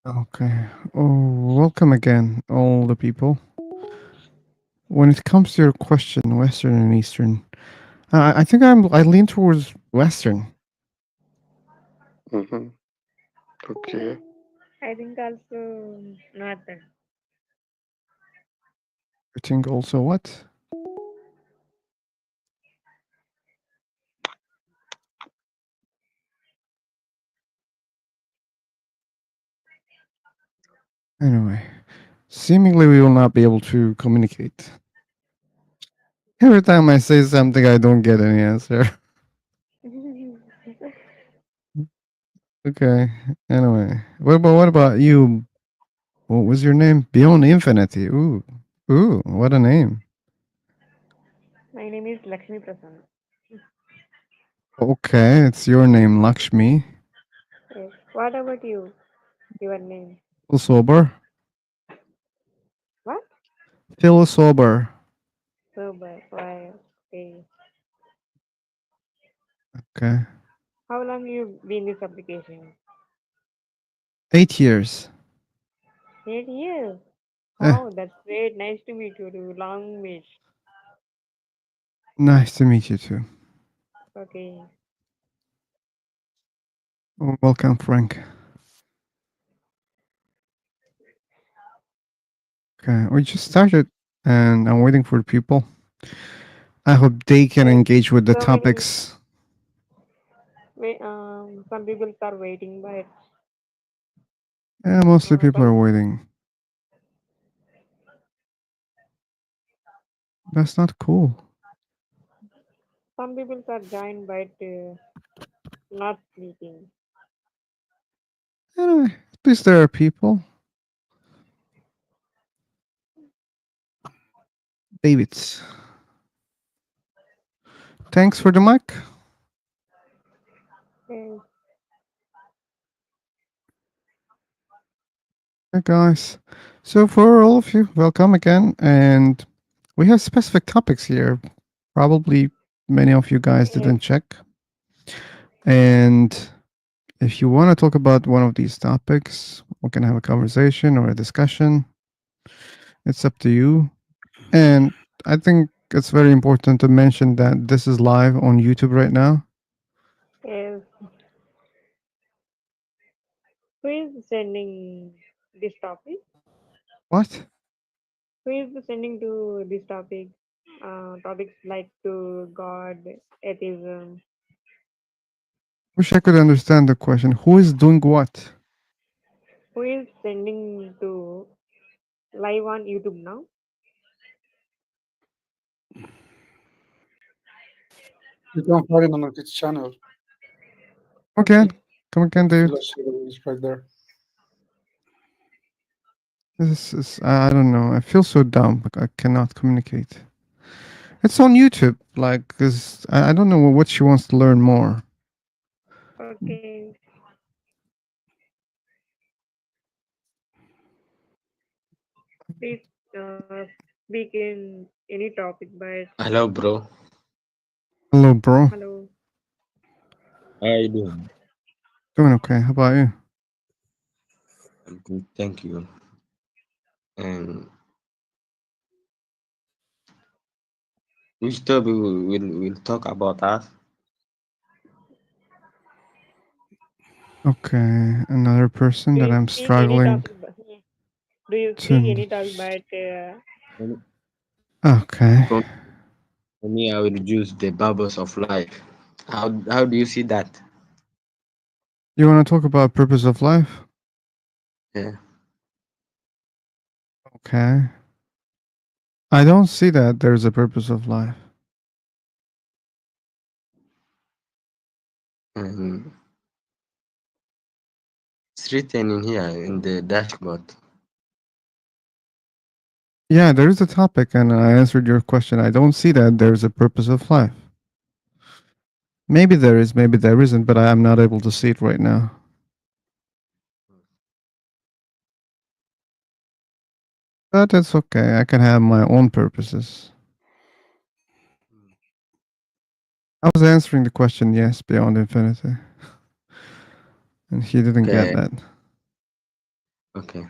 Okay. Oh, welcome again, all the people. When it comes to your question, Western and Eastern, I think I lean towards Western. Mm-hmm. Okay. I think also northern. I think also what? Anyway, seemingly we will not be able to communicate. Every time I say something, I don't get any answer. Okay. Anyway, what about you? What was your name? Beyond Infinity. Ooh, what a name. My name is Lakshmi Prasanna. Okay, it's your name, Lakshmi. Yes. What about you? Your name? Phil Sober. What? Phil Sober. Sober. Why? Okay. Okay. How long you been this application? 8 years. 8 years. Eh, Wow, that's great. Nice to meet you. Long meet. nice to meet you too. Okay. Welcome, Frank. Okay, we just started and I'm waiting for people. I hope they can Yes. engage with the So many. topics. Some people are waiting, but Yeah, mostly people are some waiting. That's not cool. some people are joined, but not sleeping. Anyway, at least there are people. Davids. Thanks for the mic. Yes. Hey guys. So for all of you, welcome again. And we have specific topics here. Probably many of you guys Yes. didn't check. And if you want to talk about one of these topics, we can have a conversation or a discussion. It's up to you. And I think it's very important to mention that this is live on YouTube right now. Yes. Who is sending this topic? What? Who is sending to this topic? Topics like to God, atheism. Wish I could understand the question. Who is doing what? Who is sending to live on YouTube now? You can find it on its channel. Okay. Okay. Come again, David. Philosophy is right there. This is, I don't know. I feel so dumb. Like I cannot communicate. It's on YouTube. Like, cause I don't know what she wants to learn more. Okay. Please speak in any topic, but Hello, bro. Hello, bro. hello. How are you doing? Doing okay. How about you? I'm good, thank you. And which topic will talk about us? Okay. Another person Do that you I'm speak any struggling topic? Do you speak to. any topic, but For Okay. for me, I will use the bubbles of life. How do you see that? You want to talk about purpose of life? Yeah. Okay. I don't see that there's a purpose of life. And it's written in here in the dashboard. Yeah, there is a topic, and I answered your question. I don't see that there's a purpose of life. Maybe there is, maybe there isn't, but I am not able to see it right now. But it's okay. I can have my own purposes. I was answering the question, yes, beyond infinity. And he didn't get Okay. that. Okay.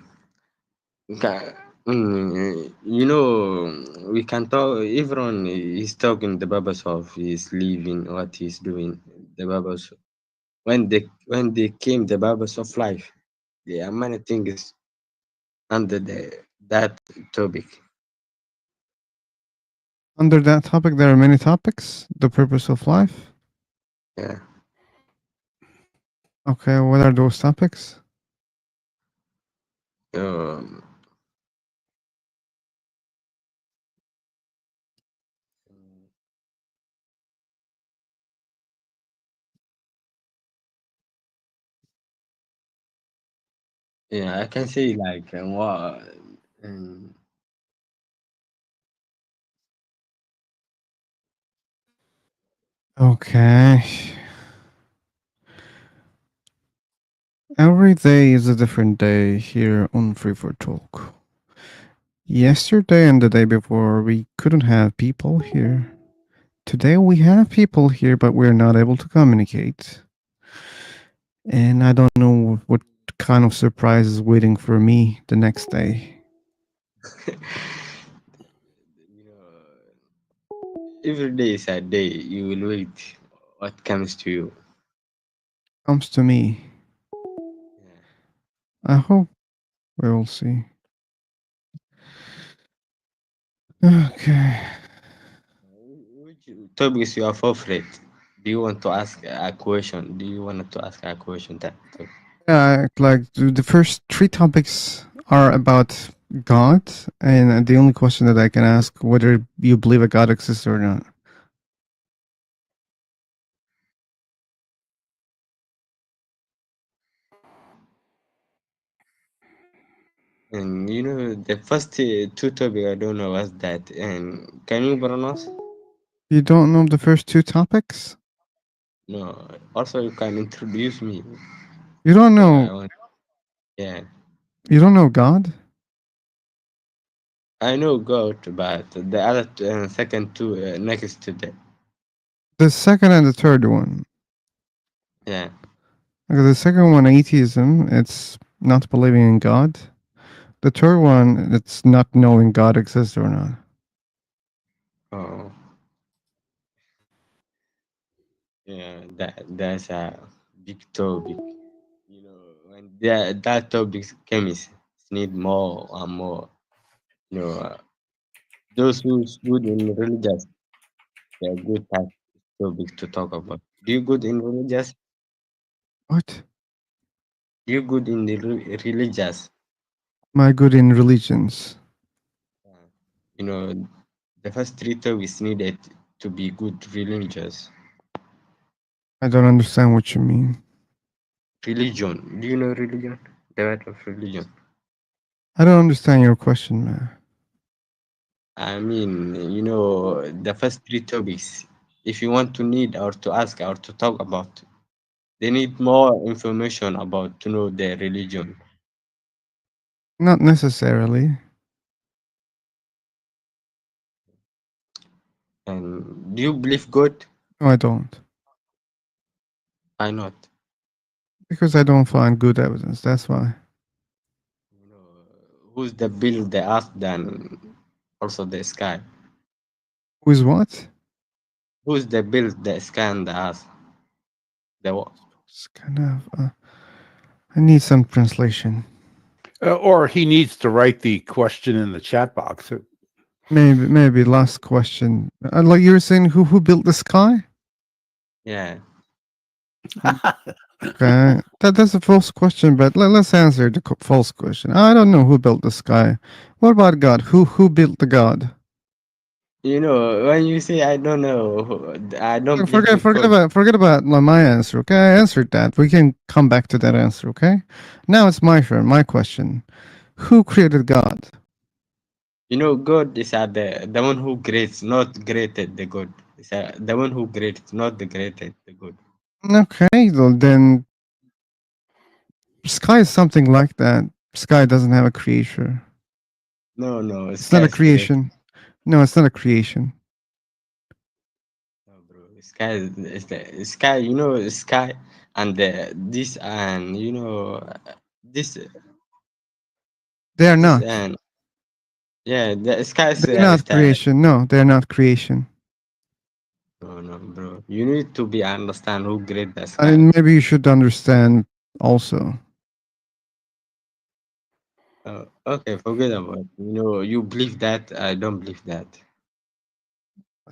Ca- you know, we can talk. Everyone is talking the purpose of his living, what he's doing. The purpose when they came, the purpose of life. There are many things under that topic. Under that topic, there are many topics. The purpose of life. Yeah. Okay, what are those topics? Um, yeah, I can say like what. Um, Okay. Every day is a different day here on Free for Talk. Yesterday and the day before, we couldn't have people here. Today we have people here, but we're not able to communicate. And I don't know what kind of surprise is waiting for me the next day. you know, every day is a day. You will wait what comes to you. Comes to me. Yeah. I hope we will see. Okay. Which topics you are favorite? Do you want to ask a question? Do you want to ask a question that topic? Yeah, like the first three topics are about God, and the only question that I can ask whether you believe a God exists or not. And the first two topic I don't know what's that. And can you pronounce? You don't know the first two topics? No. Also, you can introduce me. You don't So know I want. Yeah, you don't know God? I know God, but the other second two next to that. The second and the third one. Yeah. Okay, the second one, atheism, it's not believing in God. The third one, it's not knowing God exists or not. Oh, yeah. That's a big topic. When that topic comes, need more and more. You know, uh, those who's good in religious, they're good type topic to talk about. Do you good in religious? What? You good in the religious? Am I good in religions? Uh, you know, the first three topics needed to be good religious. I don't understand what you mean. Religion. Do you know religion? The word of religion. I don't understand your question, man. I mean, the first three topics, if you want to need or to ask or to talk about, they need more information about to know their religion. Not necessarily. And do you believe God? No, I don't. Why not? Because I don't find good evidence. That's why. You know, who's the build the earth than also the sky? Who's what? Who's the build the sky and the earth? It's kind of. I need some translation. Or he needs to write the question in the chat box. Maybe last question. Like you were saying, who built the sky? Yeah. Okay, that's a false question. But let's answer the false question. I don't know who built the sky. What about God? Who built the God? When you say I don't know, I don't believe Forget in forget God. about forget about my answer. Okay, I answered that. We can come back to that answer. Okay, now it's my turn. My question: who created God? God is the one who creates, not created the God. It's the one who creates, not the created the God. Okay, well, then sky is something like that. Sky doesn't have a creator. No, no, It's not sky a is created. creation. No, it's not a creation. No, bro. Sky is the sky. Sky and this and this. They are not. And yeah, the sky's They're not creation. No, they're not creation. no, bro. You need to be understand who created the I sky. mean, maybe you should understand also. Okay, forget about it. You believe that. I don't believe that.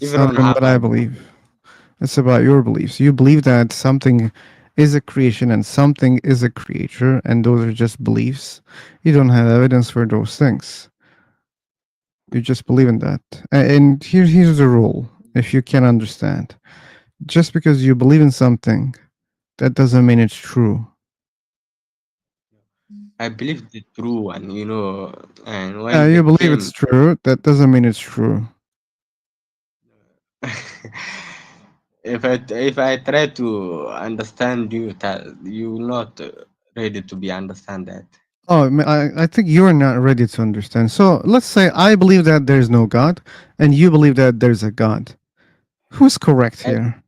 It's not Everyone even have what I believe. It's about your beliefs. You believe that something is a creation and something is a creator, and those are just beliefs. You don't have evidence for those things. You just believe in that. And here's the rule: if you can understand, just because you believe in something, that doesn't mean it's true. I believe the true one. And Yeah, when they you believe it's came, true. That doesn't mean it's true. if I try to understand you, that you not ready to be understand that. Oh, I think you're not ready to understand. So let's say I believe that there's no God, and you believe that there's a God. Who's correct I, here?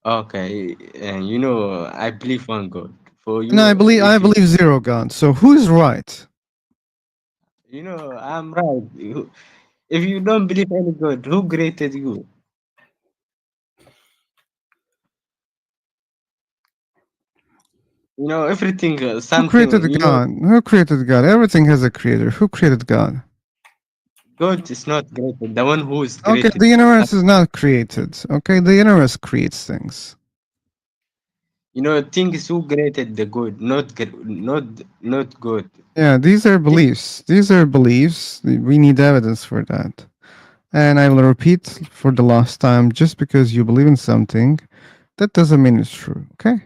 okay, and I believe one God. For And you, I if you, believe zero God. So who's right? I'm right. If you don't believe any God, who created you? Everything, Who created something. God? Who created God? Everything has a creator. Who created God? God is not created. The one who is Okay, created. the universe is not created. Okay, the universe creates things. Things who created the good, not good. Yeah, these are beliefs. These are beliefs. We need evidence for that. And I will repeat for the last time, just because you believe in something, that doesn't mean it's true, okay?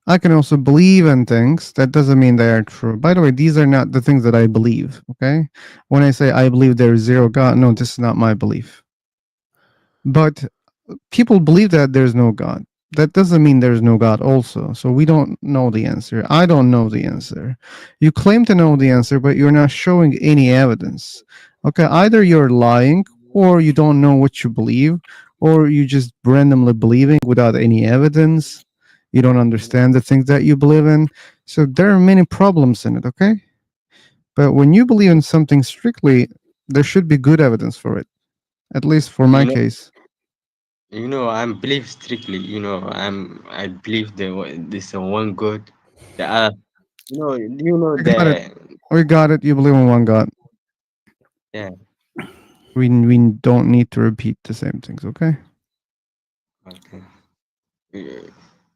I can also believe in things, that doesn't mean they are true. By the way, these are not the things that I believe, okay? When I say I believe there is zero God, no, this is not my belief. But people believe that there's no God. That doesn't mean there's no God also. So we don't know the answer. I don't know the answer. You claim to know the answer, but you're not showing any evidence. Okay, either you're lying or you don't know what you believe, or you just randomly believing without any evidence. You don't understand the things that you believe in. So there are many problems in it, okay? But when you believe in something strictly, there should be good evidence for it. At least for my You know, case. I'm believe strictly. I believe this one God. The other, We got it. We got it. You believe in one God. yeah. We don't need to repeat the same things, okay? Okay. Uh,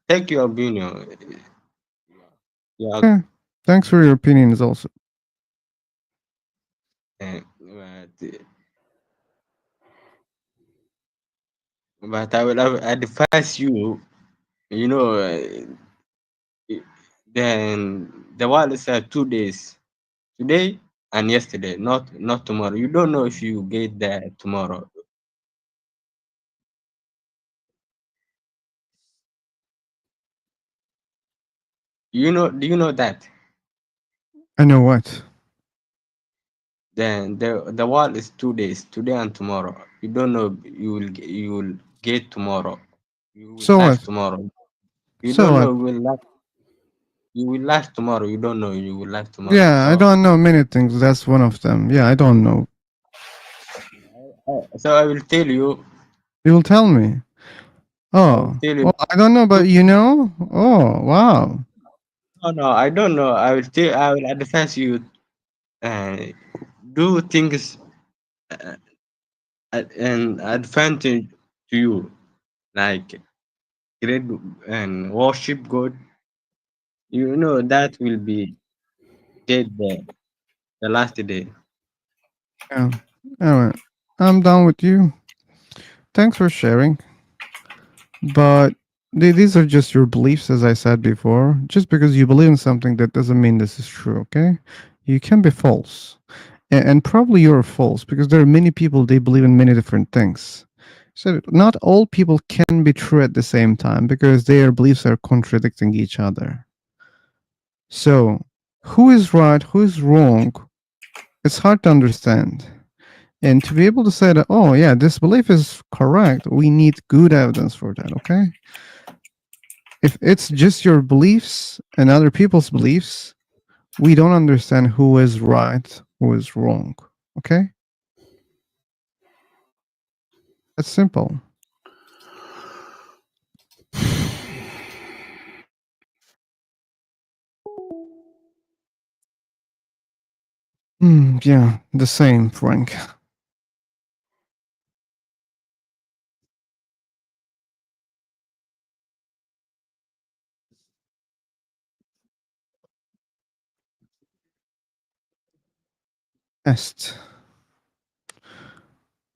Take your opinion. Yeah. Yeah. Thanks for your opinions also. But I will advise you. You know, then the world is 2 days. Today and yesterday, not tomorrow. You don't know if you get there tomorrow. Do you know that? I know what. Then the world is 2 days, today and tomorrow. You don't know you will get tomorrow. You will So live what? tomorrow. You So don't what? know you will live tomorrow. You don't know you will live tomorrow. Yeah, I don't know many things. That's one of them. Yeah, I don't know. So I will tell you. You will tell me. I will Oh, tell you. well, I don't know, but you know? Oh, wow. No, I don't know. I will advise you. Uh, do things an advantage to you, like great and worship God. That will be dead there the last day. Yeah. Anyway, I'm done with you. Thanks for sharing. But these are just your beliefs, as I said before. Just because you believe in something, that doesn't mean this is true, okay? You can be false. And probably you're false because there are many people, they believe in many different things. So not all people can be true at the same time because their beliefs are contradicting each other. So who is right, who is wrong, it's hard to understand. And to be able to say that, oh, yeah, this belief is correct, we need good evidence for that, okay? If it's just your beliefs and other people's beliefs, we don't understand who is right, who is wrong. Okay? That's simple. Yeah, the same, Frank. Test.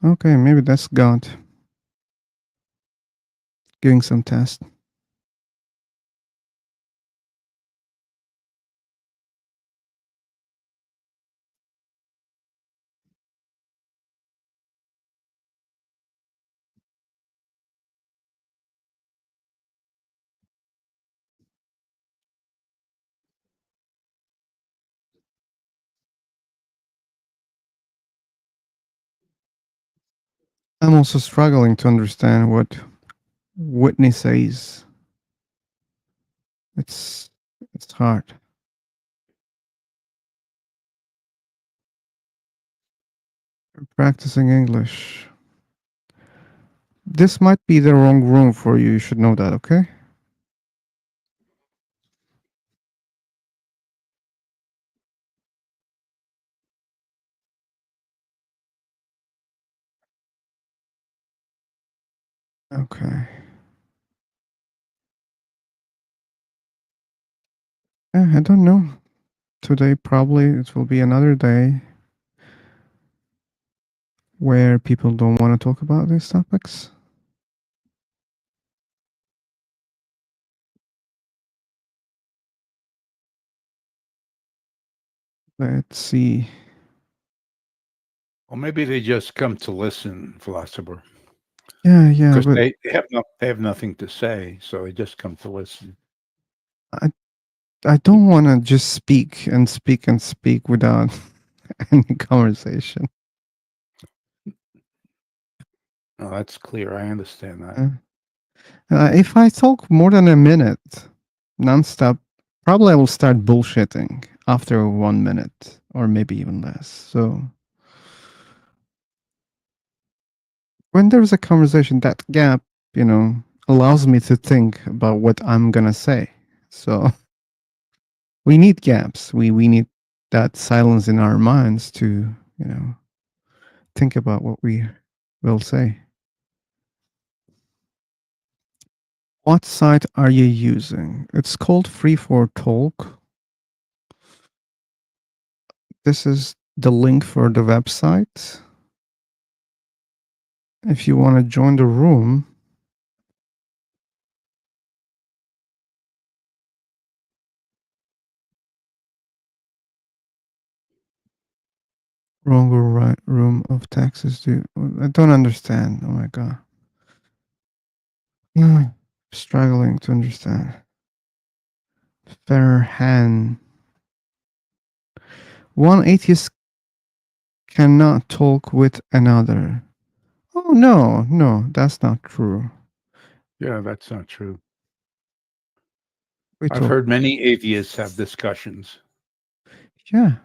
Okay, maybe that's God giving some test. I'm also struggling to understand what Whitney says. It's hard. Practicing English. This might be the wrong room for you. You should know that, okay? Okay. I don't know. Today probably it will be another day where people don't want to talk about these topics. Let's see. Well, maybe they just come to listen, philosopher, Yeah, because but they have nothing to say, so they just come to listen. I don't want to just speak and speak and speak without any conversation. Oh, that's clear. I understand that. If I talk more than a minute nonstop, probably I will start bullshitting after 1 minute or maybe even less. So when there's a conversation, that gap, allows me to think about what I'm gonna say. So we need gaps. We need that silence in our minds to, think about what we will say. What site are you using? It's called Free for Talk. This is the link for the website. If you want to join the room, wrong or right room of taxes. I don't understand. Oh my god. Struggling to understand. Farhan. One atheist cannot talk with another. Oh no, that's not true. Yeah, that's not true. We I've talk. heard many atheists have discussions. Yeah.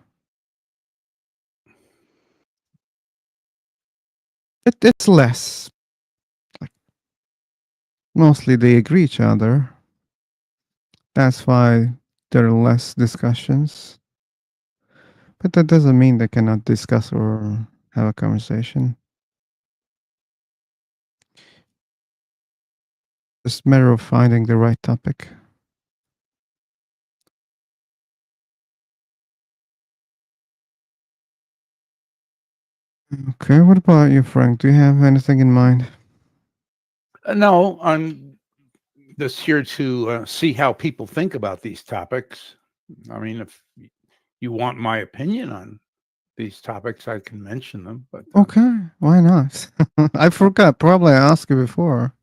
It's less. Like, mostly they agree each other. That's why there are less discussions. But that doesn't mean they cannot discuss or have a conversation. It's a matter of finding the right topic. Okay, what about you, Frank? Do you have anything in mind? No, I'm just here to see how people think about these topics. I mean, if you want my opinion on these topics, I can mention them. But Okay, why not? I forgot. Probably I asked you before.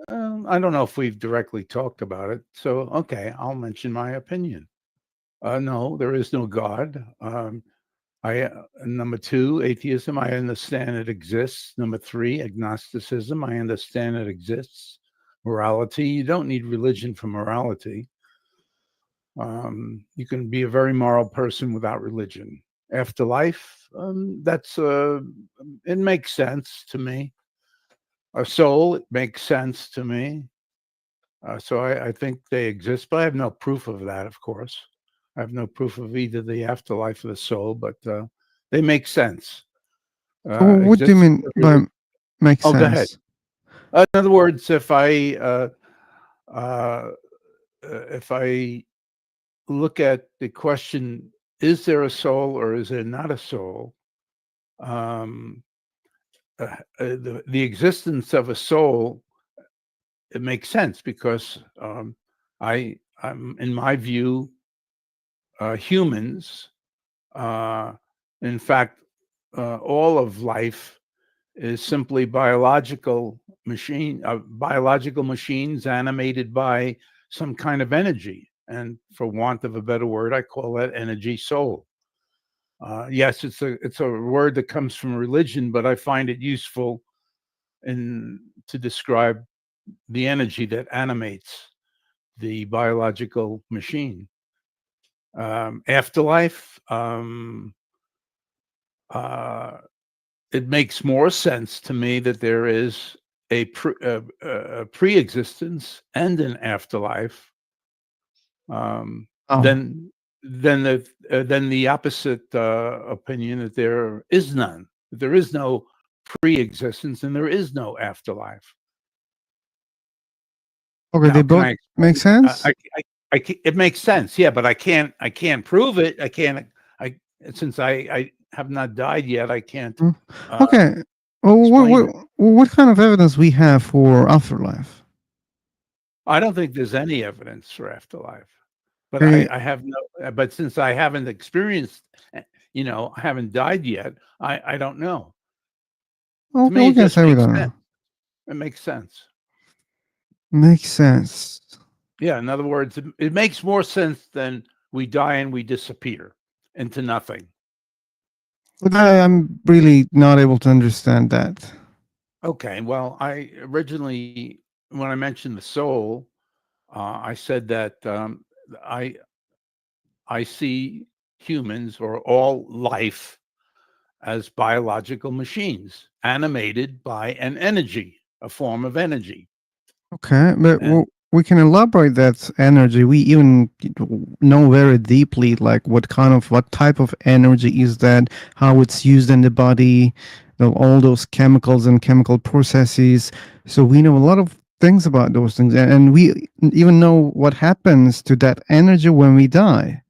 I don't know if we've directly talked about it. So, okay, I'll mention my opinion. No, there is no God. Number two, atheism. I understand it exists. Number three, agnosticism. I understand it exists. Morality. You don't need religion for morality. You can be a very moral person without religion. Afterlife, it makes sense to me. A soul, it makes sense to me. So I think they exist, but I have no proof of that, of course. I have no proof of either the afterlife or the soul, but they make sense. What do you Existence mean of by make Oh, go ahead. sense? In other words, if I look at the question, is there a soul or is there not a soul? The existence of a soul, it makes sense because I'm in my view, humans, in fact, all of life is simply biological machines animated by some kind of energy. And for want of a better word, I call that energy soul. Yes, it's a word that comes from religion, but I find it useful to describe the energy that animates the biological machine. Afterlife, it makes more sense to me that there is a pre-existence and an afterlife Oh, than the opposite opinion that there is none. That there is no pre-existence and there is no afterlife. okay. Now, They can both I make explain? sense. It makes sense, yeah, but I can't prove it. I can't. Since I have not died yet, I can't Mm. uh, Okay. Well, explain it. what kind of evidence we have for afterlife? I don't think there's any evidence for afterlife, but Okay. I have no. But since I haven't experienced, I haven't died yet, I don't know. To Okay, me, we it can just say we makes don't sense. know. It makes sense. Makes sense. Yeah. In other words, it makes more sense than we die and we disappear into nothing. But I'm really not able to understand that. Okay. Well, I originally, when I mentioned the soul, I said that I I see humans or all life as biological machines animated by an energy, a form of energy. Okay, but And we can elaborate that energy. We even know very deeply, like what type of energy is that, how it's used in the body, all those chemicals and chemical processes. So we know a lot of things about those things, and we even know what happens to that energy when we die.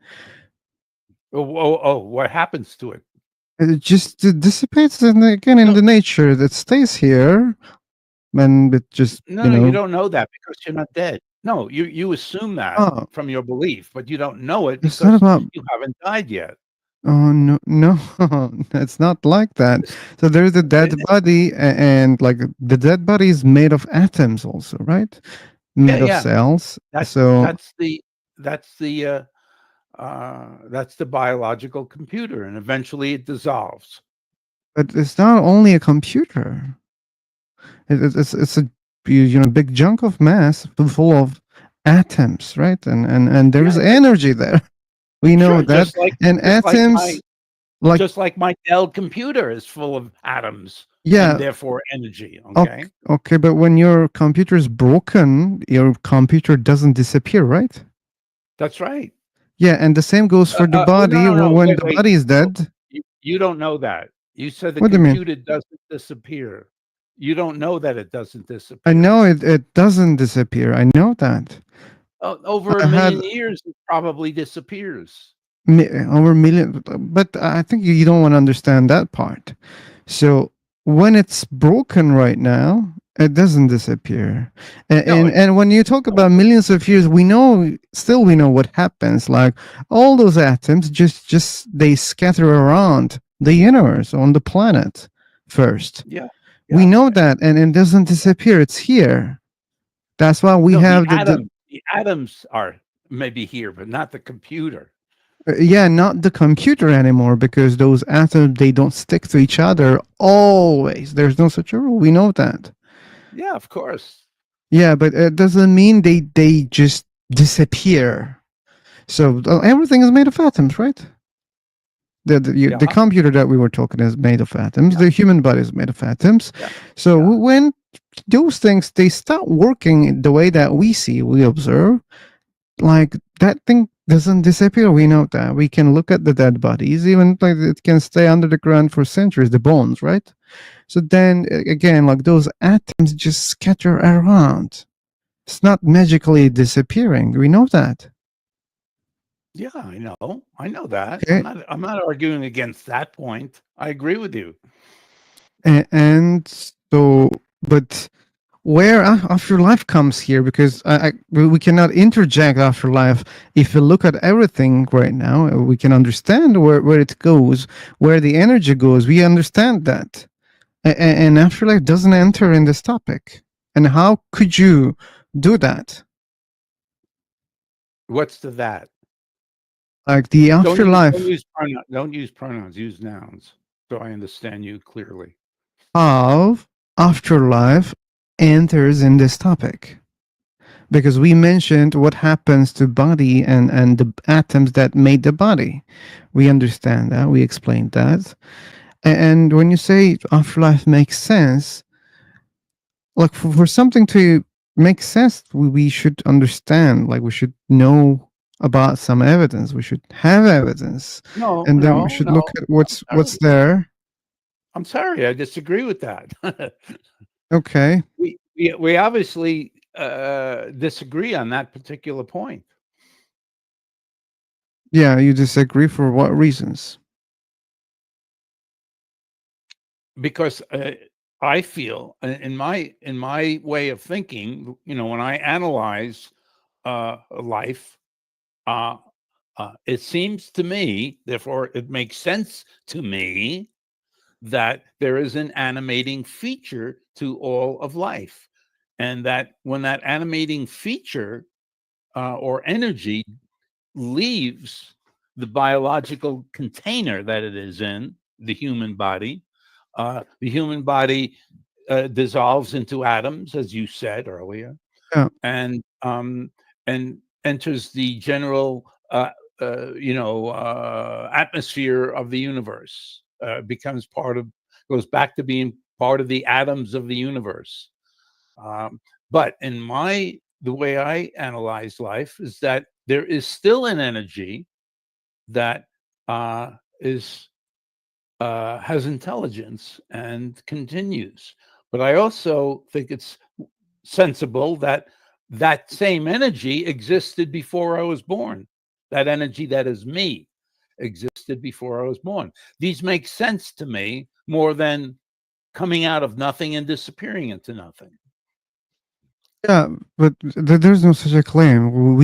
what happens to it? It just dissipates, and again in No, the nature that stays here, and it just no, you don't know that because you're not dead. No, you assume that Oh, from your belief, but you don't know it it's not because about. you haven't died yet. Oh no, no, it's not like that. It's- So there's a dead it- body, and like the dead body is made of atoms, also, right? yeah, Made of yeah. cells. That's So, that's the that's the that's the biological computer, and eventually it dissolves. but it's not only a computer. It's a big chunk of mass full of atoms, right? And there Yeah, is yeah, energy there. We know sure. that, and Just like atoms, like my Dell computer is full of atoms and yeah, therefore energy. okay, Okay. okay, but when your computer is broken, your computer doesn't disappear, right? That's right. Yeah, and the same goes for the Oh, no, body. no, no. When Wait, the wait. body is No, dead, you don't know that. You said the what do you mean? computer doesn't disappear. You don't know that it doesn't I disappear. know it doesn't disappear. I know that. Over a I had million years, it probably disappears. over a million, but I think you don't want to understand that part. So when it's broken right now, it doesn't disappear. And, No, and and when you talk about millions of years, we know what happens. Like all those atoms just they scatter around the universe on the planet first. yeah, We yeah. know that, and it doesn't disappear. It's here. That's why we No, have the the atoms are maybe here, but not the computer. yeah, not the computer anymore, because those atoms, they don't stick to each other always. There's no such a rule. We know that. Yeah, of course. Yeah, but it doesn't mean they just disappear. So everything is made of atoms, right? The computer that we were talking is made of atoms. The human body is made of atoms. So when those things, they start working the way that we observe, like that thing doesn't disappear. We know that. We can look at the dead bodies, even like it can stay under the ground for centuries, the bones, right? So then again, like those atoms just scatter around. It's not magically disappearing. We know that. Yeah, I know that. Okay. I'm not arguing against that point. I agree with you. And so, but where afterlife comes here, because we cannot interject afterlife. If we look at everything right now, we can understand where it goes, where the energy goes. We understand that. And afterlife doesn't enter in this topic. And how could you do that? What's the that? Like the afterlife. Don't use pronouns. Use nouns. So I understand you clearly. How afterlife enters in this topic. Because we mentioned what happens to body and the atoms that made the body. We understand that. We explained that. And when you say afterlife makes sense, like for something to make sense, we should understand, like we should know about some evidence. We should have evidence. And then we should look at what's there. I'm sorry, I disagree with that. Okay. We obviously disagree on that particular point. Yeah, you disagree for what reasons? Because I feel, in my way of thinking, when I analyze life, it seems to me, therefore, it makes sense to me that there is an animating feature to all of life, and that when that animating feature or energy leaves the biological container that it is in, the human body dissolves into atoms, as you said earlier, and enters the general atmosphere of the universe, goes back to being part of the atoms of the universe. But the way I analyze life is that there is still an energy that has intelligence and continues. But I also think it's sensible that that same energy existed before I was born. That energy that is me existed before I was born. These make sense to me more than coming out of nothing and disappearing into nothing. Yeah, but there's no such a claim.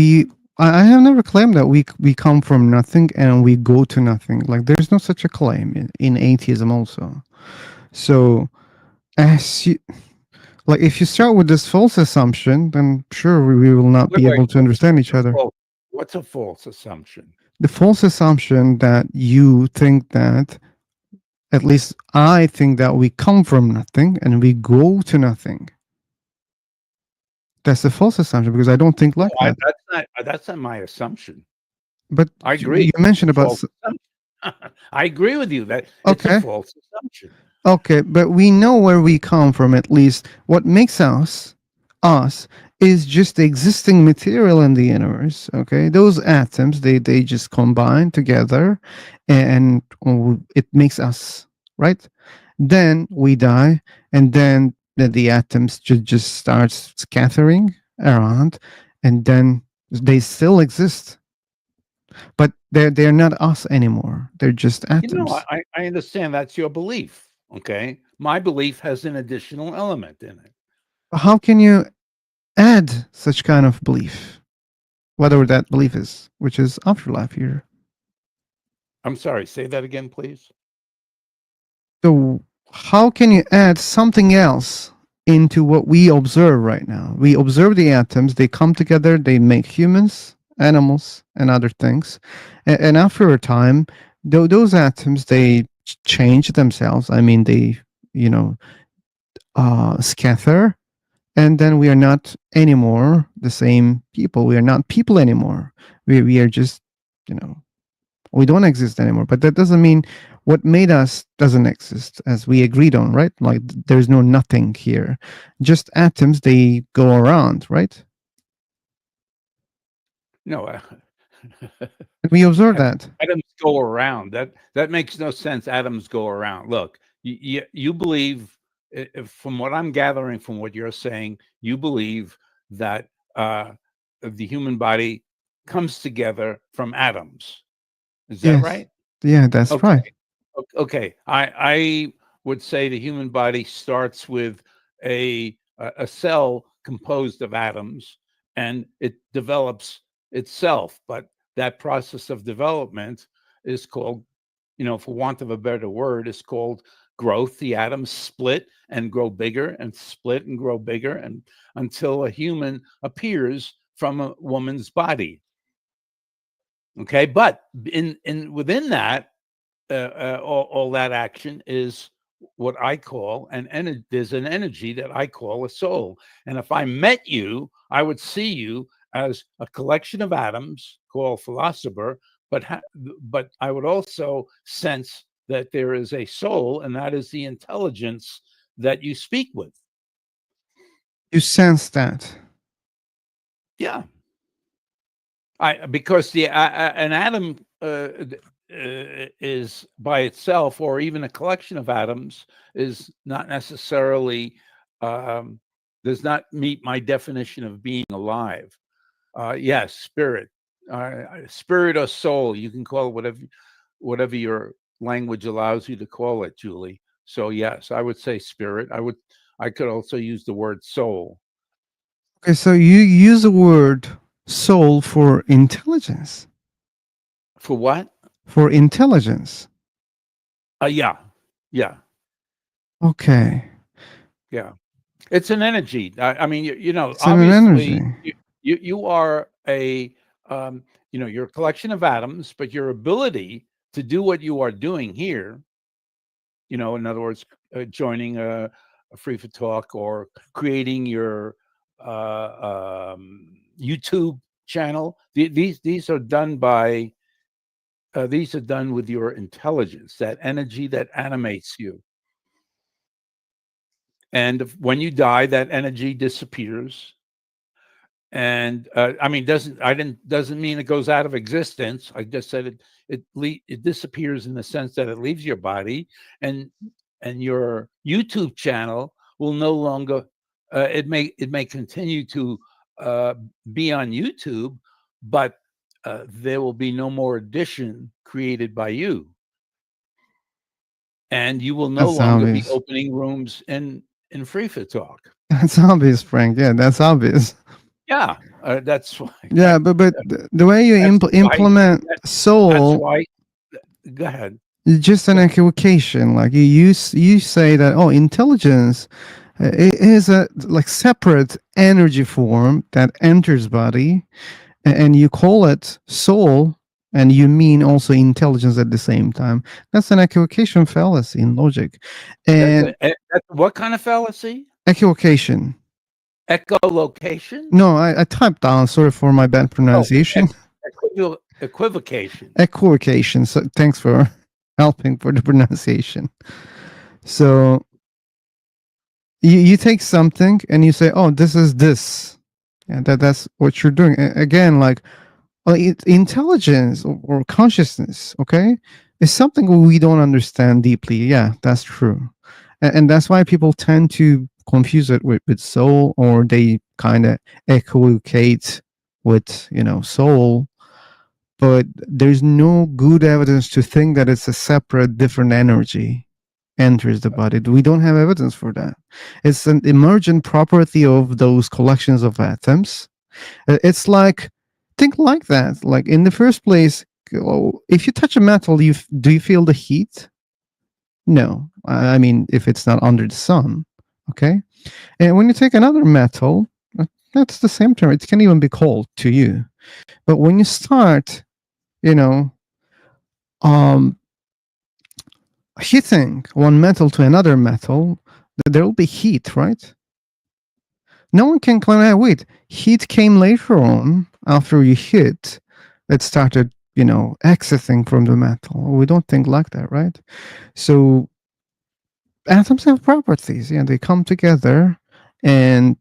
I have never claimed that we come from nothing and we go to nothing. Like there's no such a claim in atheism also. So if you start with this false assumption, then sure we will not be able to understand each other. What's a false assumption? The false assumption that you think that, at least I think that we come from nothing and we go to nothing. That's a false assumption because I don't think like that. That's not my assumption. But I agree. You mentioned about. I agree with you that it's a false assumption. Okay, but we know where we come from. At least what makes us is just the existing material in the universe. Okay, those atoms they just combine together, and it makes us, right? Then we die, and then the atoms just start scattering around, and then they still exist, but they're not us anymore. They're just atoms. I understand that's your belief. Okay, my belief has an additional element in it. How can you add such kind of belief, whatever that belief is, which is afterlife here? I'm sorry, say that again, please. So how can you add something else into what we observe right now? We observe the atoms, they come together, they make humans, animals, and other things. And after a time, those atoms, they change themselves. I mean, they, scatter. And then we are not anymore the same people. We are not people anymore. We are just, we don't exist anymore. But that doesn't mean what made us doesn't exist, as we agreed on, right? Like there's no nothing here. Just atoms, they go around, right? No, We observe that. atoms go around. That makes no sense. Atoms go around. Look, you believe, from what I'm gathering from what you're saying, you believe that the human body comes together from atoms. Is that Yes. right? Yeah, that's Okay. right. Okay. I would say the human body starts with a cell composed of atoms, and it develops itself. But that process of development is called, for want of a better word, is called growth. The atoms split and grow bigger and split and grow bigger, and until a human appears from a woman's body. Okay, but within that, all that action is what I call there's an energy that I call a soul. And if I met you, I would see you as a collection of atoms called philosopher, but I would also sense that there is a soul, and that is the intelligence that you speak with. You sense that. Yeah. Because an atom is by itself, or even a collection of atoms, is not necessarily does not meet my definition of being alive. Yes, spirit, spirit or soul. You can call it whatever your language allows you to call it, Julie. So yes, I would say spirit. I could also use the word soul. Okay, so you use the word soul for intelligence. For what? For intelligence. Yeah. Okay. Yeah. It's an energy. I mean, It's an obviously, energy. you are you're a collection of atoms, but your ability to do what you are doing here, in other words, joining a free for talk or creating your YouTube channel. These are done by these are done with your intelligence, that energy that animates you. And when you die, that energy disappears. And I mean, doesn't mean it goes out of existence. I just said it disappears in the sense that it leaves your body, and your YouTube channel will no longer. It may continue to be on YouTube, but there will be no more edition created by you, and you will no That's longer be obvious. opening rooms in Free for Talk. That's obvious, Frank. Yeah, that's obvious. Yeah, that's why. Yeah, but the way you implement That's soul, why. Go ahead. is just an equivocation. Like you say that intelligence is a like separate energy form that enters body, and you call it soul, and you mean also intelligence at the same time. That's an equivocation fallacy in logic, and That's what kind of fallacy? equivocation. Echolocation? No, I typed down. Sorry for my bad pronunciation. Equivocation. Equivocation. So thanks for helping for the pronunciation. So you take something and you say, "Oh, this is this," and that's what you're doing. Again, like intelligence or consciousness, okay, is something we don't understand deeply. Yeah, that's true, and that's why people tend to confuse it with soul, or they kind of equivocate with soul. But there's no good evidence to think that it's a separate, different energy enters the body. We don't have evidence for that. It's an emergent property of those collections of atoms. It's like, think like that. Like in the first place, if you touch a metal, do you feel the heat? No. I mean, if it's not under the sun, okay? And when you take another metal, that's the same term. It can even be cold to you. But when you start hitting one metal to another metal, there will be heat, right? No one can claim, hey, wait, heat came later on after you hit, it started, exiting from the metal. We don't think like that, right? So atoms have properties. Yeah, they come together, and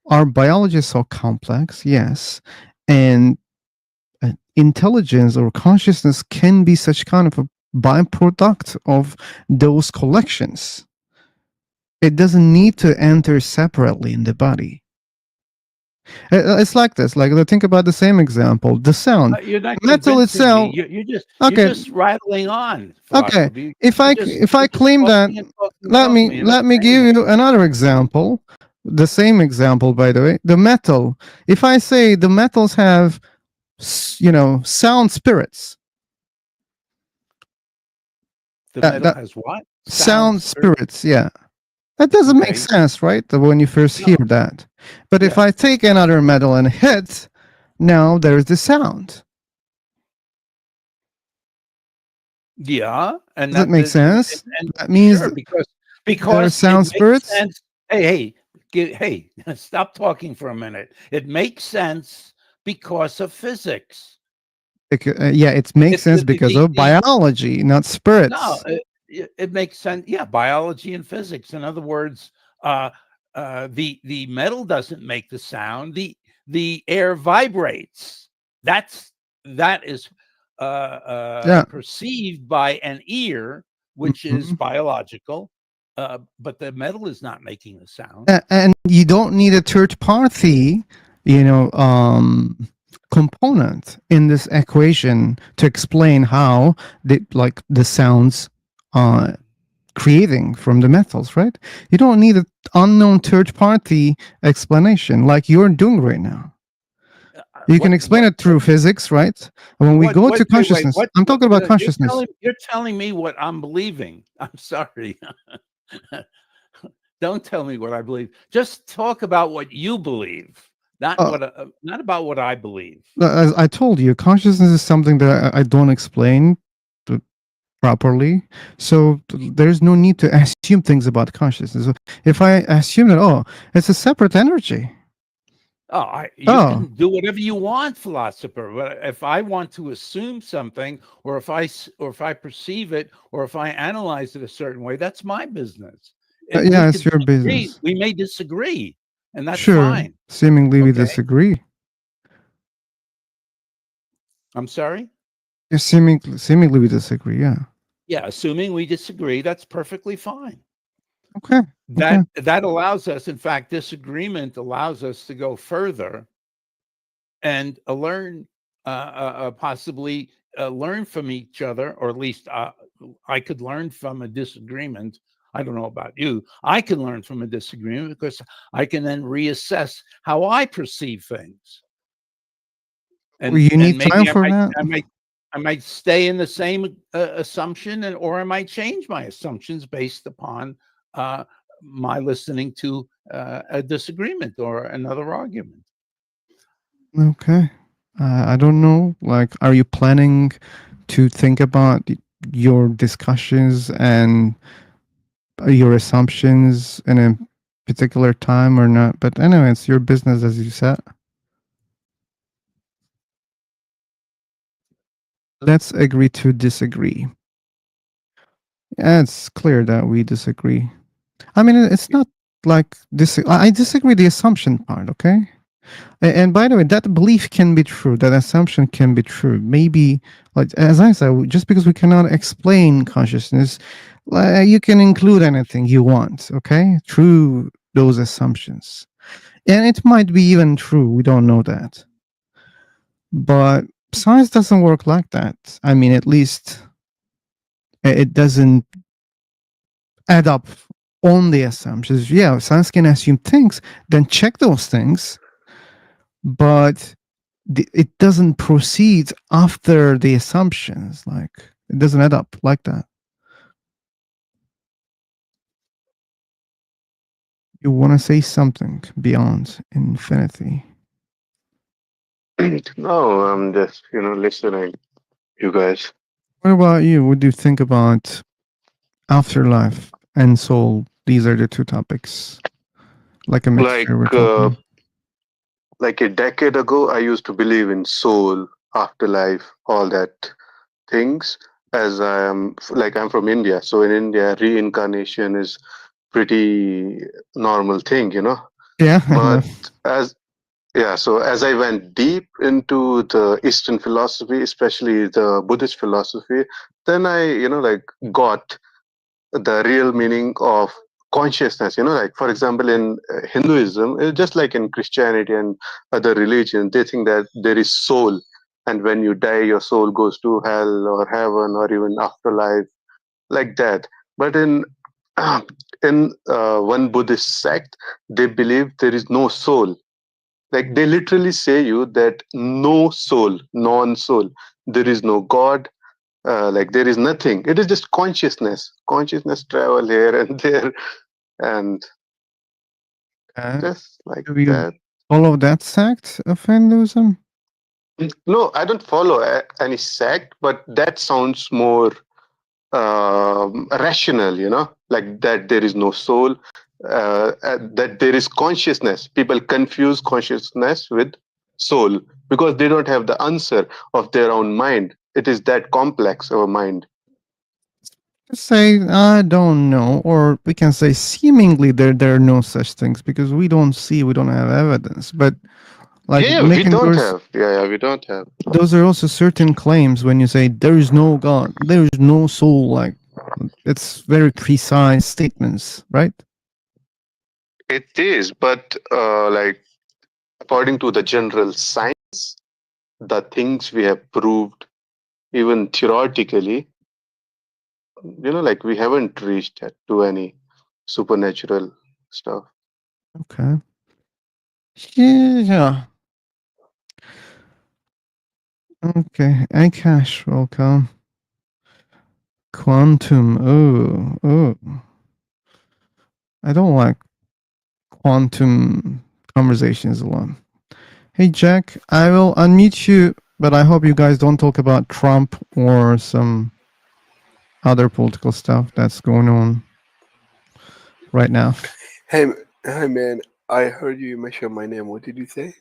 our biology is so complex. Yes, and intelligence or consciousness can be such kind of a byproduct of those collections. It doesn't need to enter separately in the body. It's like this. Like, think about the same example. The sound, You're not metal convincing itself. me. You're Okay. just rattling on. Okay. Philosophy. If I claim that, let me give you another example. The same example, by the way. The metal. If I say the metals have, sound spirits. The metal has what? Sound spirits. Yeah. That doesn't make sense, right? When you first hear that. But if I take another metal and hit, now there's the sound. Yeah, and Does that make sense? That means sure, because there are sound spirits. Sense. Hey, stop talking for a minute. It makes sense because of physics. Yeah, it makes sense because of biology, not spirits. No, it makes sense. Yeah, biology and physics. In other words, the metal doesn't make the sound. The air vibrates. That is perceived by an ear, which is biological. But the metal is not making the sound. And you don't need a third party, component in this equation to explain how the sounds creating from the metals, right? You don't need an unknown third party explanation like you're doing right now. You can explain it through physics, right? When we go to consciousness, I'm talking about consciousness. You're telling me what I'm believing. I'm sorry. Don't tell me what I believe. Just talk about what you believe, not about what I believe. As I told you, consciousness is something that I don't explain properly. So there's no need to assume things about consciousness. If I assume that, it's a separate energy. You can do whatever you want, philosopher. But if I want to assume something, or if I perceive it, or if I analyze it a certain way, that's my business. It's your business. We may disagree, and that's sure. fine. Seemingly we disagree. I'm sorry? Yeah, seemingly we disagree, yeah. Yeah, assuming we disagree, that's perfectly fine. Okay. That allows us, in fact, disagreement allows us to go further and learn, possibly learn from each other, or at least I could learn from a disagreement. I don't know about you. I can learn from a disagreement because I can then reassess how I perceive things. And you need time for that? I might stay in the same assumption, or I might change my assumptions based upon my listening to a disagreement or another argument. Okay. I don't know. Like, are you planning to think about your discussions and your assumptions in a particular time or not? But anyway, it's your business, as you said. Let's agree to disagree. Yeah, it's clear that we disagree. I mean, it's not like this. I disagree the assumption part, okay? And by the way, that belief can be true. That assumption can be true. Maybe, like as I said, just because we cannot explain consciousness, you can include anything you want, okay? Through those assumptions. And it might be even true. We don't know that. But science doesn't work like that. I mean, at least it doesn't add up on the assumptions. Yeah, science can assume things, then check those things, but it doesn't proceed after the assumptions. Like, it doesn't add up like that. You want to say something beyond infinity? No, I'm just, listening. You guys. What about you? What do you think about afterlife and soul? These are the two topics. Like a mixture we're talking. Like a decade ago, I used to believe in soul. afterlife, all that things. As I'm from India, so in India, reincarnation is pretty normal thing, Yeah, I know. But as yeah, so as I went deep into the Eastern philosophy, especially the Buddhist philosophy, then I, got the real meaning of consciousness. Like for example, in Hinduism, just like in Christianity and other religions, they think that there is soul, and when you die, your soul goes to hell or heaven or even afterlife, like that. But in one Buddhist sect, they believe there is no soul. Like they literally say you that no soul, non-soul, there is no God, like there is nothing. It is just consciousness travel here and there, and just like Do you that. follow that sect of Hinduism? No, I don't follow any sect, but that sounds more rational, like that there is no soul, that there is consciousness. People confuse consciousness with soul because they don't have the answer of their own mind. It is that complex, our mind. Say, I don't know, or we can say seemingly there are no such things because we don't see, we don't have evidence. But like Yeah, we making don't those, have. Yeah, we don't have. those are also certain claims when you say there is no God, there is no soul. Like it's very precise statements, right? It is, but like according to the general science, the things we have proved, even theoretically, like we haven't reached to any supernatural stuff. Okay. Yeah. Okay. Akash, welcome. Quantum. Oh. I don't like quantum conversations a lot. Hey, Jack, I will unmute you, but I hope you guys don't talk about Trump or some other political stuff that's going on right now. Hey, hi, man. I heard you mention my name. What did you say?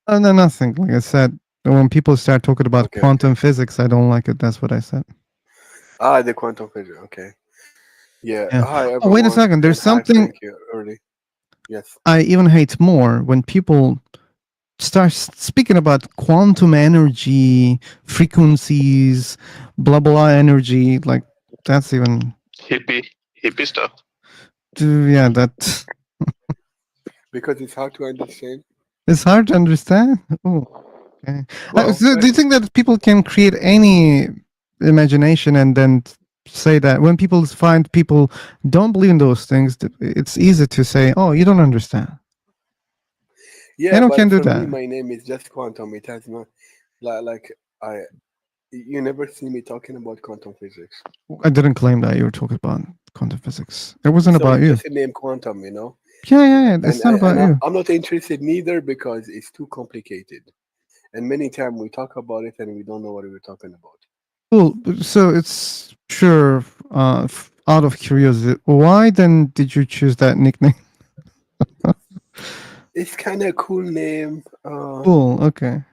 Oh, no, nothing. Like I said, when people start talking about Okay, quantum physics, I don't like it. That's what I said. the quantum physics. Okay. Yeah. Yeah. Hi, Oh, wait a everyone. second. There's And hi, something thank you early. Yes. I even hate more when people start speaking about quantum energy, frequencies, blah, blah, energy. Like, that's even, Hippie stuff. yeah, that Because it's hard to understand. it's hard to understand. Oh, okay. Well, So do you think that people can create any imagination and then say that when people find people don't believe in those things, it's easy to say, "Oh, you don't understand." yeah, Anyone can but do for me, that. my name is just quantum. It has not like I. You never see me talking about quantum physics. I didn't claim that you were talking about quantum physics. It wasn't So about it's you. just a name, quantum. Yeah. It's not about you. I'm not interested neither because it's too complicated. And many times we talk about it and we don't know what we're talking about. Cool. So it's sure. Out of curiosity, why then did you choose that nickname? It's kind of a cool name. Cool. Okay.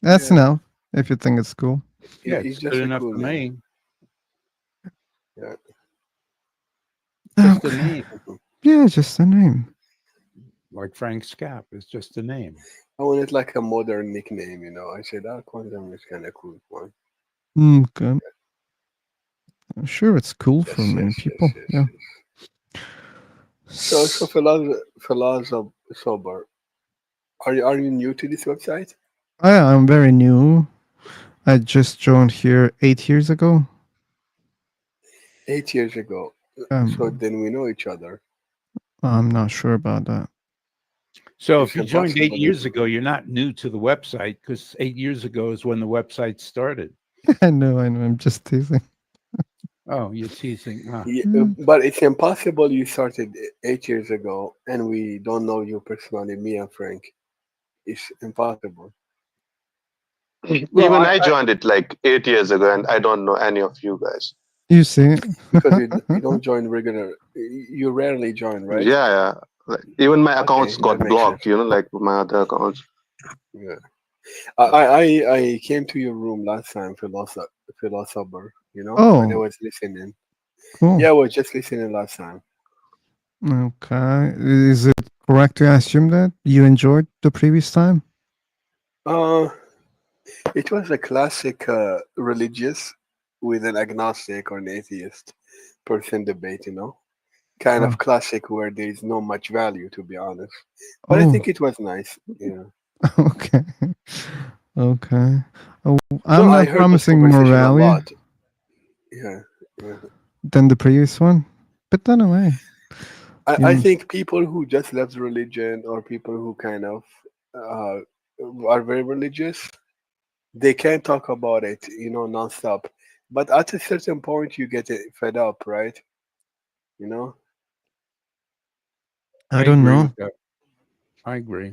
That's Yeah, enough. If you think it's cool. Yeah, it's it's just good a enough cool for name. me. Yeah. Just a Okay. name, Yeah, just a name. like Frank Scapp. It's just a name. I wanted like a modern nickname. I said, quantum is kind of cool one. Okay. I'm sure it's cool for many people. Yeah. So philosopher, are you new to this website? I'm very new. I just joined here 8 years ago. 8 years ago. So then we know each other. I'm not sure about that. So It's if you joined 8 impossible. years ago, you're not new to the website because 8 years ago is when the website started. I know. I'm just teasing. Oh, you're teasing. Yeah, but it's impossible you started 8 years ago and we don't know you personally, me and Frank. It's impossible. Well, Even I joined it like 8 years ago, and I don't know any of you guys. You see? Because you don't join regular. You rarely join, right? Yeah. Like, even my Okay, accounts that got makes sense. blocked. Like my other accounts. Yeah. I came to your room last time, philosopher. And I Oh, was listening. cool. Yeah, I was just listening last time. Okay. Is it correct to assume that you enjoyed the previous time? Uh, it was a classic religious with an agnostic or an atheist person debate. Kind Oh, of classic where there is no much value, to be honest. But I oh, think it was nice. Yeah. okay. Okay. Oh, No, I'm I not heard those promising more conversation a value lot. Yeah. Yeah. than the previous one, but then away. I You, think people who just love religion or people who kind of uh, are very religious, they can talk about it, nonstop. But at a certain point, you get it fed up, right? You know, I I don't agree know. with that. I agree.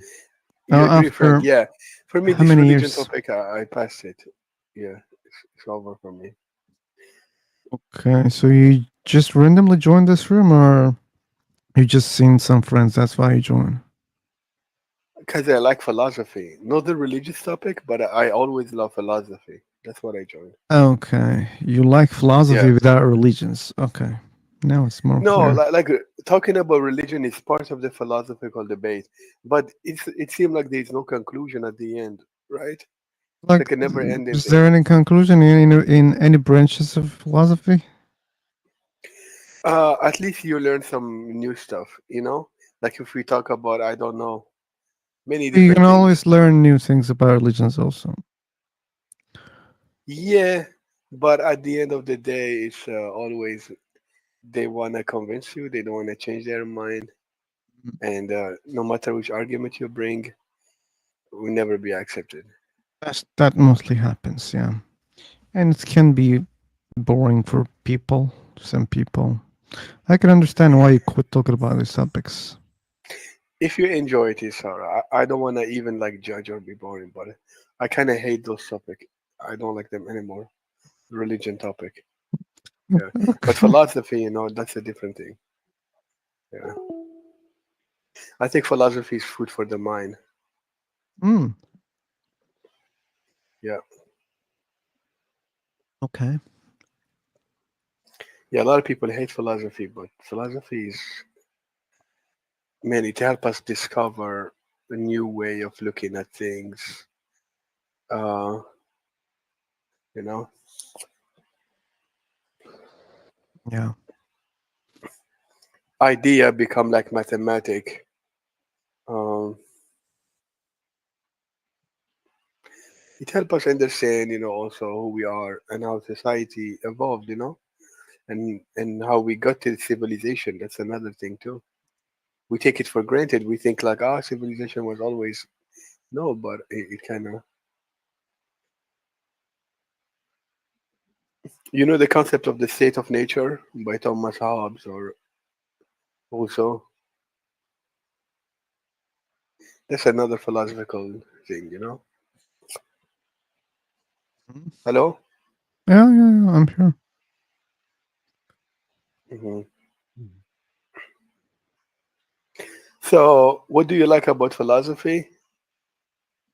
you agree, Frank? After Yeah. For me, how this many religion years? topic, I passed it. Yeah, it's over for me. Okay, so you just randomly joined this room, or you just seen some friends? That's why you joined. Because I like philosophy, not the religious topic, but I always love philosophy. That's what I joined. Okay, you like philosophy Yeah. without religions. Okay, now it's more No, clear. like talking about religion is part of the philosophical debate, but it seemed like there's no conclusion at the end, right? It's Like, like a never-ending is there thing. any conclusion in any branches of philosophy? At least you learn some new stuff. Like if we talk about, I don't know, many You can different things. always learn new things about religions, also. Yeah, but at the end of the day, it's always they want to convince you, they don't want to change their mind, and no matter which argument you bring, will never be accepted. That mostly happens, yeah, and it can be boring for people. Some people. I can understand why you quit talking about these topics. If you enjoy it, it's alright. I don't want to even like judge or be boring, but I kind of hate those topics. I don't like them anymore. Religion topic, yeah. But Okay. philosophy, that's a different thing. Yeah, I think philosophy is food for the mind. Mm, Yeah, okay. yeah. A lot of people hate philosophy, but philosophy is, man, it helps us discover a new way of looking at things. Uh, you know, Yeah. idea become like mathematic. Um, it helps us understand, also who we are and how society evolved, and how we got to civilization. That's another thing too. We take it for granted. We think like, civilization was always no, but it kind of, the concept of the state of nature by Thomas Hobbes, or also that's another philosophical thing. Mhm. Hello. Yeah, yeah, yeah, I'm here. hmm So, what do you like about philosophy?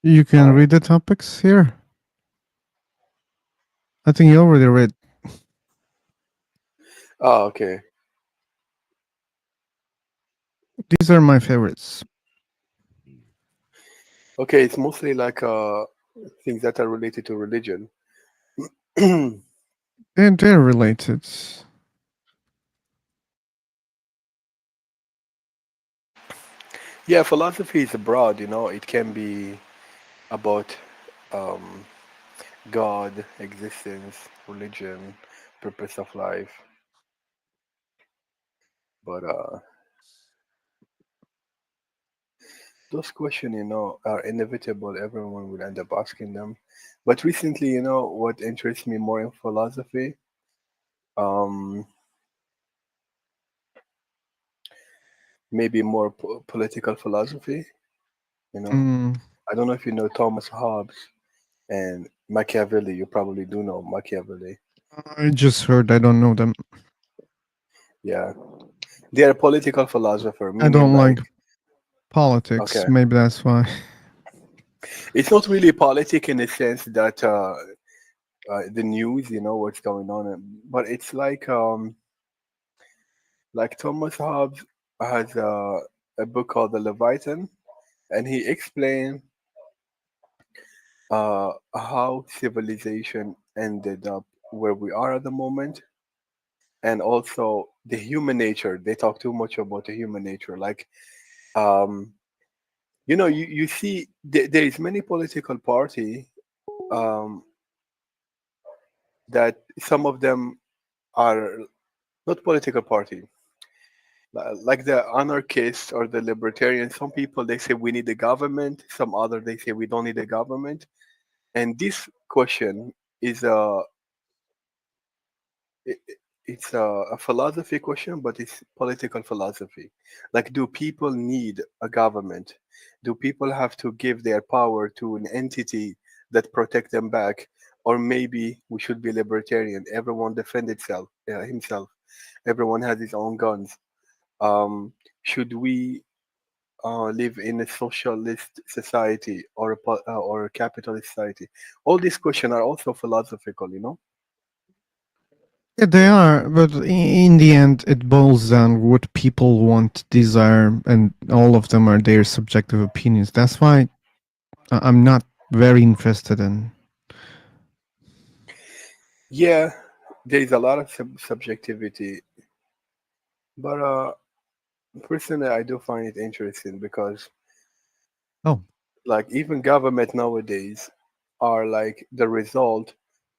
You can read the topics here. I think you already read. Oh, okay. These are my favorites. Okay, it's mostly like things that are related to religion. They're related. Yeah, philosophy is broad. It can be about um, God, existence, religion, purpose of life. But those questions, are inevitable. Everyone will end up asking them. But recently, what interests me more in philosophy, um, maybe more political philosophy. You know, Mm, I don't know if you know Thomas Hobbes and Machiavelli. You probably do know Machiavelli. I just heard. I don't know them. Yeah, they are a political philosopher, I meaning don't like, like politics. okay, Maybe that's why. It's not really politic in the sense that the news, what's going on, but it's like Thomas Hobbes has a book called The Leviathan, and he explained how civilization ended up where we are at the moment, and also the human nature. They talk too much about the human nature, like um, you see there is many political party um, that some of them are not political party, like the anarchists or the libertarians. Some people they say we need the government, some other they say we don't need the government. And this question is i- it's a philosophy question, but it's political philosophy. Like, do people need a government? Do people have to give their power to an entity that protect them back? Or maybe we should be libertarian. Everyone defend itself, himself. Everyone has his own guns. Should we live in a socialist society or or a capitalist society? All these questions are also philosophical. Yeah, they are, but in the end, it boils down what people want, desire, and all of them are their subjective opinions. That's why I'm not very interested in. Yeah, there is a lot of subjectivity, but personally, I do find it interesting because, Oh, like, even government nowadays are like the result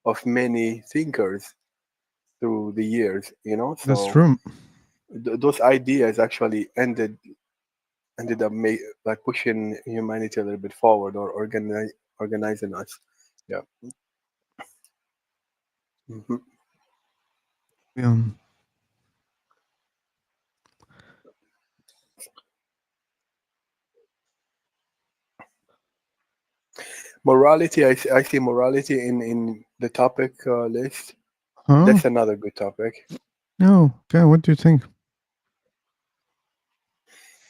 of many thinkers through the years. that's So true. those ideas actually ended up like pushing humanity a little bit forward or organizing us. Yeah. hmm Um, Morality, I see morality in the topic list. huh? That's another good topic. No. Okay, what do you think?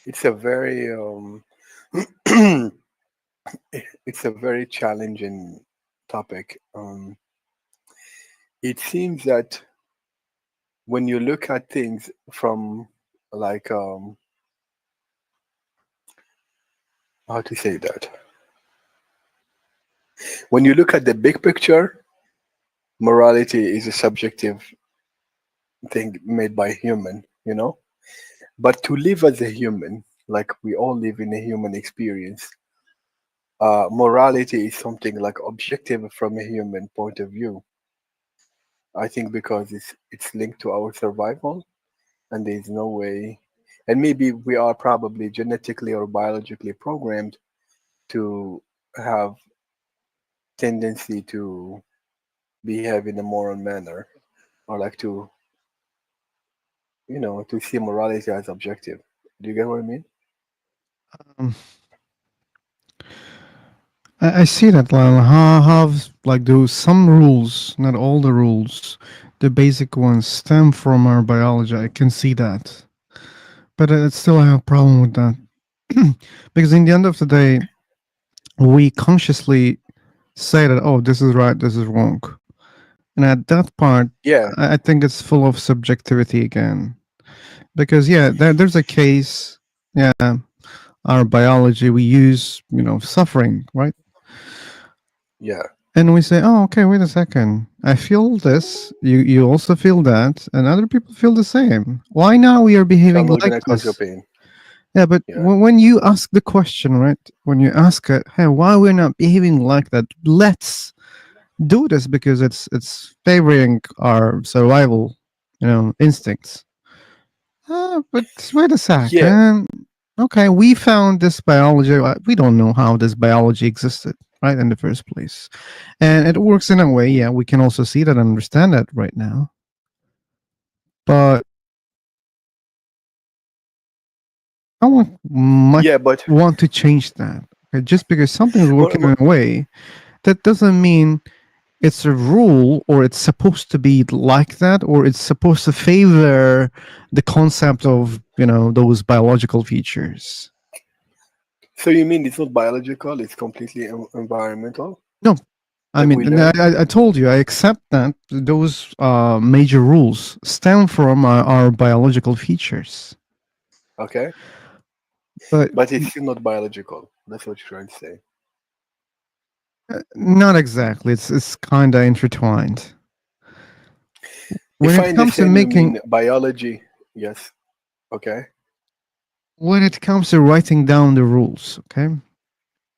It's a very it's a very challenging topic. It seems that when you look at things from like how to say that, when you look at the big picture, morality is a subjective thing made by human. But to live as a human, like we all live in a human experience, morality is something like objective from a human point of view. I think because it's linked to our survival, and there's no way, and maybe we are probably genetically or biologically programmed to have tendency to behave in a moral manner, or like to see morality as objective. Do you get what I mean? Um, I see that, Lyle. Have like those some rules, not all the rules, the basic ones stem from our biology. I can see that, but I still have a problem with that because in the end of the day, we consciously say that, oh, this is right, this is wrong, and at that part, Yeah, I think it's full of subjectivity again. Because yeah, there's a case. Yeah, our biology, we use suffering, right? yeah. And we say, oh, okay, wait a second. I feel this. You also feel that, and other people feel the same. Why now we are So I'm behaving not like gonna cause your this? pain. Yeah, but Yeah, when you ask the question, right? When you ask it, hey, why we're not behaving like that? Let's do this because it's favoring our survival, instincts. But wait a yeah, second. Okay, we found this biology. We don't know how this biology existed, right, in the first place. And it works in a way, yeah, we can also see that and understand that right now. But I don't much yeah. But want to change that. Okay? Just because something is mor- working in mor- a way, that doesn't mean it's a rule or it's supposed to be like that or it's supposed to favor the concept of, those biological features. So you mean it's not biological? It's completely environmental, No, I like we mean, and learn. I told you, I accept that those major rules stem from our biological features, Okay, but but it's still not biological. That's what you're trying to say. not exactly. It's kind of intertwined. When If I it comes to understand, you making, mean biology. Yes. Okay. when it comes to writing down the rules, okay,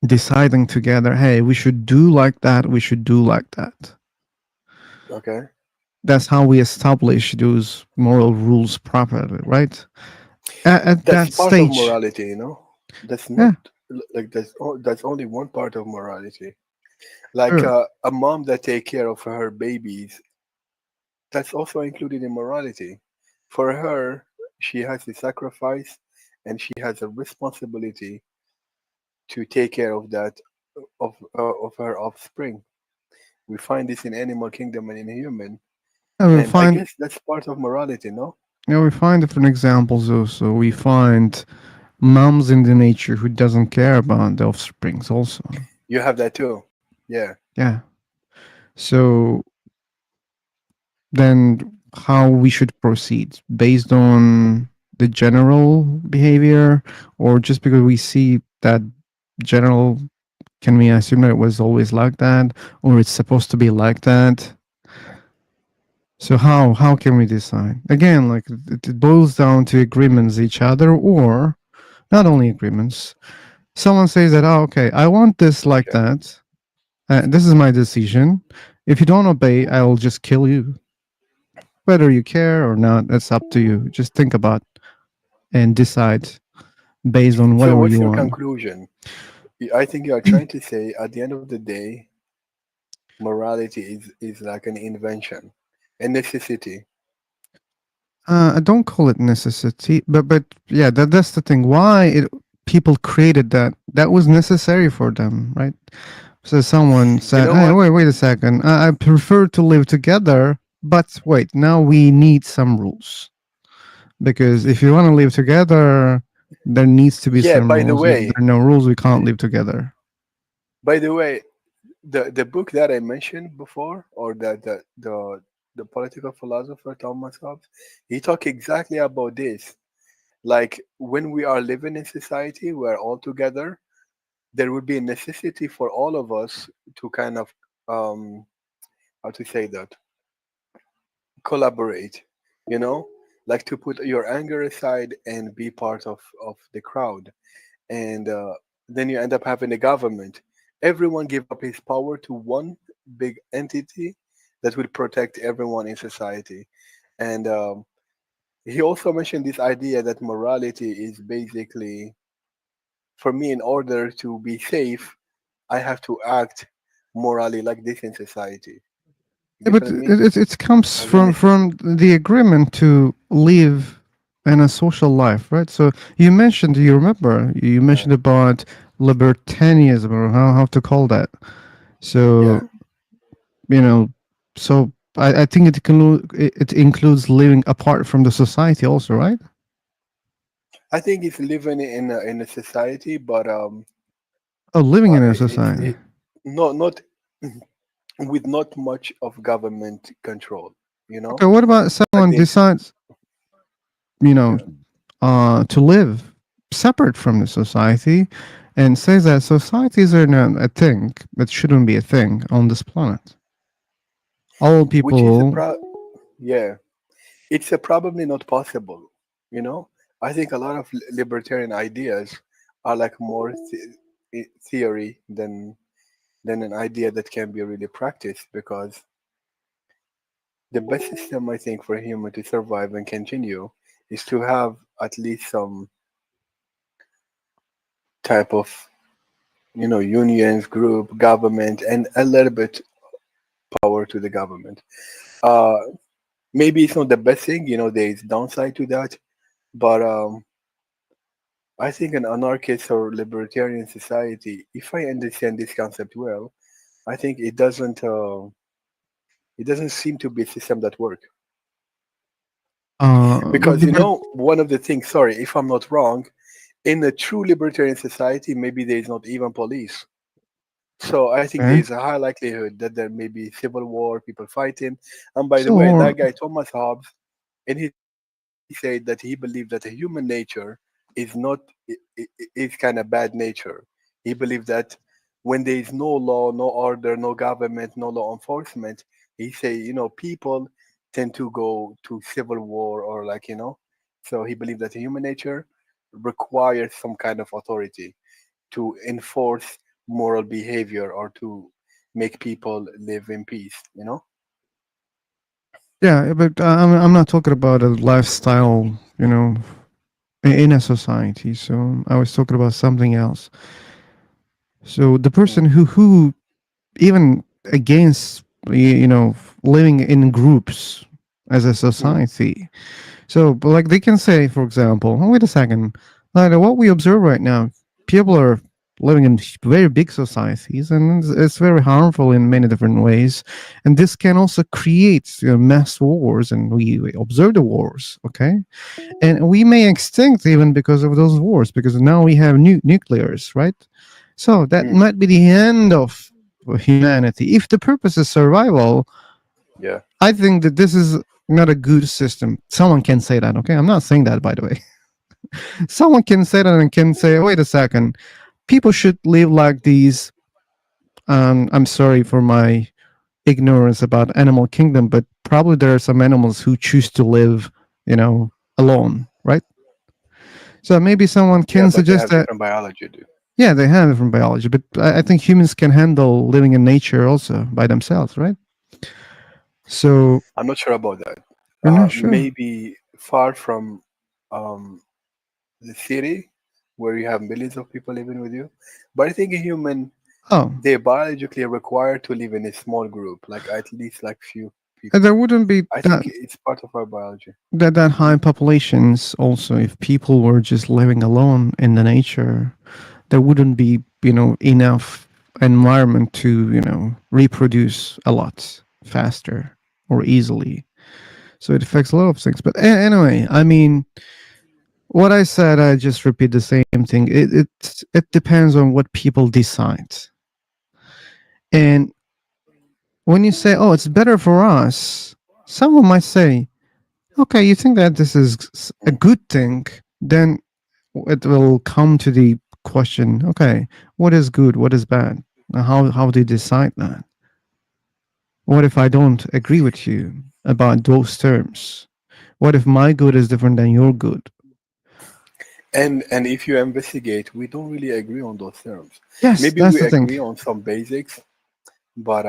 deciding together, hey, we should do like that, we should do like that. Okay. That's how we establish those moral rules properly, right? At That's that part of stage, morality, you know. That's not yeah, like that's only one part of morality. Like sure. a mom that take care of her babies, that's also included in morality. For her, she has a sacrifice, and she has a responsibility to take care of that of her offspring. We find this in animal kingdom and in human, And we and I find, guess that's part of morality, no? we find different examples also. We find moms in the nature who doesn't care about the offsprings also. You have that too. Yeah. Yeah. So then how we should proceed based on the general behavior, or just because we see that general, can we assume that it was always like that, or it's supposed to be like that? So how can we decide? Again, like it boils down to agreements each other, or not only agreements. Someone says that, oh, okay, I want this like Okay. that. This is my decision. If you don't obey, I will just kill you. Whether you care or not, that's up to you. Just think about and decide based on So whatever what's you your want. conclusion? I think you are trying to say at the end of the day, morality is like an invention, a necessity. I don't call it necessity, but yeah, that's the thing. Why people created that? That was necessary for them, right? So someone You said, know "Hey, what? wait a second. I prefer to live together, but wait, now we need some rules because if you want to live together, there needs to be Yeah, some rules. If there are no rules, we can't live together." by the way, the book that I mentioned before, or the political philosopher Thomas Hobbes, he talked exactly about this. Like when we are living in society, we are all together. There would be a necessity for all of us to kind of how to say that, collaborate, you know, like to put your anger aside and be part of the crowd. And then you end up having a government. Everyone give up his power to one big entity that will protect everyone in society. And he also mentioned this idea that morality is basically, for me, in order to be safe, I have to act morally like this in society. You Yeah, get but what I mean? it comes As a from necessity. the agreement to live in a social life, right? So you mentioned, you remember, you Yeah. mentioned about libertarianism, or how to call that. Yeah. So you know, so I think it includes living apart from the society also, right? I think it's living in a society, but Oh, living in a it's society. not with not much of government control. You Okay, know, what about I someone think decides, you know, yeah. to live separate from the society, and says that societies are not a thing, that shouldn't be a thing on this planet. All Which is a people, yeah, it's a probably not possible. You know, I think a lot of libertarian ideas are like more theory than an idea that can be really practiced, because the best system I think for a human to survive and continue is to have at least some type of, you know, unions, group, government, and a little bit power to the government. Uh, Maybe it's not the best thing, you know, there is downside to that, but I think an anarchist or libertarian society, if I understand this concept well, I think it doesn't seem to be a system that work. Because you but know, one of the things, sorry if I'm not wrong, in a true libertarian society, maybe there is not even police. So I think there Okay. is a high likelihood that there may be civil war, people fighting. And by the So, way, or, that guy Thomas Hobbes, and he said that he believed that the human nature is not is kind of bad nature. He believed that when there is no law, no order, no government, no law enforcement, he say, people tend to go to civil war or So he believed that the human nature requires some kind of authority to enforce moral behavior or to make people live in peace. yeah, but I'm not talking about a lifestyle, in a society. So I was talking about something else. So the person Mm, who even against living in groups as a mm, society. So, but like they can say, for example, oh, wait a second, like what we observe right now, people are living in very big societies, and it's very harmful in many different ways. And this can also create mass wars, and we observe the wars, okay? And we may extinct even because of those wars, because now we have nuclears, right? So that mm, might be the end of humanity. If the purpose is survival, yeah. I think that this is not a good system. Someone can say that, okay? I'm not saying that, by the way. Someone can say that and can say, wait a second, people should live like these. I'm sorry for my ignorance about animal kingdom, but probably there are some animals who choose to live, alone, right? So maybe someone Yeah, can but they suggest have that, different biology, dude. yeah, they have it from biology, but I think humans can handle living in nature also by themselves, right? So I'm not sure about that. you're not sure. Maybe far from um, the city where you have millions of people living with you. But I think a human, Oh, they're biologically required to live in a small group, like at least like few and there people. wouldn't be I that think it's part of our biology. that high populations also if people were just living alone in the nature. There wouldn't be enough environment to reproduce a lot faster or easily. So it affects a lot of things. But anyway, I mean, what I said, I just repeat the same thing. It depends on what people decide. And when you say, "Oh, it's better for us," someone might say, "Okay, you think that this is a Mm. good thing?" Then it will come to the question: Okay, what is good? What is bad? How do you decide that? What if I don't agree with you about those terms? What if my good is different than your good? And if you investigate, we don't really agree on those terms. Yes, Maybe that's we the thing. agree on some basics, but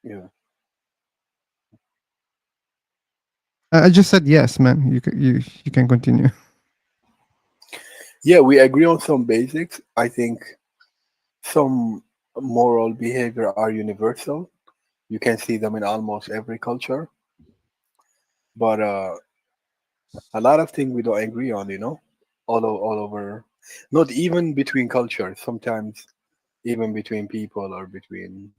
yeah, I just said yes, man. You can continue. yeah, we agree on some basics. I think some moral behavior are universal. You can see them in almost every culture, but a lot of things we don't agree on, all over, not even between cultures, sometimes even between people or between,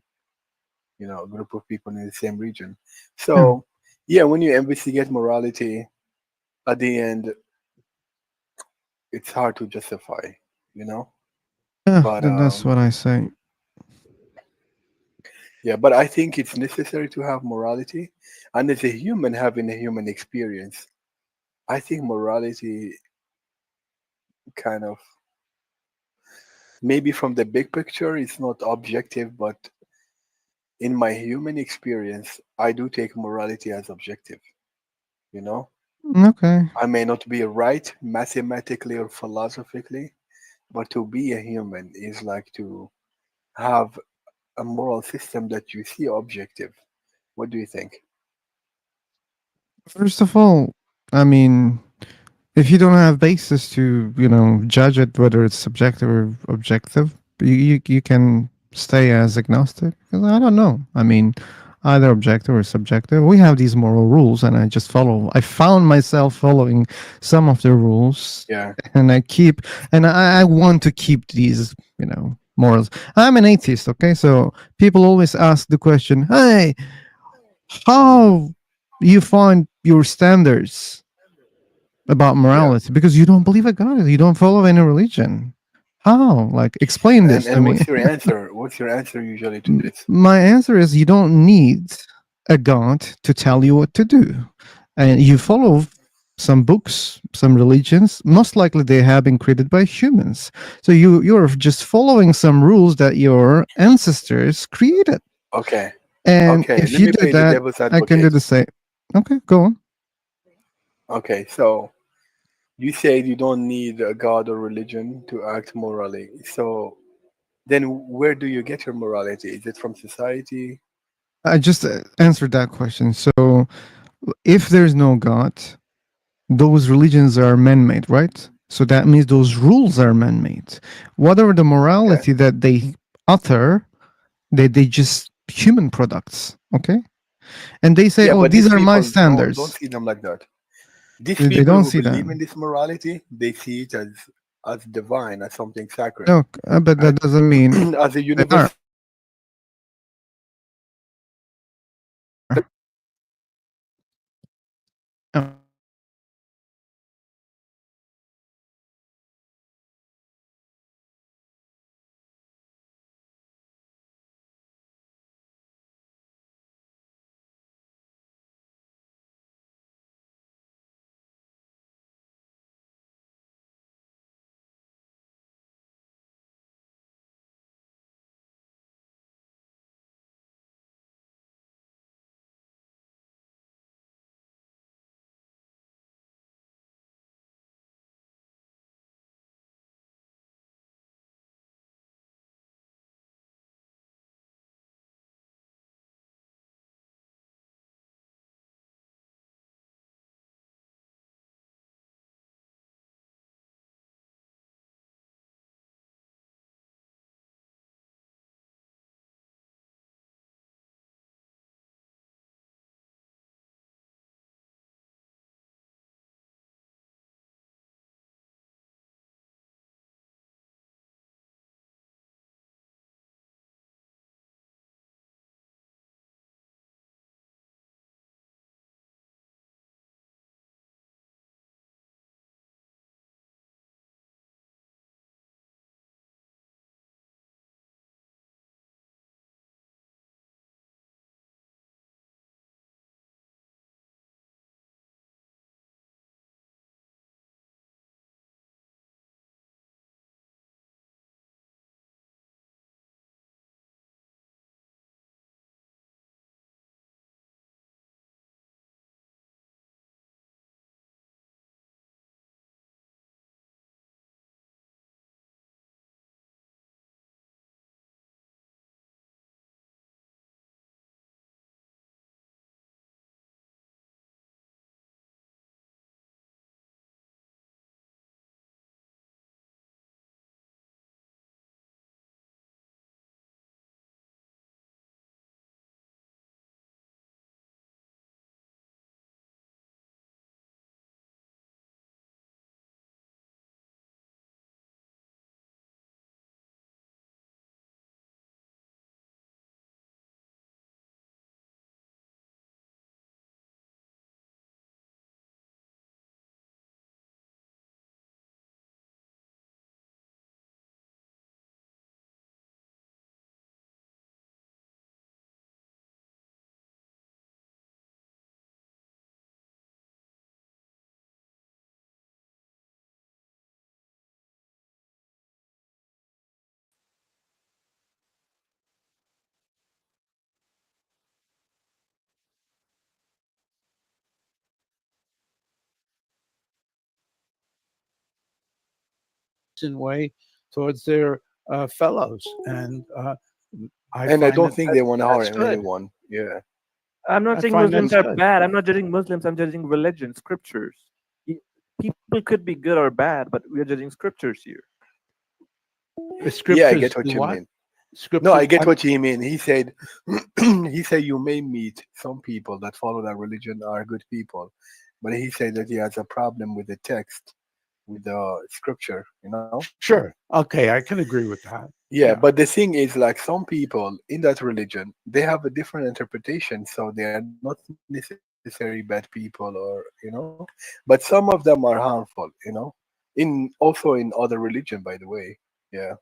a group of people in the same region. Yeah, So, yeah, when you investigate morality, at the end, it's hard to justify. yeah. But That's what I say. yeah, but I think it's necessary to have morality, and as a human having a human experience, I think morality kind of maybe from the big picture it's not objective, but in my human experience, I do take morality as objective. You know, Okay. I may not be right mathematically or philosophically, but to be a human is like to have a moral system that you see objective. What do you think? First of all, I mean, if you don't have basis to judge it whether it's subjective or objective, you can stay as agnostic because I don't know. I mean, either objective or subjective, we have these moral rules and I found myself following some of the rules, Yeah. and I want to keep these morals. I'm an atheist, okay? So people always ask the question, hey, how you find your standards? about Yeah. morality? Because you don't believe a God. You don't follow any religion. How? Like, explain this to And me. what's your answer? What's your answer usually to this? My answer is you don't need a God to tell you what to do. And you follow some books, some religions. Most likely they have been created by humans. So you're just following some rules that your ancestors created. Okay. And Okay. if Let you me do play the that, devil's I can do advocate. the same. Okay, go on. Okay. So you said you don't need a God or religion to act morally. So then where do you get your morality? Is it from society? I just answered that question. So if there's no God, those religions are man-made, right? So that means those rules are man-made. Whatever the Okay. morality that they utter, they just human products, okay? And they say, Yeah, "Oh, but these these are my people don't standards." see them like that. These They people don't who see believe that. in this morality, they see it as divine, as something sacred, No, but right? that doesn't mean As a they are. universal. Uh, In way towards their fellows, and I And I find don't that think they want to That's harm good. anyone. Yeah. I'm not I saying find Muslims that's are good. bad. I'm not judging Muslims. I'm judging religion, scriptures. Y- People could be good or bad, but we are judging scriptures here. The Yeah, I scriptures get what do you what? mean. No, I Scriptures. get what you mean. He said, he said you may meet some people that follow that religion are good people, but he said that he has a problem with the text, with the scripture. You know. Sure. Okay, I can agree with that. Yeah, Yeah. but the thing is, like some people in that religion, they have a different interpretation, so they are not necessarily necessarily bad people, or but some of them are harmful. In also in other religion, by the way. Yeah,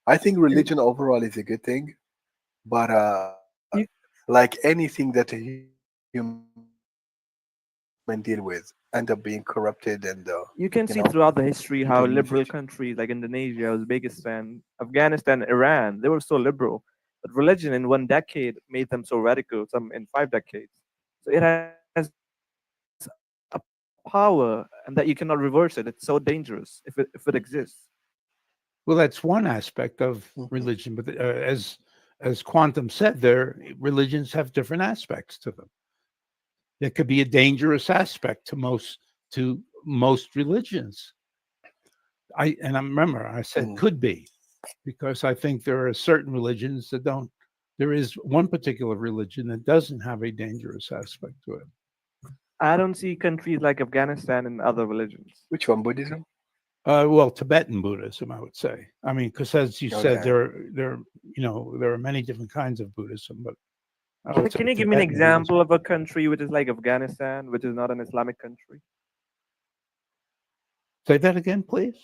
I think religion overall is a good thing, but You like anything that a human deal with, end up being corrupted and you can see people throughout the use history it. how liberal countries like Indonesia, Uzbekistan, Afghanistan, Iran, they were so liberal. But religion in 1 decade made them so radical, some in 5 decades. So it has a power and that you cannot reverse it. It's so dangerous if it exists. Well, that's one aspect of Mhm. religion, but as Quantum said, their religions have different aspects to them. There could be a dangerous aspect to most religions. I remember I said Mm. could be, because I think there are certain religions that don't. There is one particular religion that doesn't have a dangerous aspect to it. I don't see countries like Afghanistan and other religions. Which one, Buddhism? Well, Tibetan Buddhism, I would say. I mean, because as you said, Okay. there are many different kinds of Buddhism, but I would Can say you give me an Tibetan Buddhism. example of a country which is like Afghanistan, which is not an Islamic country? Say that again, please.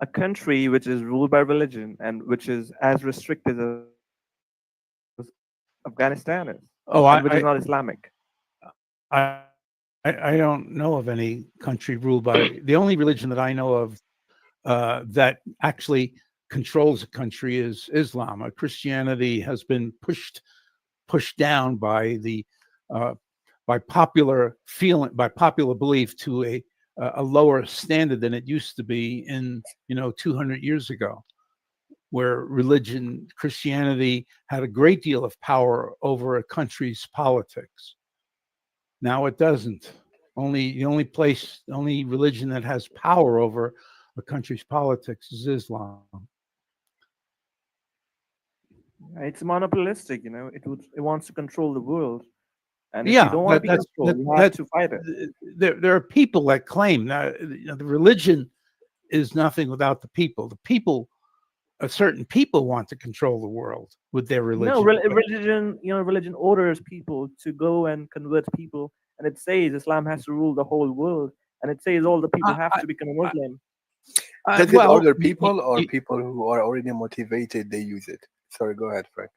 A country which is ruled by religion and which is as restricted as Afghanistan is, and which is not Oh, Islamic. I don't know of any country ruled by the only religion that I know of that actually controls a country is Islam. Christianity has been pushed down by the uh, by popular feeling, by popular belief, to a lower standard than it used to be in 200 years ago, where religion, Christianity, had a great deal of power over a country's politics. Now it doesn't. The only religion that has power over a country's politics is Islam. It's monopolistic, it wants to control the world. And if you Yeah, don't want to be controlled, you have to fight it. there are people that claim that the religion is nothing without the people. Certain people want to control the world with their No, religion. religion orders people to go and convert people, and it says Islam has to rule the whole world, and it says all the people have I, to become a Muslim. Does it well, order people or people who are already motivated, they use it? Sorry, go ahead, Frank.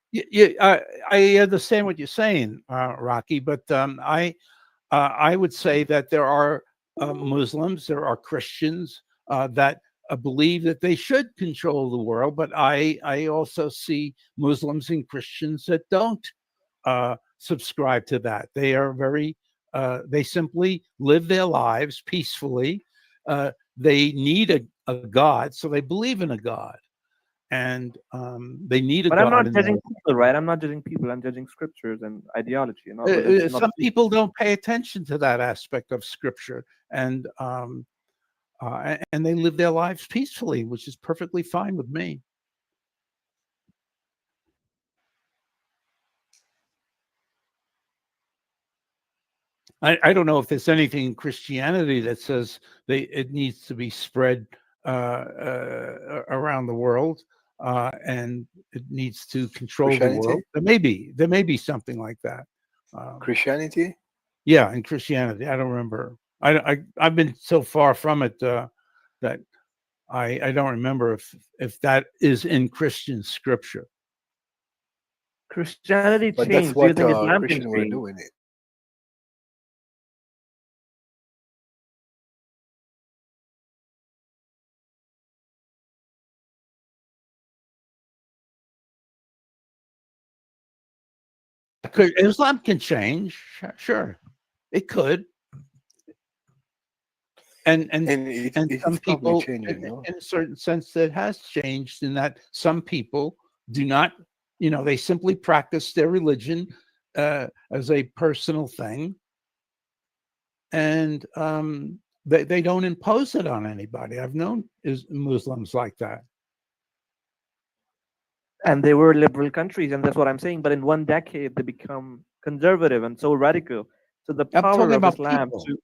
I understand what you're saying, Rocky, but I would say that there are Muslims, there are Christians that believe that they should control the world, but I also see Muslims and Christians that don't subscribe to that. They are they simply live their lives peacefully. They need a God, so they believe in a God, and they need a But I'm God not in judging their people, right? I'm not judging people. I'm judging scriptures and ideology, not religion, not some people. people don't pay attention to that aspect of scripture, and they live their lives peacefully, which is perfectly fine with me. I don't know if there's anything in Christianity that says it needs to be spread around the world, and it needs to control the world. Christianity? There may be something like that. Christianity? Yeah, in Christianity, I don't remember. I've been so far from it that I don't remember if that is in Christian scripture. Christianity But that's changed. Do you what think Islam can Christian were change? doing. Islam can change, sure, it could, and and And and it's some probably people, changing, no? in a certain sense, that has changed in that some people do not, they simply practice their religion as a personal thing, and they don't impose it on anybody. I've known Muslims like that. And they were liberal countries, and that's what I'm saying. But in 1 decade, they become conservative and so radical. So the I'm power talking of about Islam people. to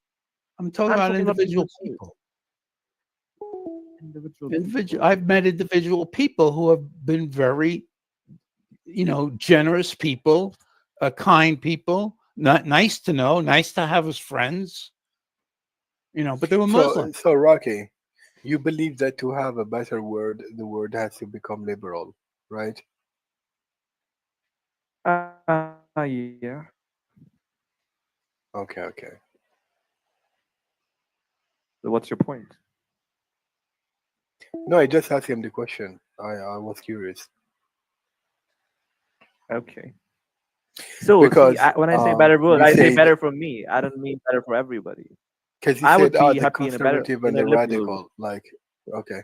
I'm talking I'm about talking about individual people, people. individual Individual. people. I've met individual people who have been very, generous people, kind people, Not nice to know, nice to have as friends, but they were So, Muslim. so Rocky, you believe that to have a better word, the word has to become liberal, right? Yeah. Okay, okay. So what's your point? No, I just asked him the question. I was curious Okay. So see, because when I say better world, you I say said better for me. I don't mean better for everybody. because you I said would be the happy in a better, conservative in and a the liberal. radical, like okay,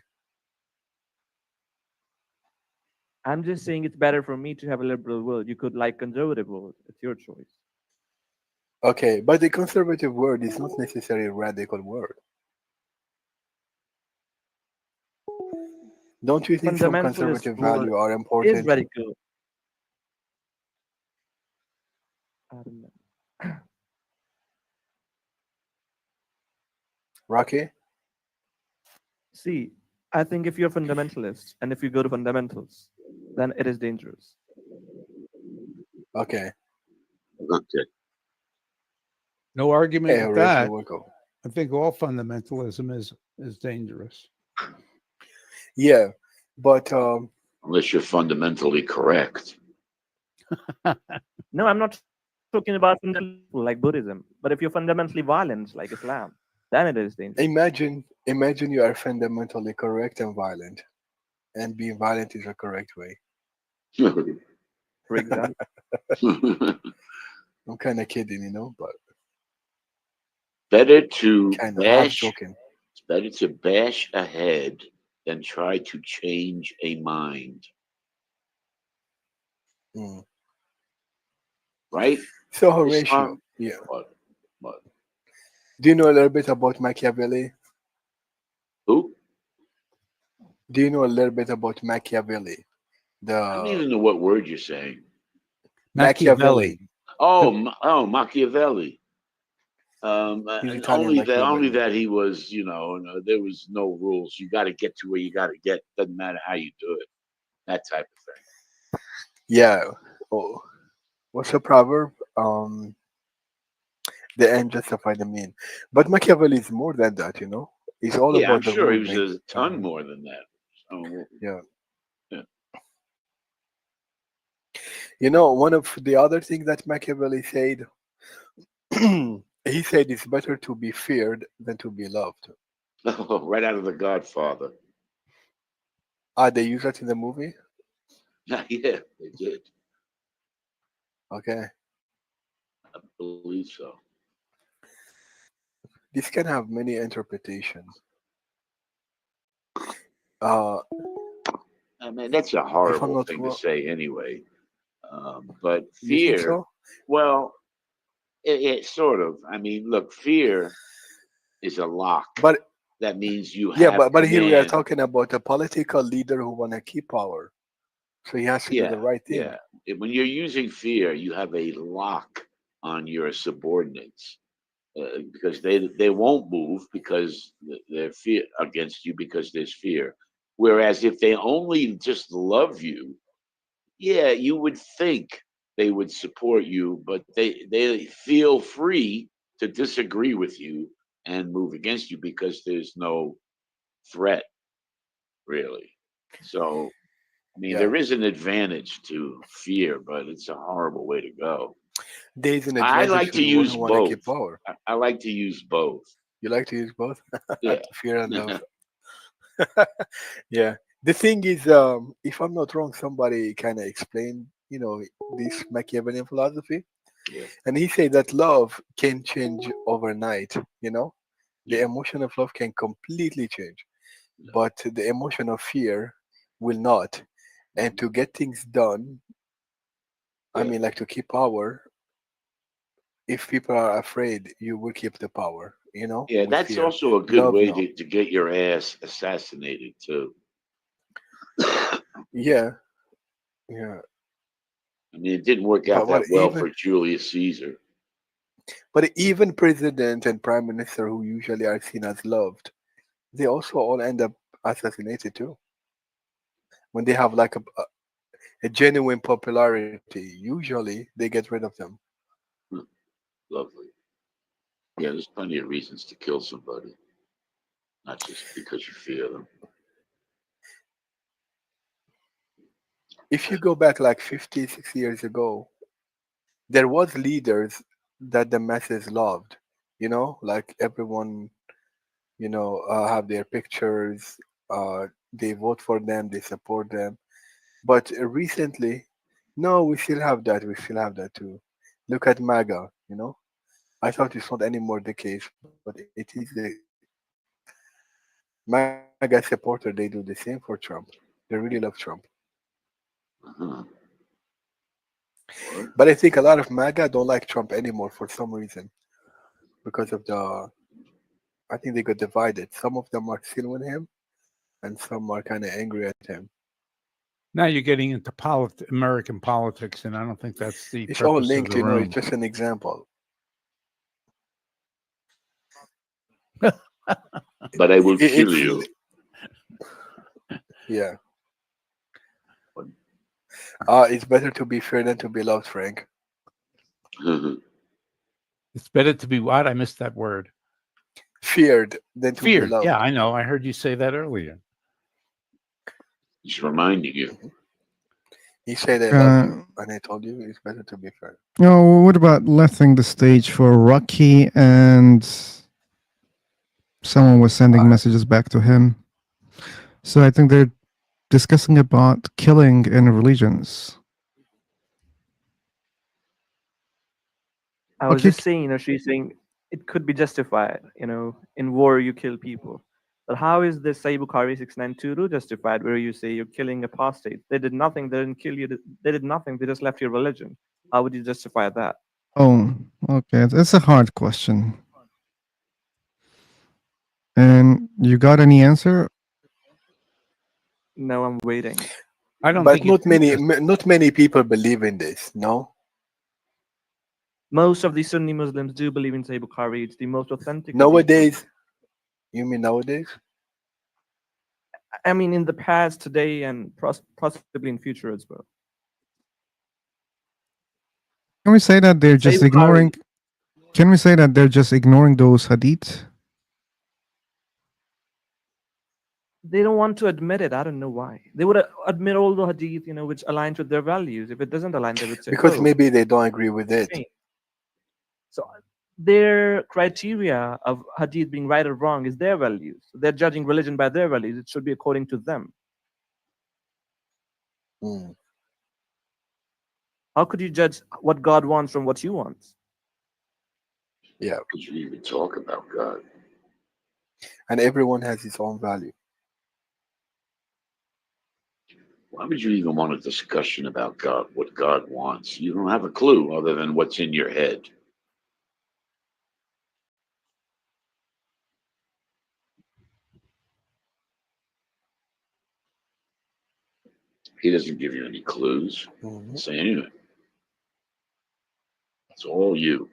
I'm just saying it's better for me to have a liberal world. You could like conservative world. It's your choice. okay, but the conservative word is not necessarily a radical word. Don't you think some Fundamentalist conservative word value are is important? radical. I don't know. Rocky? See, I think if you're fundamentalist and if you go to fundamentals, then it is dangerous. Okay. Okay. No argument Hey, with Horatio, that. welcome. I think all fundamentalism is dangerous. Yeah, but Unless you're fundamentally correct. No, I'm not talking about fundamental like Buddhism, but if you're fundamentally violent like Islam, then it is dangerous. imagine you are fundamentally correct and violent, and being violent is a correct way. For example, I'm kind of kidding, but better to kind of half bash joking. it's better to bash a head than try to change a mind. Mm. Right? So Islam Horatio, yeah, what what do you know a little bit about Machiavelli? who? Do you know a little bit about Machiavelli? I don't The even know what word you're saying. Machiavelli, Machiavelli. the, Machiavelli. he's And Italian only Machiavelli. that he was, there was no rules. You got to get to where you got to get. Doesn't matter how you do it. That type of thing. Yeah. Oh, what's the proverb? The end justify the mean. But Machiavelli is more than that. It's all Yeah, I'm about the sure he rule was being. a ton more than that. So, Yeah. yeah. One of the other things that Machiavelli said, he said it's better to be feared than to be loved. Right out of The Godfather. Ah, they use that in the movie? Yeah, they did. Okay. I believe so. This can have many interpretations. Uh, I mean, that's a if I'm horrible not thing to wrong, say anyway. But you think fear, so? well, it sort of. I mean, look, fear is a lock. But That means you yeah, have but here we are command. talking about a political leader who want to keep power. So he has to do the Yeah, right thing. yeah. When you're using fear, you have a lock on your subordinates because they won't move because they're fear against you because there's fear. Whereas if they only just love you, yeah, you would think they would support you, but they feel free to disagree with you and move against you because there's no threat really. So I mean, Yeah. there is an advantage to fear, but it's a horrible way to go. There's an I advantage like to to the one who use want to both. keep power. I like to use both. You like to use both? Yeah. Fear and love. Yeah. The thing is, if I'm not wrong, somebody kind of explained, this Machiavellian philosophy, Yeah. and he said that love can change overnight. The Yeah. emotion of love can completely change, Yeah. but the emotion of fear will not. And Mhm. to get things done, I Yeah. mean, like to keep power, if people are afraid, you will keep the power, Yeah. with That's fear. also a good Love, way no. to get your ass assassinated too. I Yeah, yeah. mean, it didn't work out But that but well even for Julius Caesar. but even president and prime minister who usually are seen as loved, they also all end up assassinated too. When they have like a genuine popularity, usually they get rid of them. Hmm. Lovely. Yeah, there's plenty of reasons to kill somebody, not just because you fear them. If you go back like 50, 60 years ago, there was leaders that the masses loved. Like everyone, have their pictures. They vote for them. They support them. But recently, no, we still have that. We still have that too. Look at MAGA. I thought it's not anymore the case, but it is the case. MAGA supporter, they do the same for Trump. They really love Trump. Uh-huh. What? But I think a lot of MAGA don't like Trump anymore for some reason because of I think they got divided. Some of them are still with him, and some are kind of angry at him. Now you're getting into American politics, and I don't think that's the It's all purpose of linked, the It's room. just an example. But I will It- kill it's you. yeah. What? It's better to be feared than to be loved, Frank. It's better to be what? I missed that word. Feared than to be Feared. Yeah, loved. I know. I heard you say that earlier. Just reminding you. He said I love Uh, you, and I told you it's better to be feared. what about letting the stage for Rocky and someone was sending Uh, messages back to him? So I think they're discussing about killing in religions. I was Okay, just saying, she's saying it could be justified, in war you kill people. But how is this Sahih Bukhari 692 justified where you say you're killing apostates? They did nothing, they didn't kill you, they did nothing, they just left your religion. How would you justify that? oh, okay, it's a hard question. And you got any answer? No, I'm waiting. I don't but think it's not many people believe in this. No, Most of the Sunni Muslims do believe in Sahih Bukhari. It's the most authentic hadith. nowadays. You mean nowadays? I mean, in the past, today, and possibly in future as well. Can we say that they're Sahih just Bukhari, ignoring? Can we say that they're just ignoring those hadith? they don't want to admit it. I don't know why. They would admit all the hadith, which aligns with their values. If it doesn't align, they would say, Because oh, maybe they don't agree with it. change. So their criteria of hadith being right or wrong is their values. So they're judging religion by their values. It should be according to them. Mm. How could you judge what God wants from what you want? Yeah, Could you even talk about God? and everyone has his own value. Why would you even want a discussion about God, what God wants? You don't have a clue other than what's in your head. He doesn't give you any clues. Mhm. Say anything. It's all you.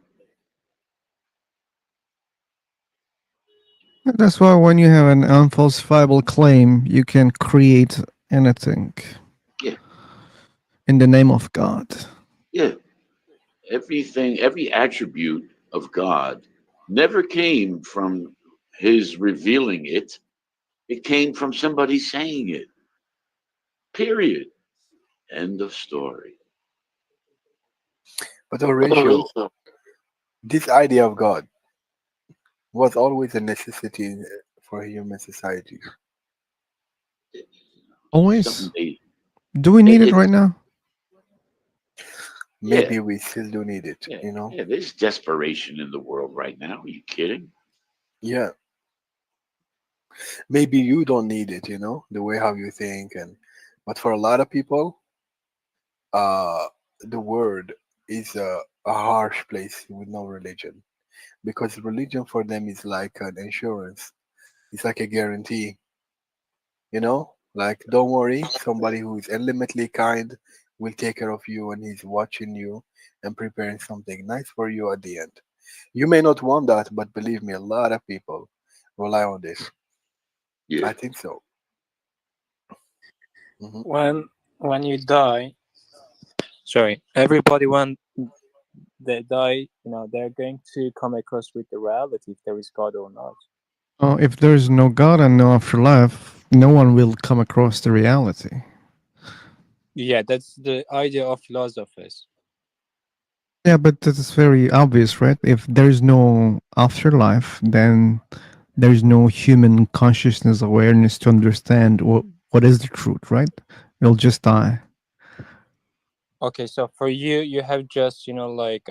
That's why when you have an unfalsifiable claim, you can create anything. Yeah. In the name of God. Yeah. Everything, every attribute of God never came from his revealing it. It came from somebody saying it. Period. End of story. But Horatio, this idea of God was always a necessity for human society. Always. Something they, Do we need it it's right now? Maybe yeah, we still do need it, yeah, yeah. There's desperation in the world right now. Are you kidding? Yeah. Maybe you don't need it, the way how you think, but for a lot of people, the world is a harsh place with no religion, because religion for them is like an insurance. It's like a guarantee, like don't worry, somebody who is unlimitedly kind will take care of you, and he's watching you and preparing something nice for you at the end. You may not want that, but believe me, a lot of people rely on this. Yeah. I think so. When you die, sorry, everybody they die, they're going to come across with the reality if there is God or not. If there's no God and no afterlife, no one will come across the reality. Yeah, that's the idea of philosophers. Yeah, but that's very obvious, right? If there's no afterlife, then there's no human consciousness awareness to understand what is the truth, right? You'll just die. Okay, so for you, you have just, like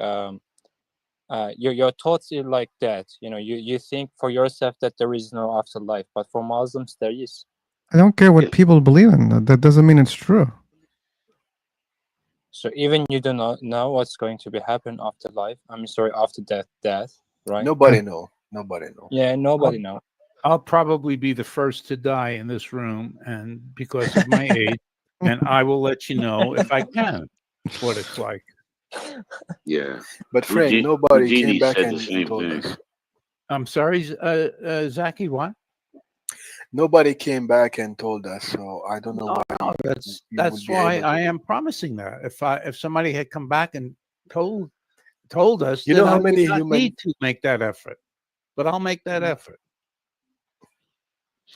your thoughts are like that. You think for yourself that there is no afterlife, but for Muslims there is. I don't care what Yeah. people believe in. That doesn't mean it's true. So even you do not know what's going to be happen after life. I'm sorry, after death, right? Nobody know. Nobody know. Yeah, nobody I'll, know. I'll probably be the first to die in this room, and because of my age, and I will let you know if I can what it's like. Yeah. But Frank, nobody came Houdini back said the and same told thing. us. I'm sorry, Zaki. What? Nobody came back and told us, so I don't know No, why no, you would that's be why able I to. am promising that. If somebody had come back and told us, You then know I how would many not human? need to make that effort. But I'll make that effort.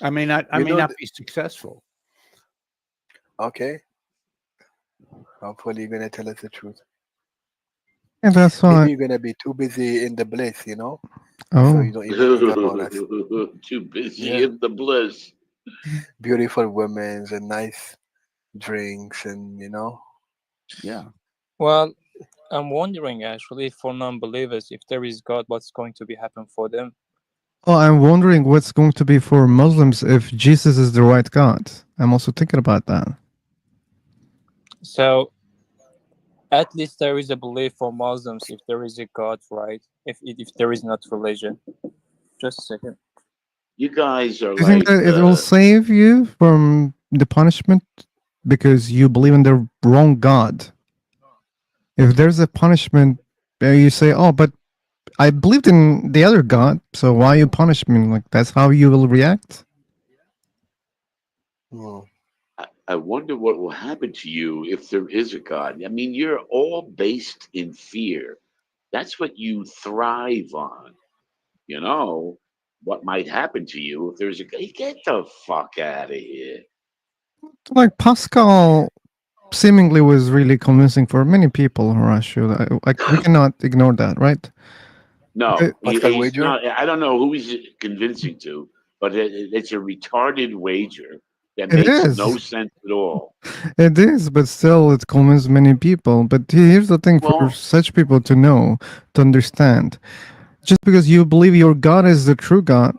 I may not. I You may know? not be successful. Okay. Hopefully, you're gonna tell us the truth. And that's Maybe why. you're gonna be too busy in the bliss, so Oh, you don't even think about us. Too busy Yeah, in the bliss. beautiful women and nice drinks, and Yeah. Well, I'm wondering actually for non-believers, if there is God, what's going to be happen for them? well, I'm wondering what's going to be for Muslims if Jesus is the right God. I'm also thinking about that. So at least there is a belief for Muslims if there is a God, right? If there is not religion. Just a second. You guys are Do you think like, that it will save you from the punishment because you believe in the wrong God? If there's a punishment, you say, "Oh, but I believed in the other God, so why you punish me?" Like that's how you will react. Hmm. I wonder what will happen to you if there is a God. I mean, you're all based in fear. That's what you thrive on. You know what might happen to you if there's a God. Get the fuck out of here. Like Pascal seemingly was really convincing for many people in Russia. Like we cannot ignore that, right? No, But Pascal he's Wager. not. I don't know who he's convincing to, but it's a retarded wager that it makes no is. sense at all. It is, but still, it convinces many people. But here's the thing for Well, such people to know, to understand. Just because you believe your God is the true God,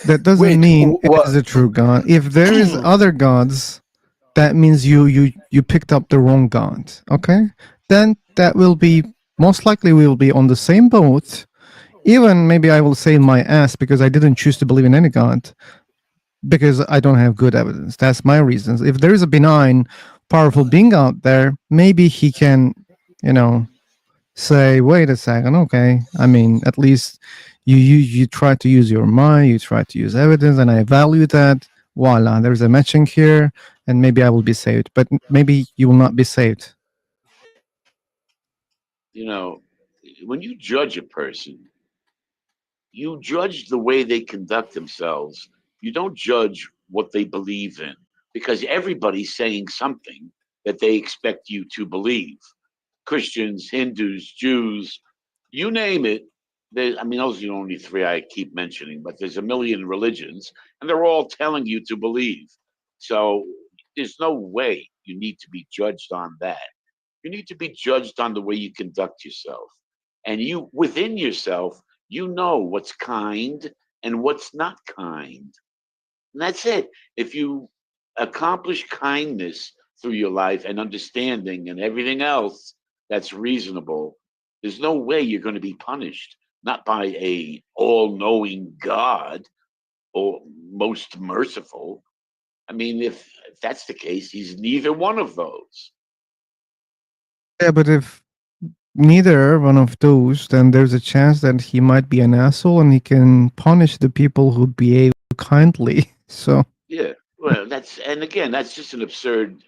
that doesn't Wait, mean it what? is the true God. If there is other gods, that means you picked up the wrong God. Okay? Then that will be most likely we will be on the same boat. Even maybe I will say my ass because I didn't choose to believe in any God because I don't have good evidence. That's my reasons. If there is a benign, powerful being out there, maybe he can, you know, say, wait a second, okay. I mean, at least you try to use your mind, you try to use evidence, and I value that. Voila, there's a matching here, and maybe I will be saved. But maybe you will not be saved. you know, when you judge a person, you judge the way they conduct themselves. You don't judge what they believe in because everybody's saying something that they expect you to believe. Christians, Hindus, Jews, you name it. I mean, those are the only three I keep mentioning, but there's a million religions, and they're all telling you to believe. So there's no way you need to be judged on that. You need to be judged on the way you conduct yourself. And you, within yourself, you know what's kind and what's not kind. And that's it. If you accomplish kindness through your life and understanding and everything else that's reasonable, there's no way you're going to be punished. Not by a all-knowing God or most merciful. I mean, if that's the case, he's neither one of those. Yeah, but if neither one of those, then there's a chance that he might be an asshole and he can punish the people who behave kindly. So Yeah. Well, that's and again, that's just an absurd,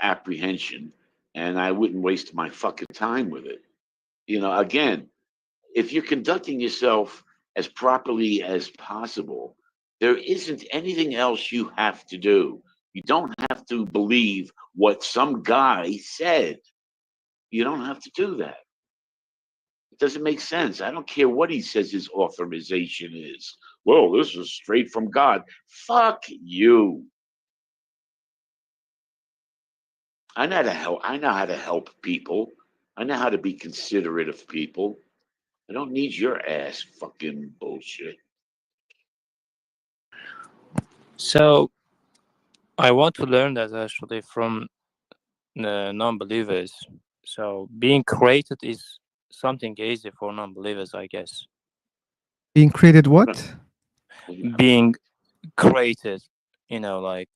apprehension. and I wouldn't waste my fucking time with it. Again, if you're conducting yourself as properly as possible, there isn't anything else you have to do. You don't have to believe what some guy said. You don't have to do that. It doesn't make sense. I don't care what he says his authorization is. Well, this is straight from God. Fuck you. I know how to help. I know how to help people. I know how to be considerate of people. I don't need your ass fucking bullshit. So I want to learn that actually from the non-believers. So being created is something easy for non-believers, I guess. Being created what? Being created, like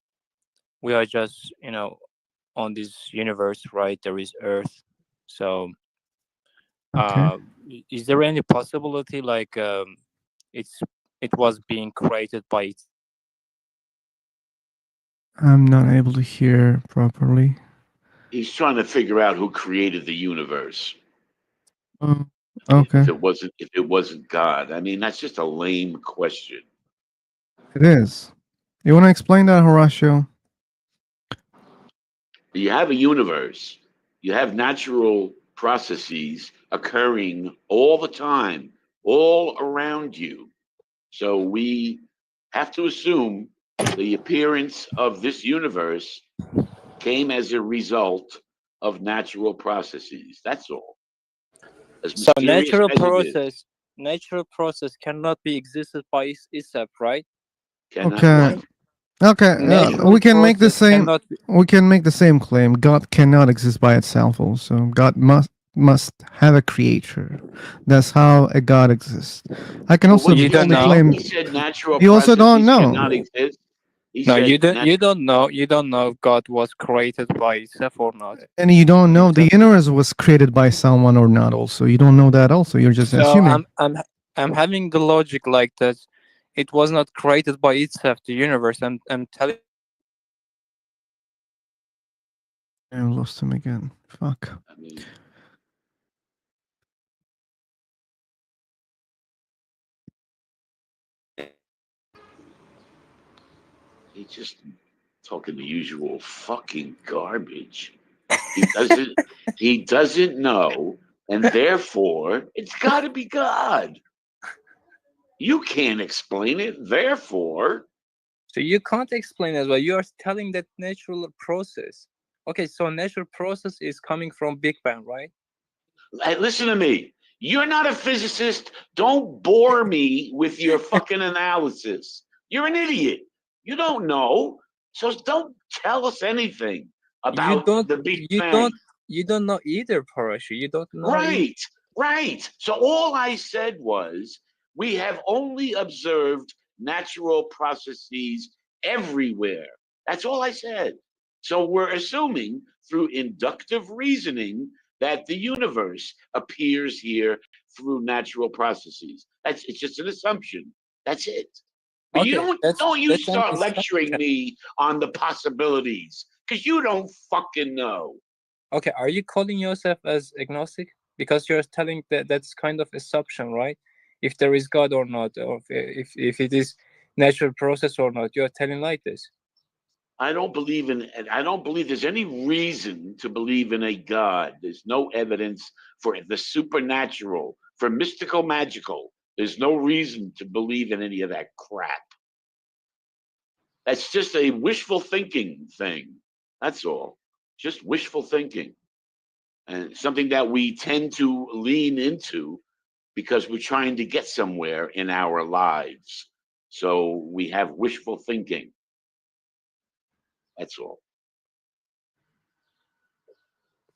we are just, on this universe, right? There is Earth. So Okay. is there any possibility like it was being created by its I'm not able to hear properly. He's trying to figure out who created the universe. Oh, okay. If it wasn't God. I mean, that's just a lame question. It is. You want to explain that, Horatio? You have a universe. You have natural processes occurring all the time, all around you. So we have to assume the appearance of this universe came as a result of natural processes. That's all. As so mysterious as it is. natural process cannot be existed by itself, right? Cannot Okay. what? Okay. Natural We can make the process same. cannot We can make the same claim. God cannot exist by itself. Also, God must have a creator. That's how a God exists. I can Well, also what You did he don't only say? know. claim. He said natural You also don't processes cannot know. exist. He No, said you don't know. You don't know if God was created by itself or not. And you don't know the Exactly. universe was created by someone or not. Also, you don't know that. Also, you're just So assuming. I'm having the logic like that. It was not created by itself. The universe. I'm telling. I lost him again. Fuck. I mean, he's just talking the usual fucking garbage. He doesn't he doesn't know, and therefore it's gotta be God. You can't explain it, therefore. So you can't explain as well. You are telling that natural process. Okay, so natural process is coming from Big Bang, right? Hey, listen to me. You're not a physicist. Don't bore me with your fucking analysis. You're an idiot. You don't know. So don't tell us anything You about don't. the Big You Bang. don't. You don't know either, Parashi. You don't know either. Right, right. So all I said was we have only observed natural processes everywhere. That's all I said. So we're assuming through inductive reasoning that the universe appears here through natural processes. It's just an assumption. That's it. But you Okay, don't you that's an start lecturing assumption. me on the possibilities because you don't fucking know. Okay, are you calling yourself as agnostic? Because you're telling that that's kind of assumption, right? If there is God or not, or if it is natural process or not, you're telling like this. I don't believe there's any reason to believe in a God. There's no evidence for the supernatural, for mystical magical. There's no reason to believe in any of that crap. That's just a wishful thinking thing. That's all. Just wishful thinking. And something that we tend to lean into because we're trying to get somewhere in our lives. So we have wishful thinking. That's all.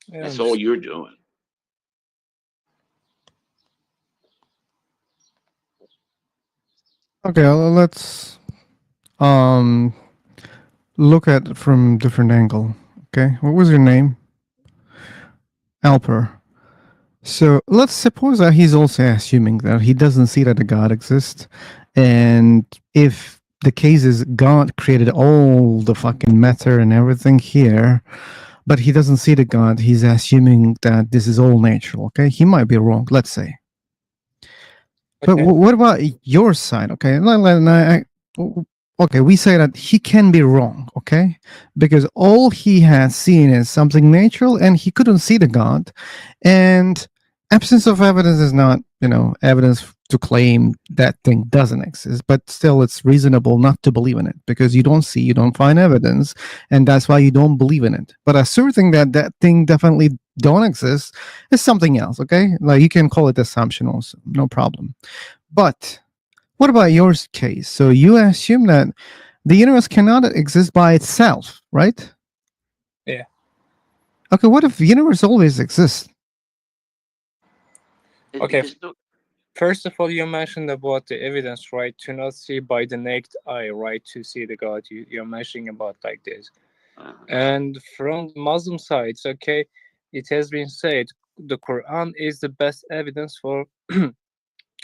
Yeah, That's all you're doing. Okay, let's um look at it from different angle. Okay, what was your name? Alper. So let's suppose that he's also assuming that he doesn't see that a God exists, and if the case is God created all the fucking matter and everything here, but he doesn't see the God. He's assuming that this is all natural. Okay, he might be wrong. Let's say. But Okay. what about your side? Okay, okay, we say that he can be wrong. Okay, because all he has seen is something natural, and he couldn't see the God, and absence of evidence is not, evidence to claim that thing doesn't exist. But still, it's reasonable not to believe in it because you don't see, you don't find evidence, and that's why you don't believe in it. But asserting that that thing definitely don't exist is something else. Okay, like you can call it assumption also, no problem. But what about your case? So you assume that the universe cannot exist by itself, right? Yeah. Okay, what if the universe always exists? Okay. There's no, First of all, you mentioned about the evidence, right? To not see by the naked eye, right? To see the God. You're mentioning about like this. uh, And from the Muslim sides, okay, it has been said the Quran is the best evidence for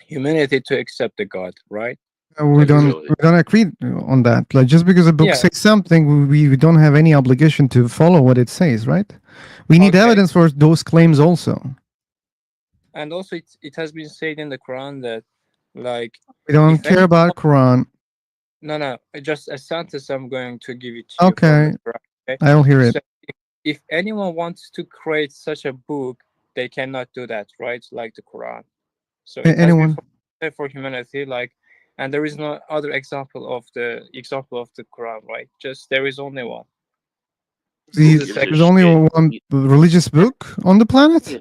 humanity to accept the God, right? We don't absolutely. we don't agree on that. Like just because a book Yeah. says something, we don't have any obligation to follow what it says, right? We need Okay. evidence for those claims also. And also, it has been said in the Quran that, like, We don't if care anyone, about Quran. no, just a sentence I'm going to give it to you from the Okay, Quran. Okay, I'll hear it. so if anyone wants to create such a book, they cannot do that, right? Like the Quran. So it has been Anyone? for humanity, like, and there is no other example of the Quran, right? Just there is only one. This is Who the gives a second. There's only shit? one religious book on the planet. Yeah.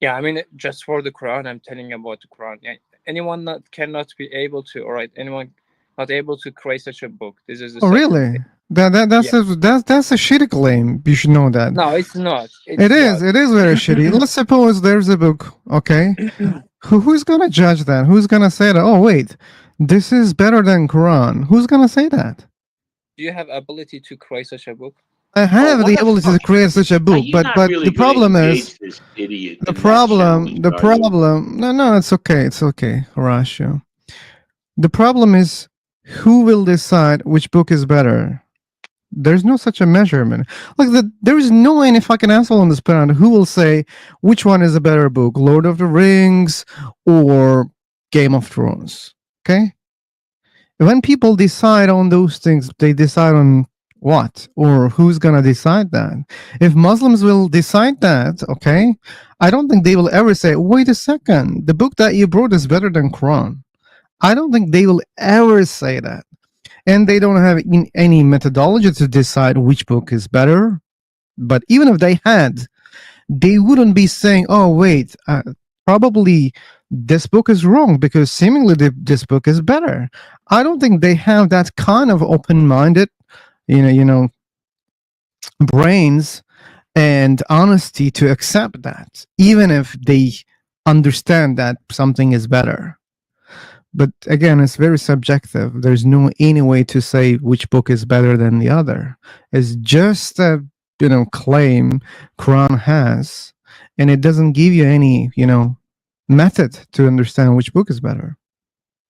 Yeah, I mean, just for the Quran, I'm telling you about the Quran. Yeah, anyone that cannot be able to, all right, anyone not able to create such a book. This is the Oh, second really? thing. That's Yeah. that's a shitty claim. You should know that. No, it's not. It It's is. not. It is very shitty. Let's suppose there's a book. Okay, who's gonna judge that? Who's gonna say that? Oh wait, this is better than Quran. Who's gonna say that? Do you have ability to create such a book? I Oh, have why the the ability fuck to create such a are book, you but not really the going to problem is engage this idiot the in that problem. challenge, The are you? problem. No, it's okay. It's okay, Horatio. The problem is who will decide which book is better. There's no such a measurement. Like there is no any fucking asshole on this planet who will say which one is a better book, Lord of the Rings or Game of Thrones. Okay, when people decide on those things, they decide on what or who's gonna decide that. If Muslims will decide that, okay, I don't think they will ever say, "Wait a second, the book that you brought is better than Quran." I don't think they will ever say that, and they don't have any methodology to decide which book is better. But even if they had, they wouldn't be saying, "Oh, wait, probably this book is wrong because seemingly this book is better." I don't think they have that kind of open-minded, brains and honesty to accept that, even if they understand that something is better. But again, it's very subjective. There's no any way to say which book is better than the other. It's just a claim Quran has, and it doesn't give you any method to understand which book is better.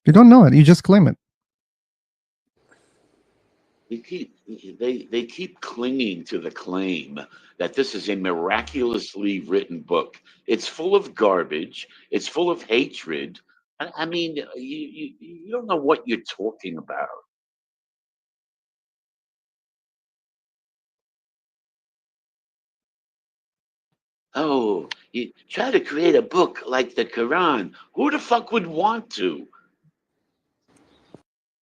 You don't know it. You just claim it. They keep they keep clinging to the claim that this is a miraculously written book. It's full of garbage. It's full of hatred. I mean, you don't know what you're talking about. Oh, you try to create a book like the Quran. Who the fuck would want to?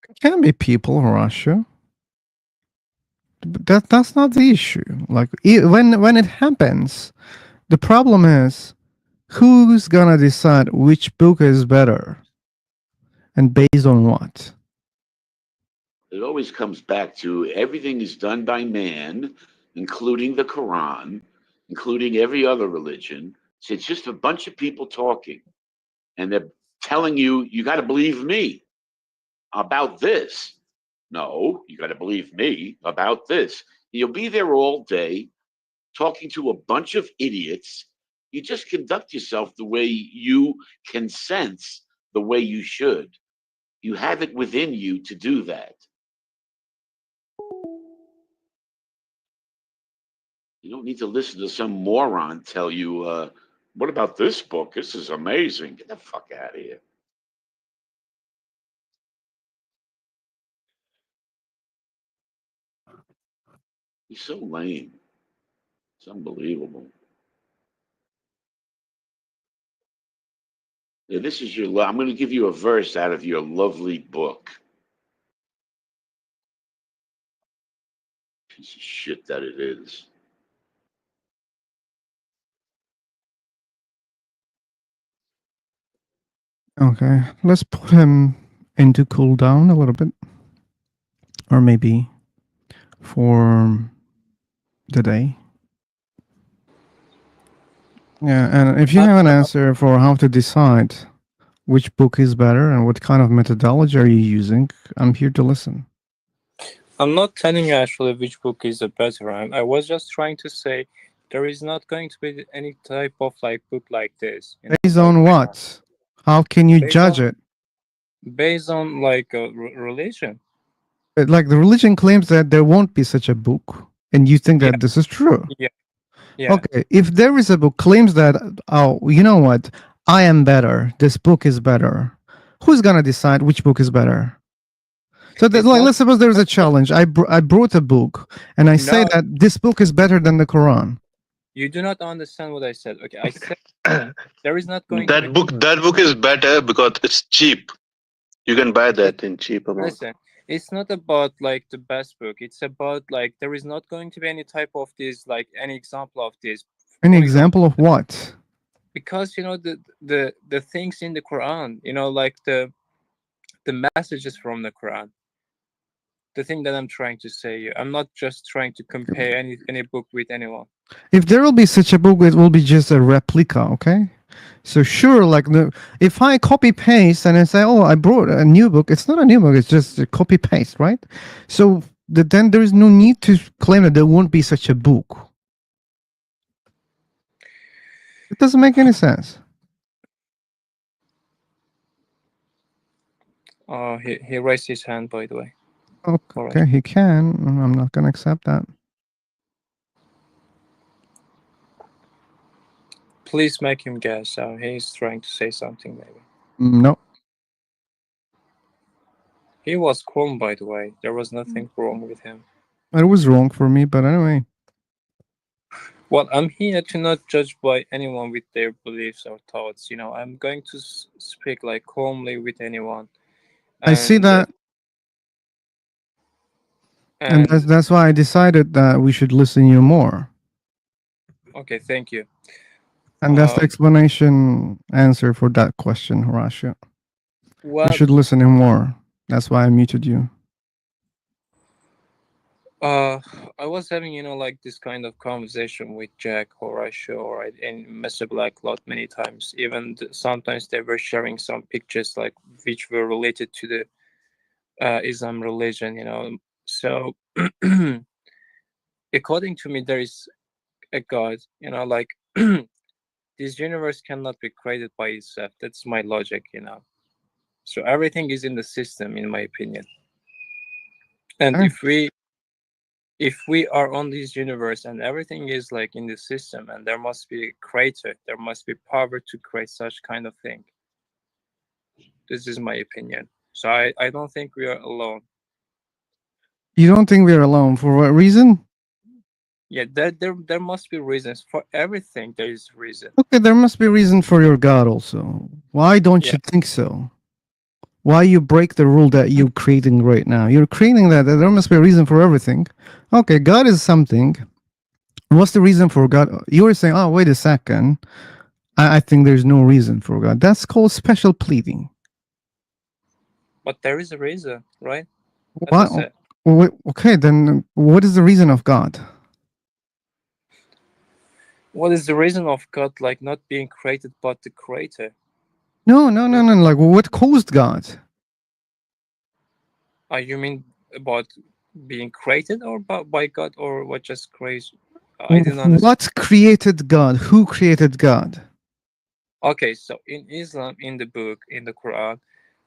It can be people in Russia. But that's not the issue. Like when it happens, the problem is who's gonna decide which book is better and based on what? It always comes back to everything is done by man, including the Quran, including every other religion. So it's just a bunch of people talking, and they're telling you, you got to believe me about this. No, you got to believe me about this. You'll be there all day talking to a bunch of idiots. You just conduct yourself the way you can sense the way you should. You have it within you to do that. You don't need to listen to some moron tell you, what about this book? This is amazing. Get the fuck out of here. He's so lame. It's unbelievable. Yeah, this is your. I'm going to give you a verse out of your lovely book. Piece of shit that it is. Okay, let's put him into cooldown a little bit, or maybe for the day. Yeah, and if you have an answer for how to decide which book is better and what kind of methodology are you using, I'm here to listen. I'm not telling you actually which book is the better. I was just trying to say there is not going to be any type of like book like this. Based like on what? How can you based judge on it? based on like a religion. Like the religion claims that there won't be such a book, and you think Yeah, that this is true. yeah, yeah. Okay, if there is a book claims that, oh, you know what, I am better, this book is better, who's gonna decide which book is better? So that, It's like, not. let's suppose there's a challenge. I brought a book and I say No, that this book is better than the Quran. you do not understand what I said. Okay, I said there is not going to be. That book is better because it's cheap. You can buy that in cheap amount. Listen, it's not about like the best book. It's about like there is not going to be any type of this, like any example of this. An For example, example of what? because the things in the Quran, like the messages from the Quran. The thing that I'm trying to say, I'm not just trying to compare any book with anyone. If there will be such a book, it will be just a replica, okay? So sure, like if I copy paste and I say, oh, I brought a new book, it's not a new book, it's just a copy paste, right? So then there is no need to claim that there won't be such a book. It doesn't make any sense. He raised his hand, by the way. Okay, he can. I'm not going to accept that. Please make him guess. He's trying to say something, maybe. No. He was calm, by the way. There was nothing wrong with him. It was wrong for me, but anyway. Well, I'm here to not judge by anyone with their beliefs or thoughts. I'm going to speak like calmly with anyone. I see that. And that's why I decided that we should listen to you more. Okay, thank you. And that's the explanation answer for that question, Horacio. Well, you should listen to him more. That's why I muted you. I was having, like this kind of conversation with Jack, Horatio, and Mr. Blacklot many times. Even sometimes they were sharing some pictures, like which were related to the Islam religion. So, according to me, there is a God. Like this universe cannot be created by itself. That's my logic. So everything is in the system, in my opinion. And if we are on this universe and everything is like in the system and there must be a creator, there must be power to create such kind of thing. This is my opinion. So I don't think we are alone. You don't think we're alone? For what reason? Yeah, there must be reasons for everything. There is reason. Okay, there must be reason for your God also. Why don't you think so? Why you break the rule that you're creating right now? You're creating that there must be a reason for everything. Okay, God is something. What's the reason for God? You were saying, oh, wait a second. I think there's no reason for God. That's called special pleading. But there is a reason, right? What? Okay, then what is the reason of God? What is the reason of God, like not being created but the creator? No. Like, what caused God? You mean about being created, or by God, or what just creates? I didn't understand. What created God? Who created God? Okay, so in Islam, in the book, in the Quran,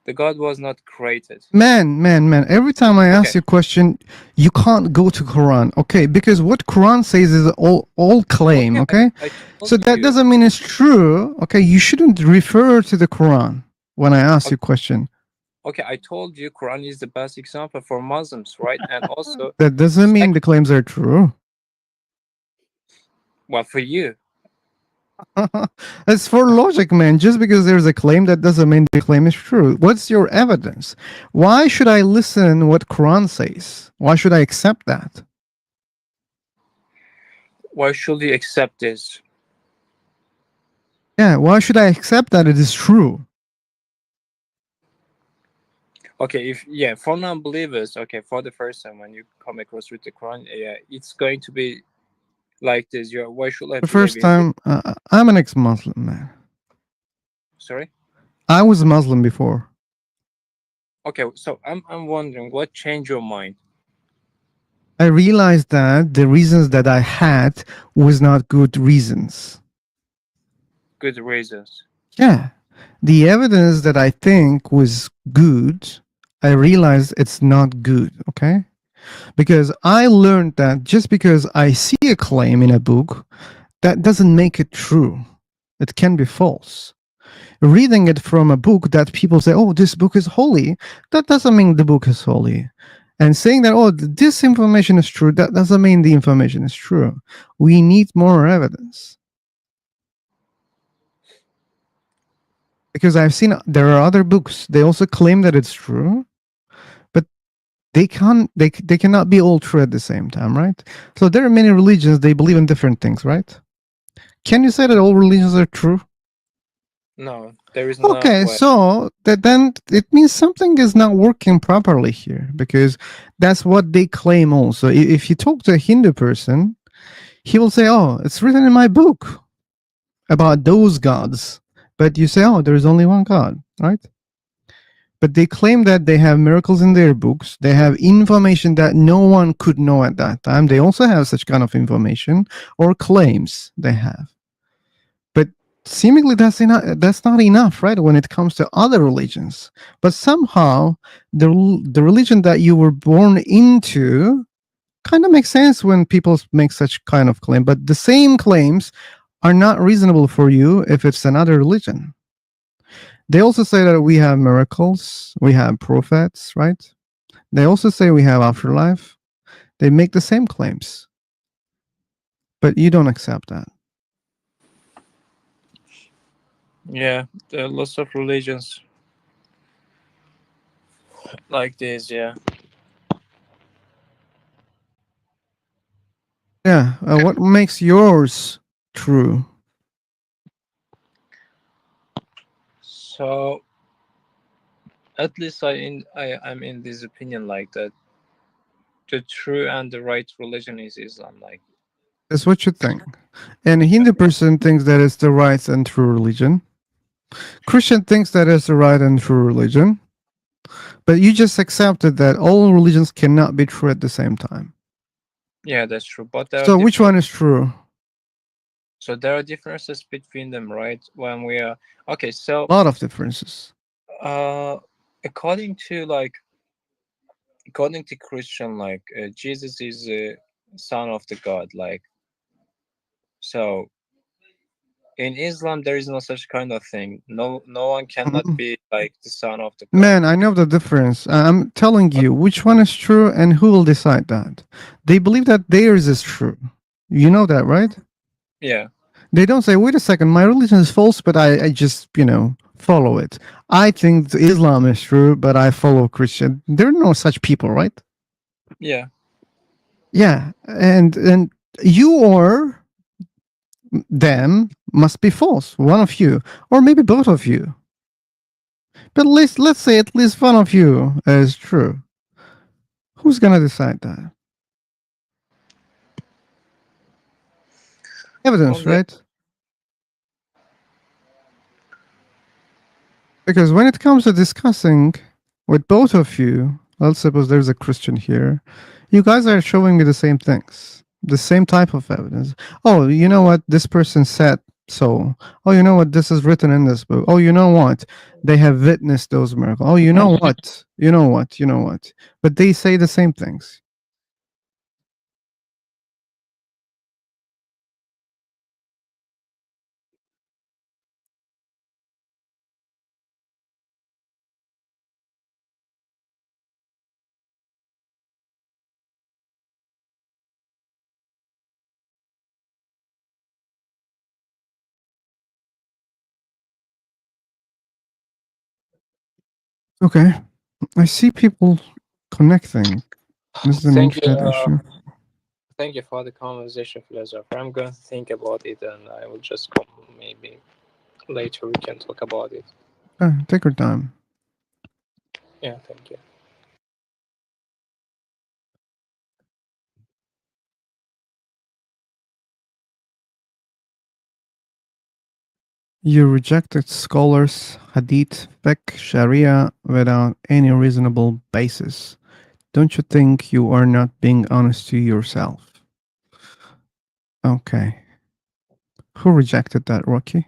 The God was not created. Man. Every time I ask Okay. you a question, you can't go to Quran, okay? Because what Quran says is all claim, Okay, okay? I So told that you. doesn't mean it's true, okay? You shouldn't refer to the Quran when I ask you a question. Okay, I told you Quran is the best example for Muslims, right? And also, That doesn't mean the claims are true. well, for you, It's for logic, man. Just because there's a claim, that doesn't mean the claim is true. What's your evidence? Why should I listen what Quran says? Why should I accept that? why should you accept this? Yeah, why should I accept that it is true? Okay, if yeah, for non-believers, okay, for the first time when you come across with the Quran, yeah, it's going to be like this. You're, why should I The believe first in this? time, I'm an ex-Muslim, man. Sorry. I was Muslim before. Okay, so I'm wondering what changed your mind. I realized that the reasons that I had was not good reasons. Good reasons. Yeah. The evidence that I think was good, I realized it's not good, okay? Because I learned that just because I see a claim in a book, that doesn't make it true. It can be false. Reading it from a book that people say, oh, this book is holy, that doesn't mean the book is holy. And saying that, oh, this information is true, that doesn't mean the information is true. We need more evidence. Because I've seen there are other books, they also claim that it's true, but they cannot be all true at the same time, right? So there are many religions, they believe in different things, right? Can you say that all religions are true? No, there is no Okay, way. so then it means something is not working properly here, because that's what they claim also. If you talk to a Hindu person, he will say, oh, it's written in my book about those gods. But you say, oh, there's only one God, right? But they claim that they have miracles in their books. They have information that no one could know at that time. They also have such kind of information or claims they have. But seemingly that's not enough, right? When it comes to other religions. But somehow the religion that you were born into kind of makes sense when people make such kind of claim. But the same claims are not reasonable for you if it's another religion. They also say that we have miracles, we have prophets, right? They also say we have afterlife. They make the same claims. But you don't accept that. Yeah, there are lots of religions like this. Yeah. Yeah. What makes yours true? So at least I'm in this opinion like that. The true and the right religion is Islam. Like, That's what you think. And a Hindu person thinks that it's the right and true religion. Christian thinks that it's the right and true religion. But you just accepted that all religions cannot be true at the same time. yeah, that's true. But there are So which one is true? so there are differences between them, right? When we are okay, so A lot of differences. according to Christian, like Jesus is a son of the God, like so. In Islam, there is no such kind of thing. No one cannot Mhm. be like the son of the God. Man, I know the difference. I'm telling you which one is true and who will decide that. They believe that theirs is true. You know that, right? Yeah. They don't say, wait a second, my religion is false, but I just, follow it. I think Islam is true, but I follow Christian. There are no such people, right? Yeah. Yeah. And you or them must be false, one of you, or maybe both of you. But let's say at least one of you is true. Who's gonna decide that? Evidence, Okay. right? Because when it comes to discussing with both of you, let's suppose there's a Christian here, you guys are showing me the same things, the same type of evidence. Oh, you know what? This person said So, oh, you know what? This is written in this book. Oh, you know what? They have witnessed those miracles. Oh, you know what? You know what? You know what? But they say the same things. Okay. I see people connecting. This is an Thank you. internet issue. Thank you for the conversation, philosopher. I'm gonna think about it, and I will just come maybe later. We can talk about it. Take your time. Yeah, thank you. You rejected scholars, hadith, fiqh, sharia without any reasonable basis. Don't you think you are not being honest to yourself? Okay. Who rejected that, Rocky?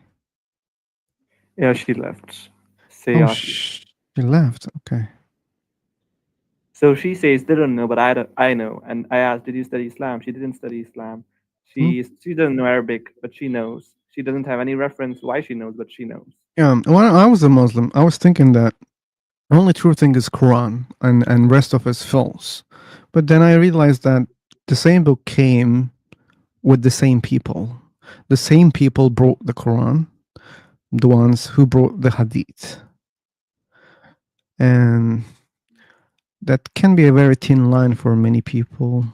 Yeah, she left. Say Oh, Sayati. she left. Okay. So she says they don't know, but I know. And I asked, did you study Islam? She didn't study Islam. Hmm? She doesn't know Arabic, but she knows. She doesn't have any reference why she knows, but she knows. Yeah. When I was a Muslim, I was thinking that only true thing is Quran and rest of it's false. But then I realized that the same book came with the same people. The same people brought the Quran, the ones who brought the Hadith. And that can be a very thin line for many people.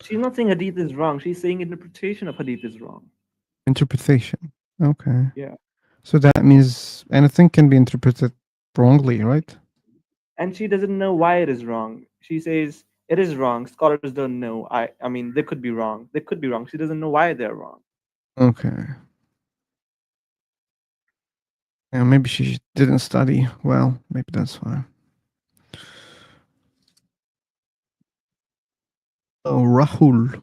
She's not saying Hadith is wrong. She's saying interpretation of Hadith is wrong. Interpretation. Okay. Yeah. So that means anything can be interpreted wrongly, right? And she doesn't know why it is wrong. She says it is wrong. Scholars don't know. I mean, they could be wrong. They could be wrong. She doesn't know why they're wrong. Okay. Yeah, maybe she didn't study well. Maybe that's why. Oh, Rahul.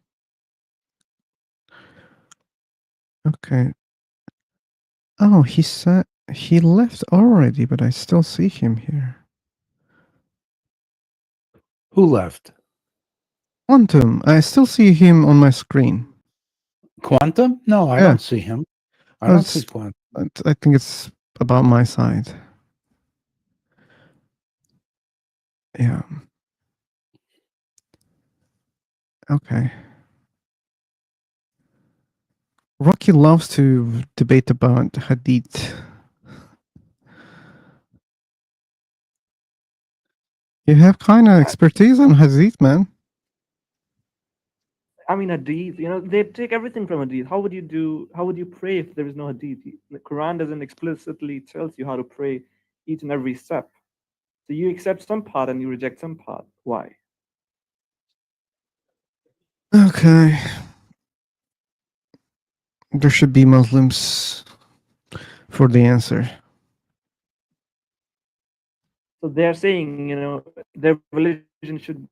Okay. Oh, he said he left already, but I still see him here. Who left? Quantum. I still see him on my screen. Quantum? No, I Yeah. don't see him. I don't see It's- Quantum. I think it's about my side. Yeah. Okay. Rocky loves to debate about Hadith. You have kind of expertise on Hadith, man. I mean, Hadith. They take everything from Hadith. How would you do? How would you pray if there is no Hadith? The Quran doesn't explicitly tells you how to pray each and every step. So you accept some part and you reject some part. Why? Okay. There should be Muslims for the answer. So they're saying, their religion should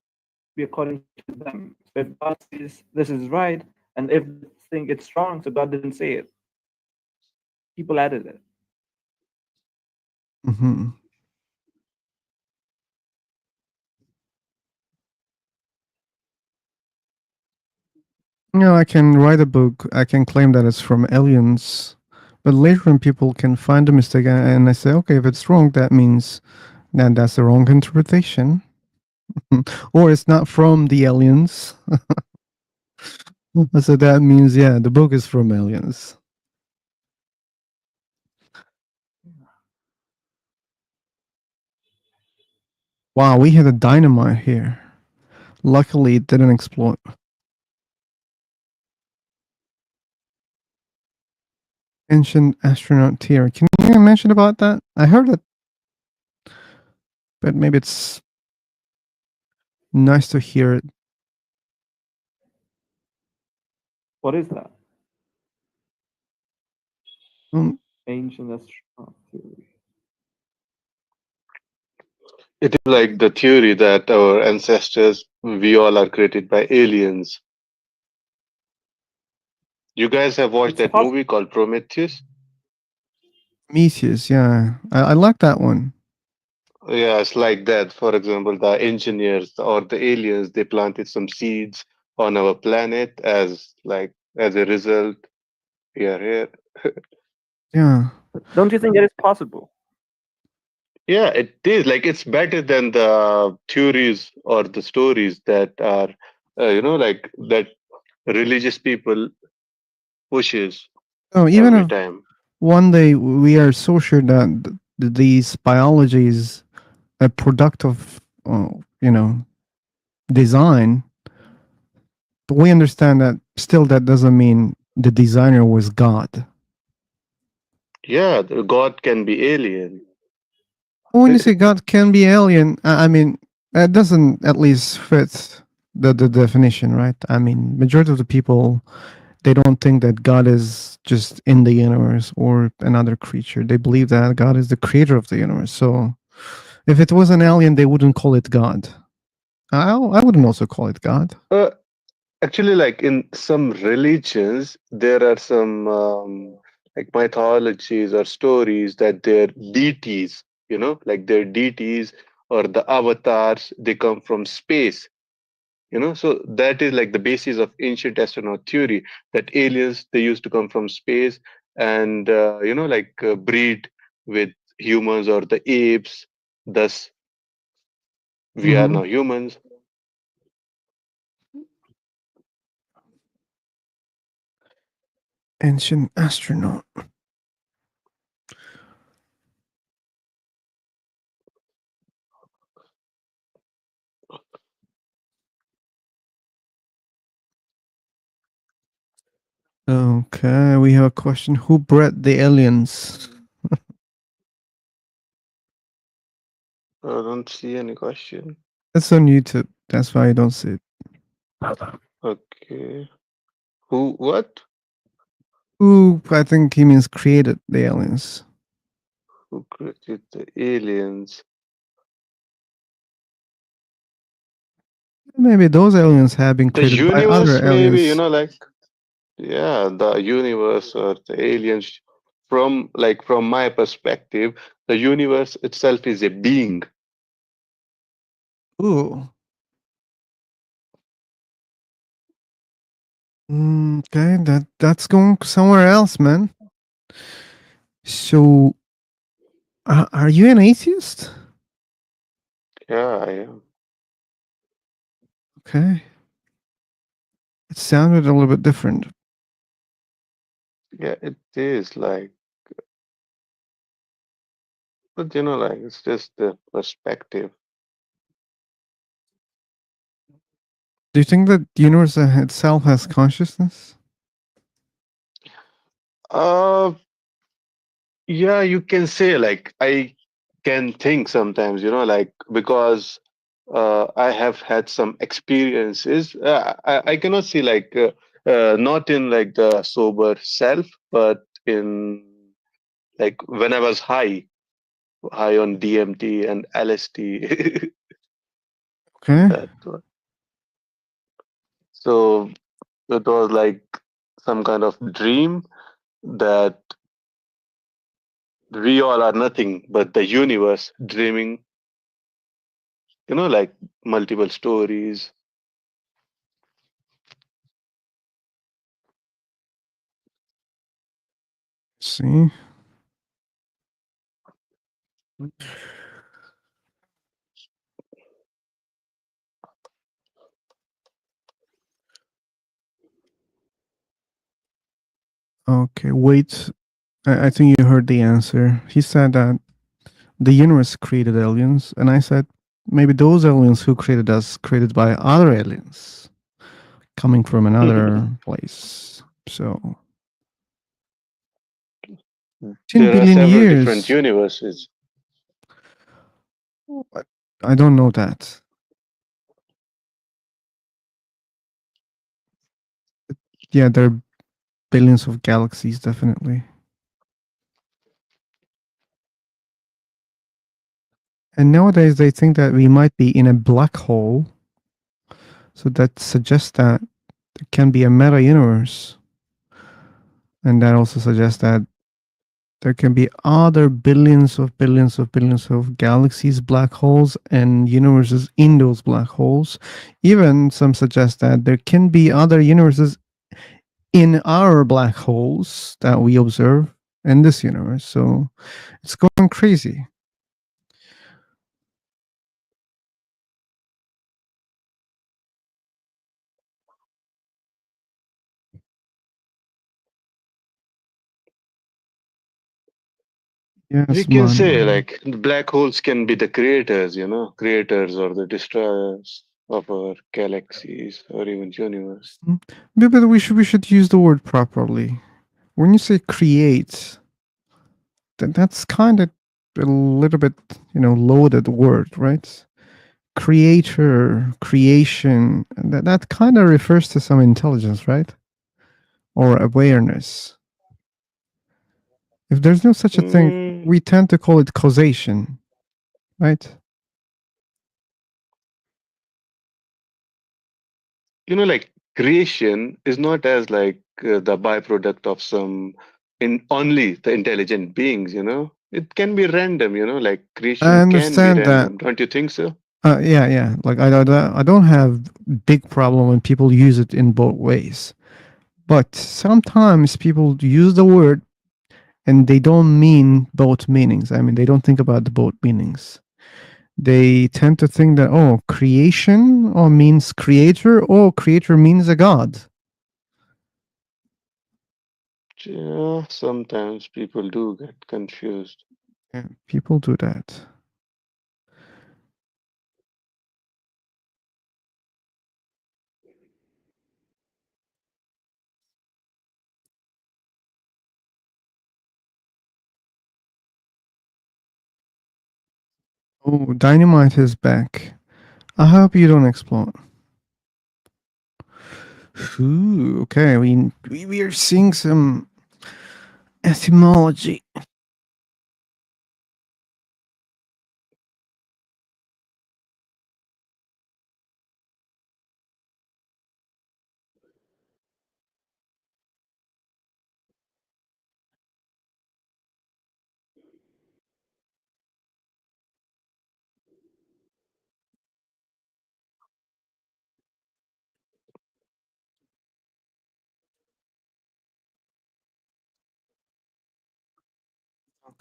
be according to them. So if God says this is right, and if they think it's wrong, so God didn't say it. People added it. Hmm. I can write a book. I can claim that it's from aliens, but later on, people can find a mistake, and I say, okay, if it's wrong, that means that that's the wrong interpretation, or it's not from the aliens. So that means, yeah, the book is from aliens. Wow, we had a dynamite here. Luckily, it didn't explode. Ancient astronaut theory. Can you mention about that? I heard it, but maybe it's nice to hear it. What is that? Um, Ancient astronaut theory. It is like the theory that our ancestors, we all are created by aliens. You guys have watched It's that possible. movie called Prometheus? Prometheus, yeah. I like that one. Yeah, it's like that. For example, the engineers or the aliens, they planted some seeds on our planet as a result, we are here. Yeah. Don't you think that is possible? Yeah, it is. Like it's better than the theories or the stories that are, like that religious people pushes Oh, even every if time. one day we are so sure that these biology is a product of, you know, design, but we understand that still that doesn't mean the designer was God. Yeah, the God can be alien. When you say God can be alien, I mean, that doesn't at least fit the definition, right? I mean, majority of the people, they don't think that God is just in the universe or another creature. They believe that God is the creator of the universe. So if it was an alien, they wouldn't call it God. I wouldn't also call it God. Uh, Actually, like in some religions, there are some like mythologies or stories that their deities, like their deities or the avatars, they come from space. So that is like the basis of ancient astronaut theory, that aliens, they used to come from space and breed with humans or the apes. Thus we are Hmm. now humans. Ancient astronaut. Okay, we have a question. Who bred the aliens? I don't see any question. It's on YouTube. That's why I don't see it. Okay, what? Who, I think he means created the aliens. Who created the aliens? Maybe those aliens have been The created by other universe, maybe, aliens. yeah, the universe or the aliens. From my perspective, the universe itself is a being. Ooh. Okay, that's going somewhere else, man. So, are you an atheist? Yeah, I am. Okay, it sounded a little bit different. Yeah, it is like, but like it's just the perspective. Do you think that the universe itself has consciousness? Uh, yeah, you can say like I can think sometimes, like because I have had some experiences. I cannot see like not in like the sober self, but in like when I was high on DMT and LSD. Okay. That one. So it was like some kind of dream that we all are nothing but the universe dreaming, like multiple stories. See. Okay, wait. I think you heard the answer. He said that the universe created aliens, and I said maybe those aliens who created us created by other aliens coming from another place. So, 10 There are billion several different years. universes. I don't know that. Yeah, there are billions of galaxies, definitely. And nowadays, they think that we might be in a black hole. So that suggests that there can be a meta universe And that also suggests that there can be other billions of galaxies, black holes, and universes in those black holes. Even some suggest that there can be other universes in our black holes that we observe in this universe. So it's going crazy. We Yes, can say man. like the black holes can be the creators, creators or the destroyers of our galaxies or even universe. But we should use the word properly. When you say create, that's kind of a little bit, loaded word, right? Creator, creation, that kind of refers to some intelligence, right? Or awareness. If there's no such a thing, Mm, we tend to call it causation, right? like creation is not as like the byproduct of some in only the intelligent beings. It can be random. Like I creation can be understand that. random. Don't you think so? Yeah. Like I don't have big problem when people use it in both ways, but sometimes people use the word and they don't mean both meanings. I mean, they don't think about the both meanings. They tend to think that, oh, creation or means creator, or creator means a god. Yeah, sometimes people do get confused. Yeah, people do that. Oh, dynamite is back. I hope you don't explode. Ooh, okay, we are seeing some etymology.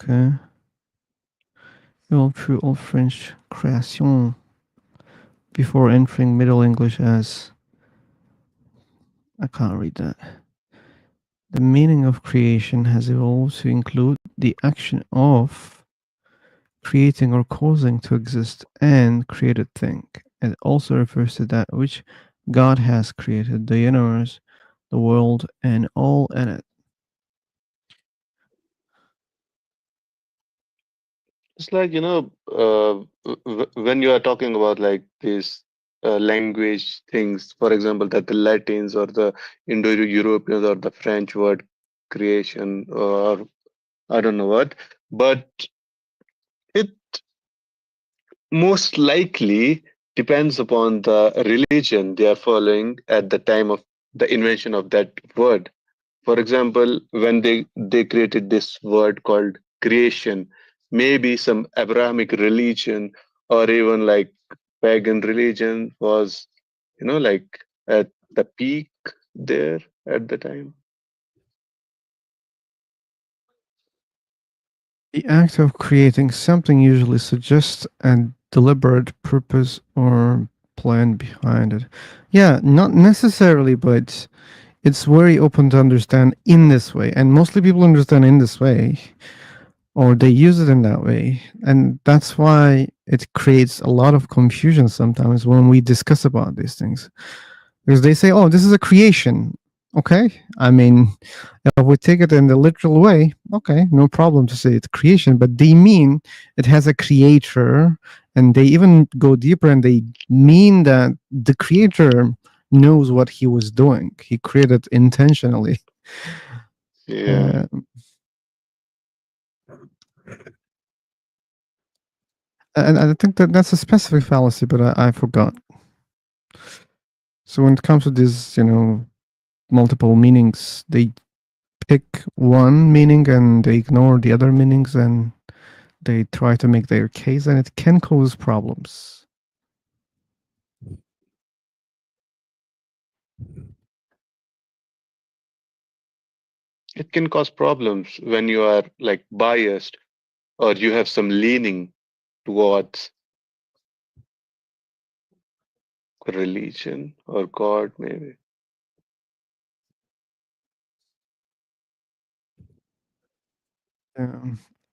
Okay. Well, true Old French création before entering Middle English as I can't read that. The meaning of creation has evolved to include the action of creating or causing to exist and created thing. It also refers to that which God has created, the universe, the world, and all in it. It's like, when you are talking about like these language things, for example, that the Latins or the Indo-Europeans or the French word creation or I don't know what, but it most likely depends upon the religion they are following at the time of the invention of that word. For example, when they created this word called creation, maybe some Abrahamic religion or even like pagan religion was, like at the peak there at the time. The act of creating something usually suggests a deliberate purpose or plan behind it. Yeah, not necessarily, but it's very open to understand in this way. And mostly people understand in this way, or they use it in that way. And that's why it creates a lot of confusion sometimes when we discuss about these things. Because they say, oh, this is a creation. Okay. I mean, if we take it in the literal way, okay, no problem to say it's creation, but they mean it has a creator, and they even go deeper and they mean that the creator knows what he was doing. He created intentionally. Yeah. Uh, and I think that that's a specific fallacy, but I forgot. So when it comes to these, multiple meanings, pick one meaning and they ignore the other meanings and they try to make their case, and it can cause problems. It can cause problems when you are like biased or you have some leaning towards religion or God, maybe.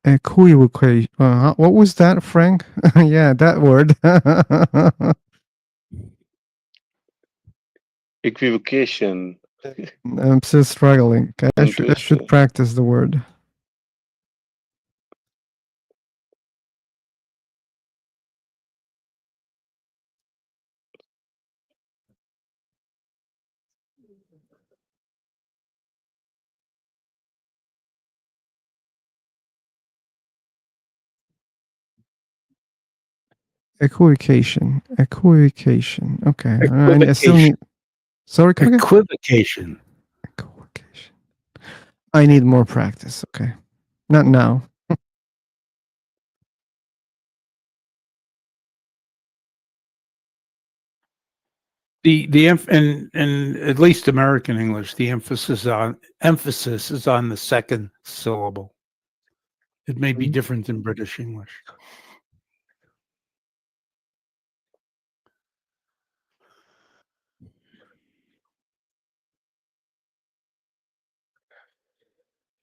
Equivocation. What was that, Frank? Yeah, that word. Equivocation, I'm still struggling. I tongue should twister. practice the word. Equivocation. Equivocation. Okay. I still Equivocation. need. Sorry, come again. Equivocation. Equivocation. I need more practice. Okay. Not now. In at least American English, the emphasis is on the second syllable. It may be different in British English.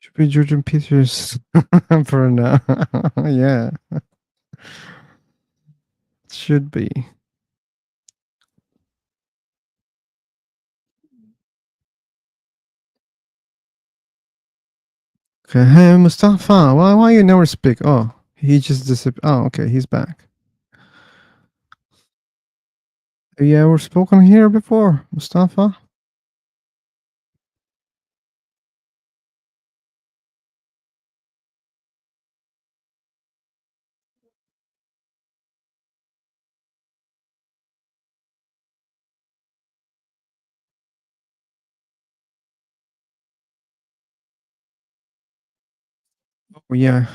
Should be Jordan Peters for now. Yeah. Should be. Okay, hey Mustafa, why you never speak? Oh, he just disappeared. Oh, okay, he's back. Have you ever spoken here before, Mustafa? Oh, yeah.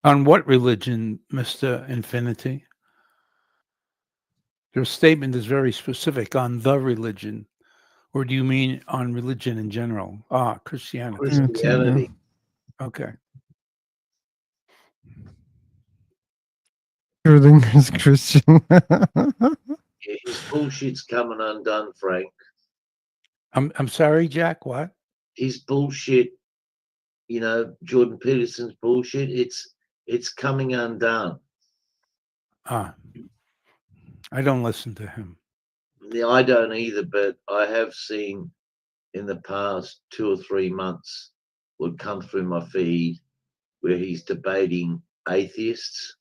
On what religion, Mr. Infinity? Your statement is very specific on the religion. Or do you mean on religion in general? Ah, Christianity. Christianity. Okay. Schrödinger's Christian. Yeah, his bullshit's coming undone, Frank. I'm sorry, Jack. What? His bullshit, Jordan Peterson's bullshit, it's coming undone. Ah, I don't listen to him. Yeah, I don't either, but I have seen in the past 2 or 3 months would come through my feed where he's debating atheists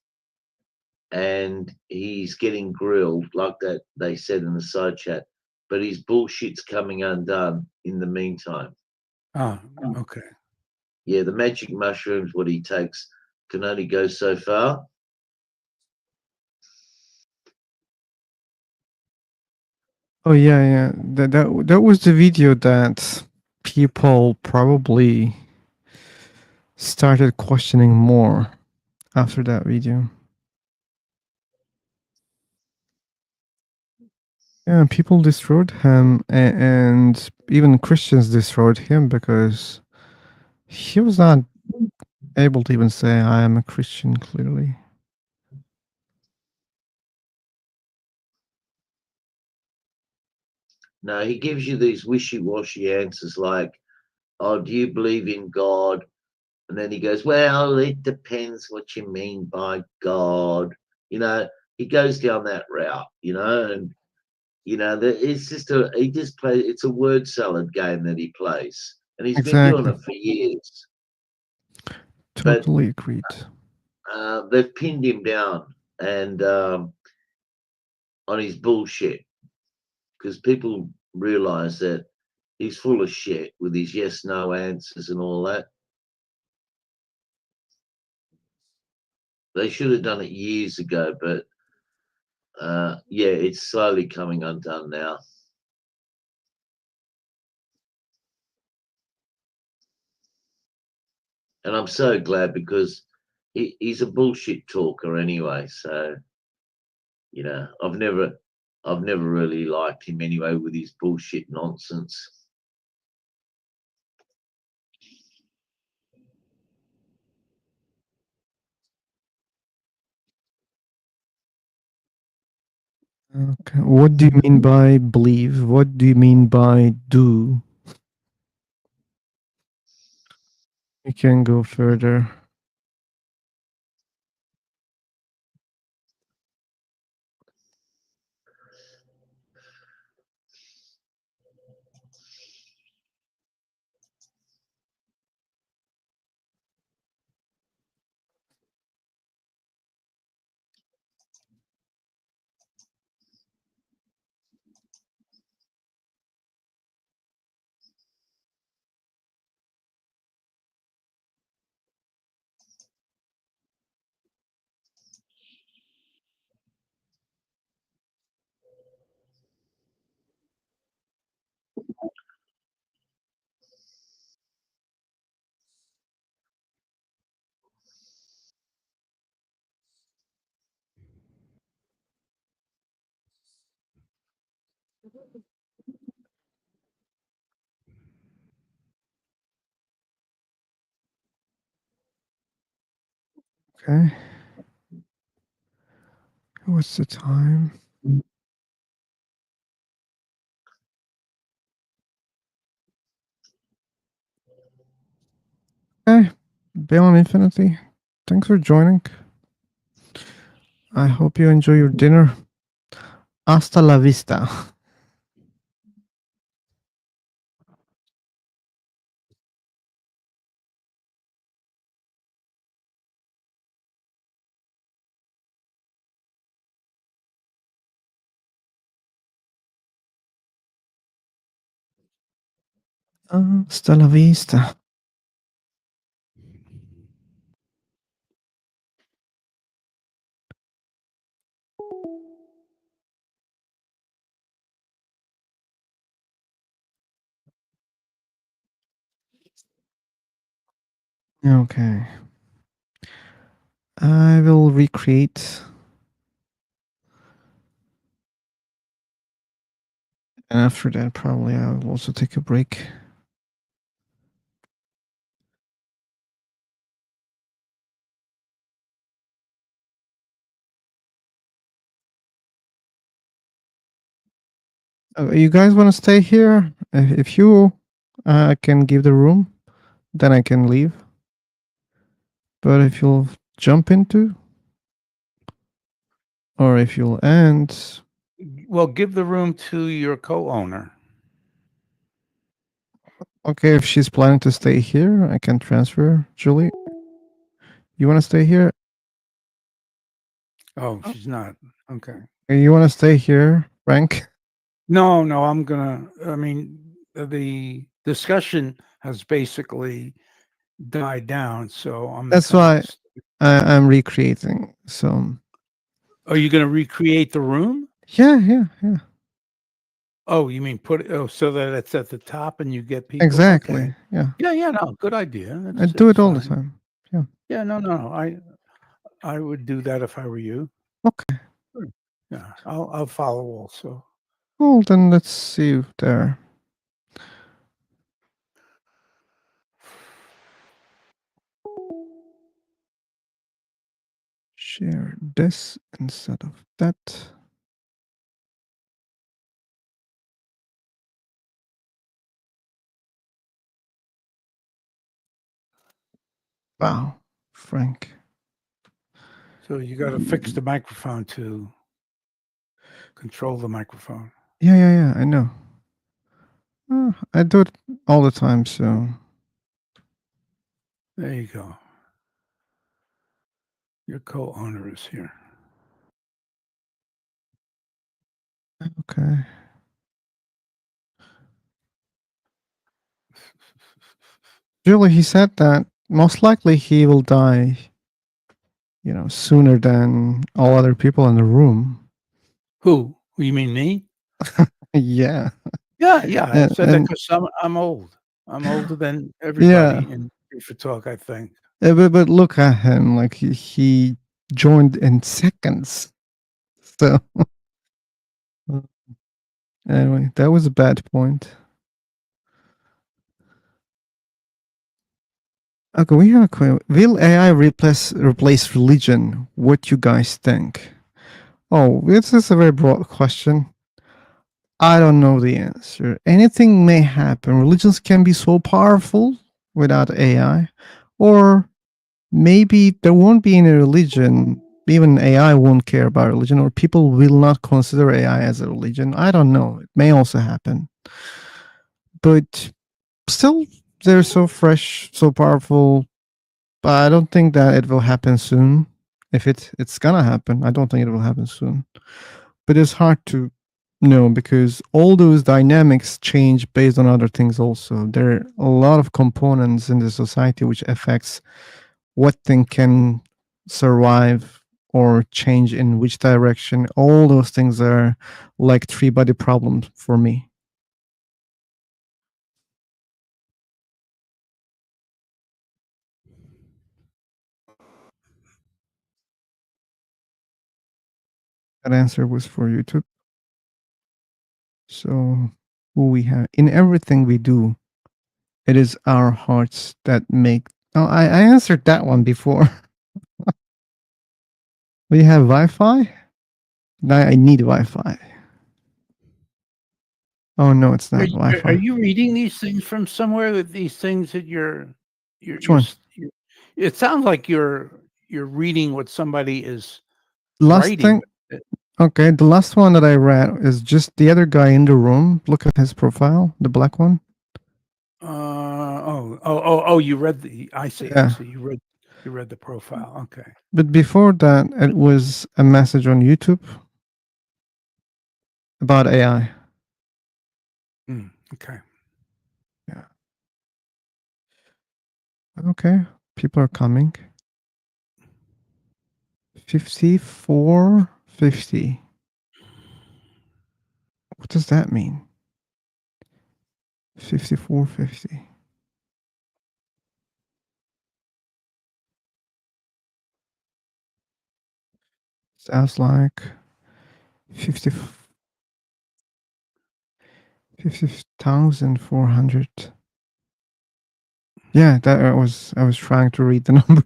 and he's getting grilled like that they said in the side chat, but his bullshit's coming undone in the meantime. Ah, okay. Yeah, the magic mushrooms, what he takes can only go so far. Oh yeah. That was the video that people probably started questioning more after that video. Yeah, people destroyed him, and even Christians destroyed him because he was not able to even say, "I am a Christian." Clearly. No, he gives you these wishy-washy answers like, oh, do you believe in God? And then he goes, well, it depends what you mean by God. He goes down that route, and it's just it's a word salad game that he plays. And he's been doing Exactly. it for years. But Totally agreed. they've pinned him down and on his bullshit because people realize that he's full of shit with his yes no answers and all that. They should have done it years ago, but yeah, it's slowly coming undone now. and I'm so glad because he's a bullshit talker anyway. So I've never really liked him anyway with his bullshit nonsense. Okay. What do you mean by believe? What do you mean by do? You can go further. Okay. What's the time? Okay. Beyond Infinity. Thanks for joining. I hope you enjoy your dinner. Hasta la vista. Hasta la vista. Okay. I will recreate. And after that, probably I will also take a break. You guys want to stay here? If you can give the room, then I can leave. But if you'll jump into, or if you'll end, Well, give the room to your co-owner. okay, if she's planning to stay here, I can transfer. Julie, you want to stay here? Oh, she's not. Okay. You want to stay here, Frank? No, I'm gonna. I mean, the discussion has basically died down, so I'm. That's why I'm recreating. So. Are you gonna recreate the room? Yeah. Oh, you mean put it? Oh, so that it's at the top and you get people. Exactly. Okay. Yeah. Yeah. No, good idea. I do it all the time. Yeah. Yeah. No. I would do that if I were you. Okay. Yeah. I'll follow also. Well, then let's see you there. Share this instead of that. Wow, Frank. So you got to fix the microphone to control the microphone. Yeah. I know. I do it all the time. So there you go. Your co-owner is here. Okay. Julie, he said that most likely he will die, sooner than all other people in the room. Who? You mean me? Yeah. Yeah. I said that because I'm old. I'm older than everybody in eager for talk, I think. But look at him, like he joined in seconds. So anyway, that was a bad point. Okay, we have a question. Will AI replace religion? What you guys think? Oh, this is a very broad question. I don't know the answer. Anything may happen. Religions can be so powerful without AI, or maybe there won't be any religion. Even AI won't care about religion, or people will not consider AI as a religion. I don't know. It may also happen. But still, they're so fresh, so powerful. But I don't think that it will happen soon. If it's gonna happen, I don't think it will happen soon. But it's hard to know because all those dynamics change based on other things also. There are a lot of components in the society which affects what thing can survive or change in which direction. All those things are like three-body problems for me. That answer was for YouTube. So who we have in everything we do, it is our hearts that make. Oh, I answered that one before. We have Wi-Fi. Now I need Wi-Fi. Oh no, it's Are not you, are Wi-Fi. you reading these things from somewhere? That these things that Which one? it sounds like you're reading what somebody is Last writing. thing. Okay, the last one that I read is just the other guy in the room. Look at his profile, the black one. You read the. I see. Yeah. I see. You read the profile. Okay. But before that, it was a message on YouTube about AI. Okay. Yeah. Okay, people are coming. 5450. What does that mean? 5450. Sounds like 50 50,400. Yeah, that I was trying to read the number.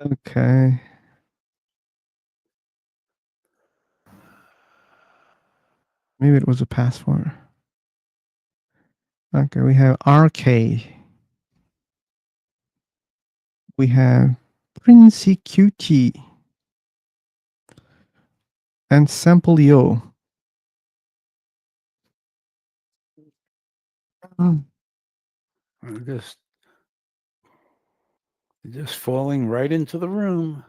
Okay. Maybe it was a password. Okay, we have RK. We have Princey QT. And Sample Yo. Just falling right into the room.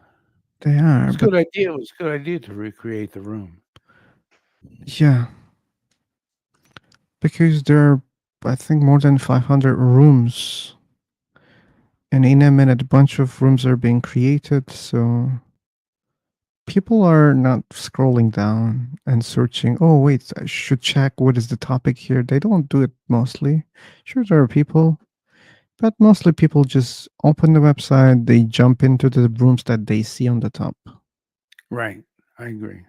They are. It's a good idea. It was a good idea to recreate the room. Yeah. Because there are, I think, more than 500 rooms. And in a minute, a bunch of rooms are being created. So people are not scrolling down and searching, oh, wait, I should check what is the topic here. They don't do it mostly. Sure, there are people, but mostly people just open the website, they jump into the rooms that they see on the top. Right. I agree.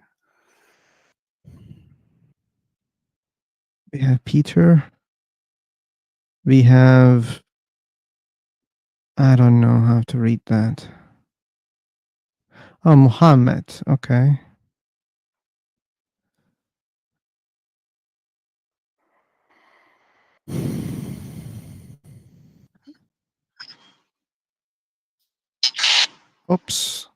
We have Peter. We have, I don't know how to read that. Oh, Muhammad. Okay. Oops.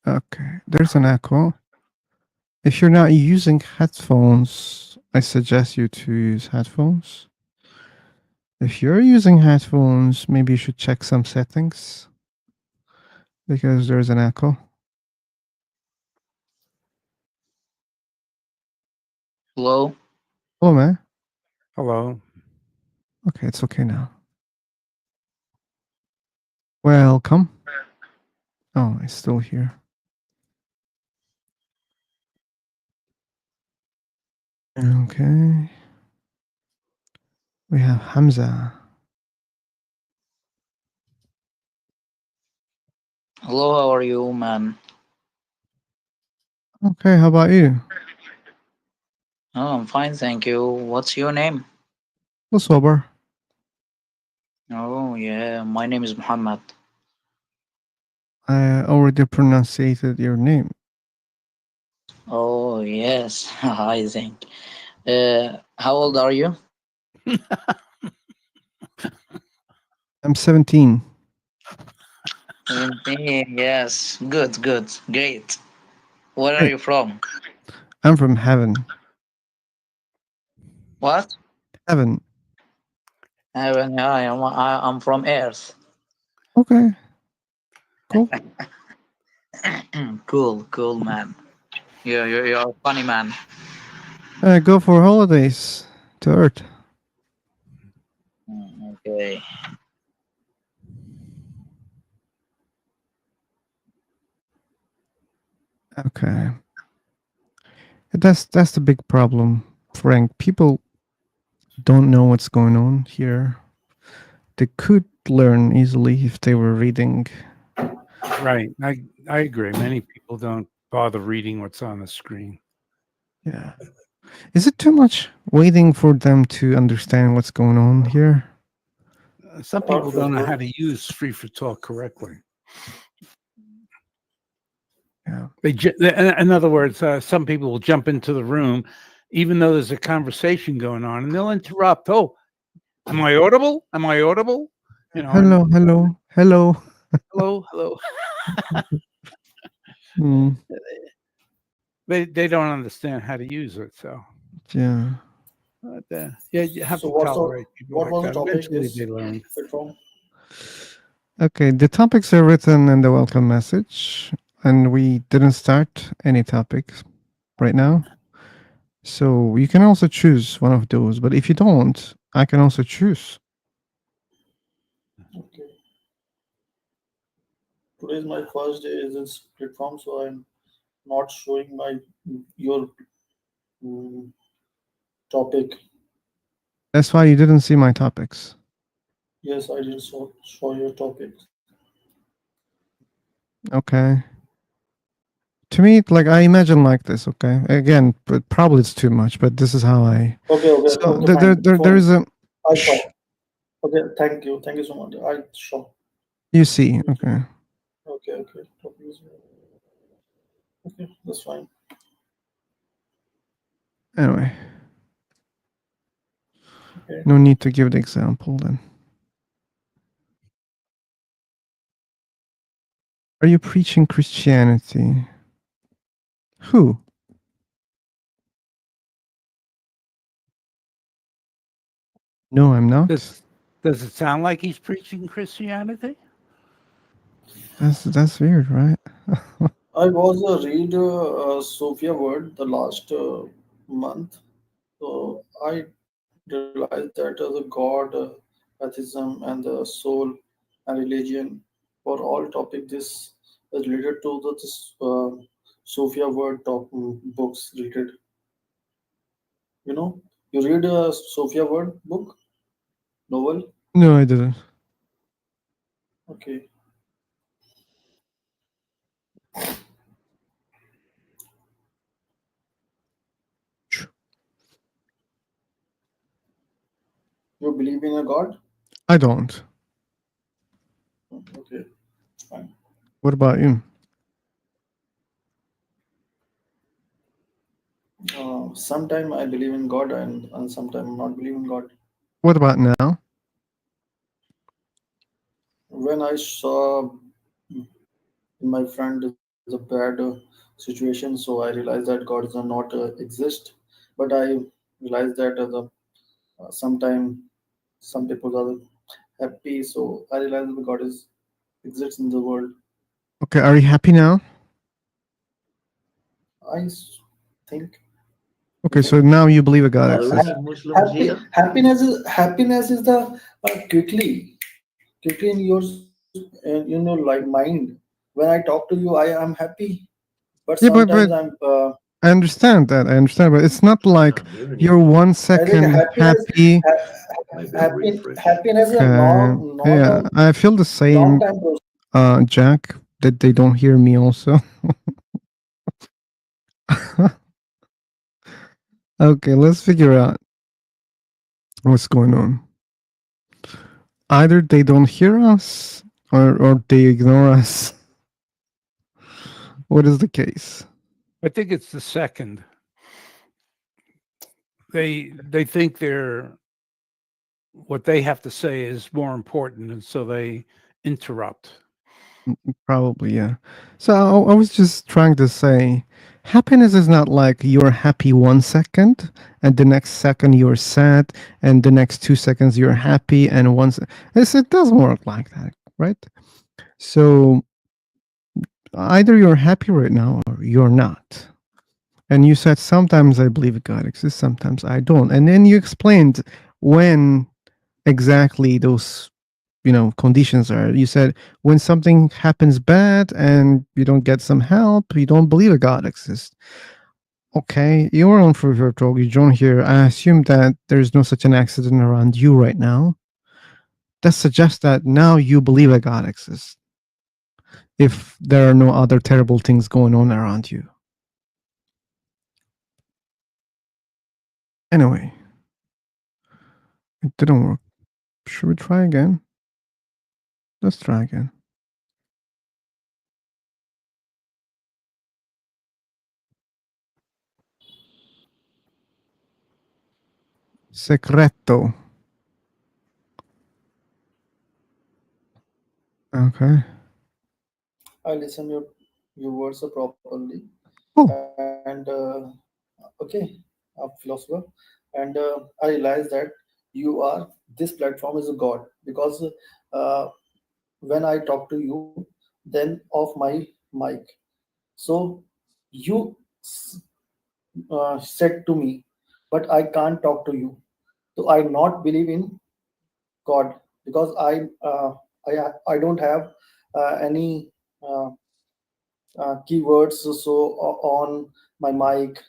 Okay. There's an echo. If you're not using headphones, I suggest you to use headphones. If you're using headphones, maybe you should check some settings because there's an echo. Hello? Hello, man. Hello. Okay, it's okay now. Welcome. Oh, it's still here. Okay. We have Hamza. Hello, how are you, man? Okay, how about you? Oh, I'm fine, thank you. What's your name? What's sober? Oh, yeah, my name is Muhammad. I already pronunciated your name. Oh, yes, I think. How old are you? I'm 17. 17, yes. Good, good, great. Where are Hey, you from? I'm from heaven. What? Heaven. I'm from Earth. Okay, cool. Cool, cool, man. You're a funny man. I go for holidays to Earth. Okay. Okay. That's the big problem, Frank. People don't know what's going on here. They could learn easily if they were reading. Right. I agree. Many people don't bother reading what's on the screen. Yeah. Is it too much waiting for them to understand what's going on here? Some people don't know how to use free for talk correctly. Yeah. In other words, some people will jump into the room, even though there's a conversation going on, and they'll interrupt. Oh, am I audible? Am I audible? You know, and Hello, hello, hello. hello, hello. Mm, They don't understand how to use it. So, yeah. but, yeah, you have So to what's the tolerate people what like was the that. topic Eventually, this they learn. platform? Okay, the topics are written in the welcome message, and we didn't start any topics right now. So you can also choose one of those, but if you don't, I can also choose. Okay. Today is my first day in this platform, so I'm not showing my your mm, topic. That's why you didn't see my topics. Yes, I didn't show your topic. Okay. To me, like I imagine like this. Okay. Again, but probably it's too much, but this is how I. Okay, okay, So okay, fine. there is a. I Shh, saw. Okay, thank you so much. I saw. you see. Okay. Okay, okay, topic is okay. That's fine. Anyway, Okay. no need to give the example then. Are you preaching Christianity? Who? No, I'm not. Does it sound like he's preaching Christianity? That's weird, right? I was read Sophia word the last month, so I realized that the God, atheism, and the soul and religion for all topic this is related to the this, Sophia word books related. You know, you read a Sophia word book novel. No, I didn't. Okay, you believe in a God. I don't. Okay, fine. What about you? Sometime I believe in God and sometime not believe in God. What about now? When I saw my friend is a bad situation, so I realized that God does not exist. But I realized that sometime some people are happy, so I realized that God is exists in the world. Okay, are you happy now? Think Okay, so now you believe a God Are there exists. any Muslims here? happiness is the quickly in your like mind. When I talk to you, I am happy, but Yeah, sometimes but I'm I understand that. I understand, but it's not like you're one I think second happy. happiness is a Okay. not Yeah, a I feel the long same, time process. Jack, that they don't hear me also. Okay, let's figure out what's going on. Either they don't hear us or they ignore us. What is the case? I think it's the second. They think what they have to say is more important, and so they interrupt. Probably, yeah. So I was just trying to say happiness is not like you're happy 1 second and the next second you're sad and the next 2 seconds you're happy and it doesn't work like that, right? So either you're happy right now or you're not. And you said sometimes I believe God exists, sometimes I don't. And then you explained when exactly those conditions are. You said when something happens bad and you don't get some help, you don't believe a God exists. Okay, you're on for your talk. You don't hear. I assume that there's no such an accident around you right now. That suggests that now you believe a God exists. If there are no other terrible things going on around you. Anyway, it didn't work. Should we try again? Let's try again. Secreto. Okay. I listen your words properly, Oh, and okay, a philosopher, and I realize that this platform is a god because uh, when I talk to you, then off my mic. So you said to me, but I can't talk to you. So I not believe in God because I don't have any uh, keywords on my mic,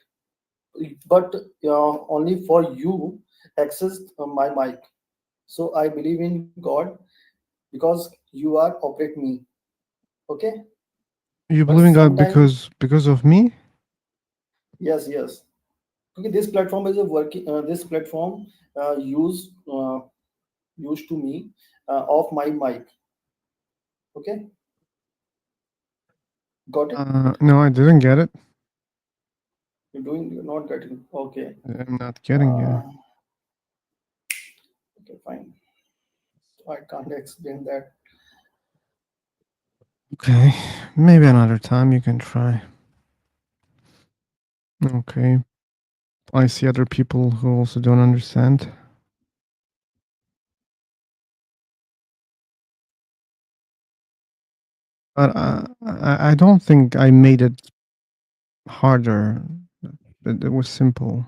but only for you access my mic. So I believe in God because you are operate me. Okay, you but believe in God sometimes because of me? yes. Okay, this platform is a working. This platform used to me of my mic. Okay, got it. No, I didn't get it. You're not getting. Okay, I'm not getting you. uh, okay, fine. I can't explain that. Okay, maybe another time you can try. Okay, I see other people who also don't understand. But I don't think I made it harder. It was simple.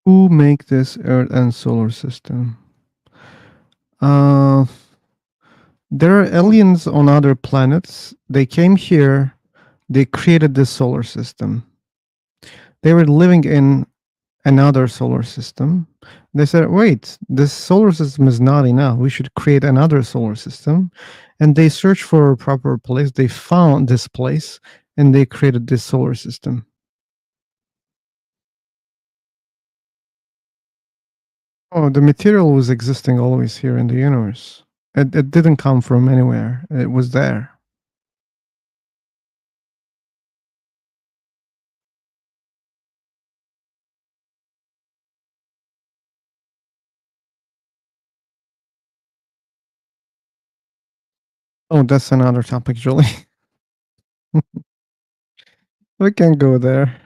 Who make this Earth and solar system? Uh, there are aliens on other planets. They came here. They created this solar system. They were living in another solar system. They said, wait, this solar system is not enough. We should create another solar system. And they searched for a proper place. They found this place and they created this solar system. Oh, the material was existing always here in the universe. It didn't come from anywhere. It was there. Oh, that's another topic, Julie. We can go there.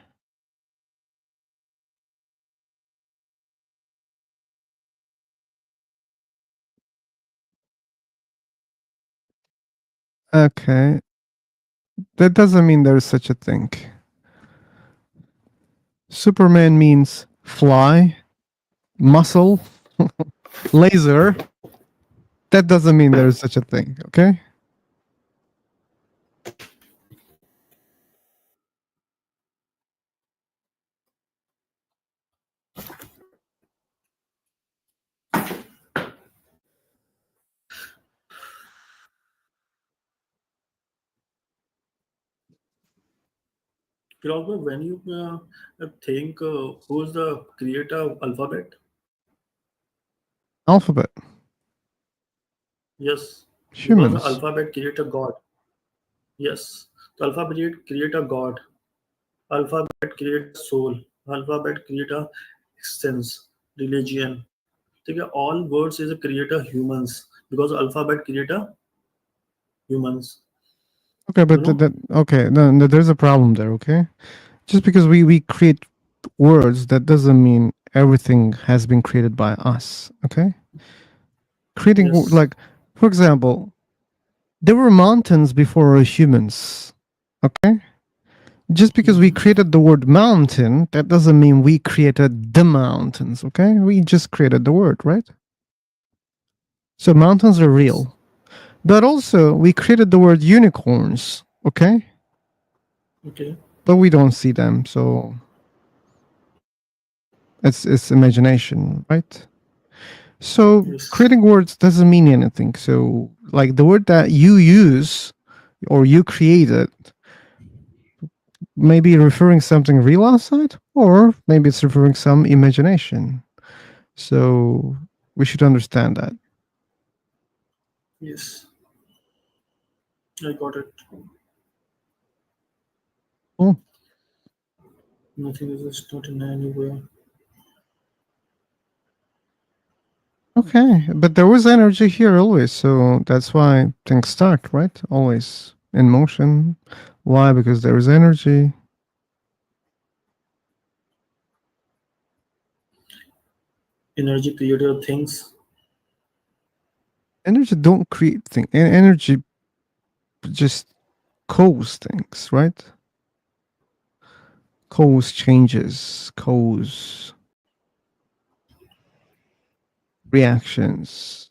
Okay. That doesn't mean there's such a thing. Superman means fly, muscle, laser. That doesn't mean there is such a thing, okay? Philosopher, when you think who's the creator of alphabet? Alphabet, Yes, because the humans. alphabet create a god. Yes, the alphabet create a god. Alphabet create a soul. Alphabet create a existence, religion. ठीक है, all words is a creator humans because alphabet creator humans. Okay, You but know. okay, no, there's a problem there, okay? Just because we create words, that doesn't mean everything has been created by us, okay? Creating, Yes. like, for example, there were mountains before humans, okay? Just because we created the word mountain, that doesn't mean we created the mountains, okay? We just created the word, right? So mountains are real. But also, we created the word unicorns, okay? Okay. But we don't see them, so it's imagination, right? So Yes. creating words doesn't mean anything. So like the word that you use or you created, maybe referring something real outside, or maybe it's referring some imagination. So we should understand that. Yes. I got it. Cool. Nothing is not in anywhere. Okay, but there was energy here always, so that's why things start, right? Always in motion. Why? Because there is energy. Energy created things. Energy don't create things. Energy just cause things, right? Cause changes, cause reactions.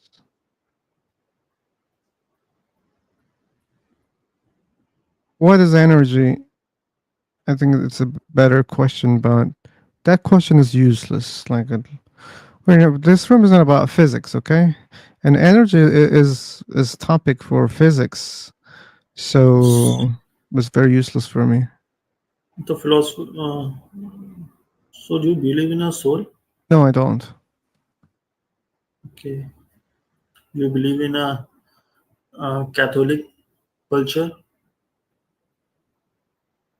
What is energy? I think it's a better question, but that question is useless. Like, this room is not about physics, okay? And energy is topic for physics, so it's very useless for me. The philosopher. So do you believe in a soul? No, I don't. Okay. You believe in a Catholic culture?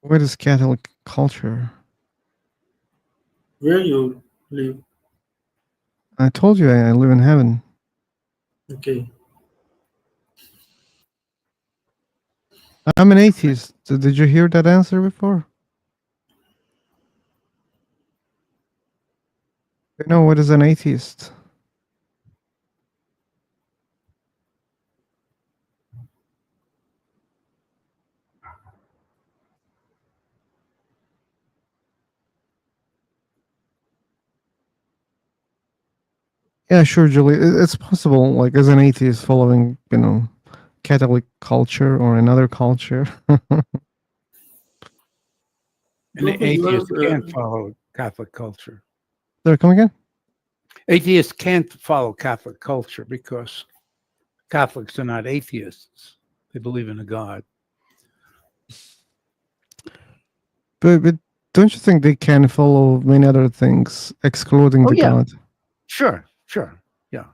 What is Catholic culture? Where you live? I told you I live in heaven. Okay. I'm an atheist. Did you hear that answer before? You know what is an atheist? Yeah, sure, Julie. It's possible, like, as an atheist following, Catholic culture or another culture. An No, you are. atheist can't follow Catholic culture. Sorry, come again? Atheists can't follow Catholic culture because Catholics are not atheists. They believe in a God. But don't you think they can follow many other things, excluding Oh, the yeah. God? Sure. Yeah.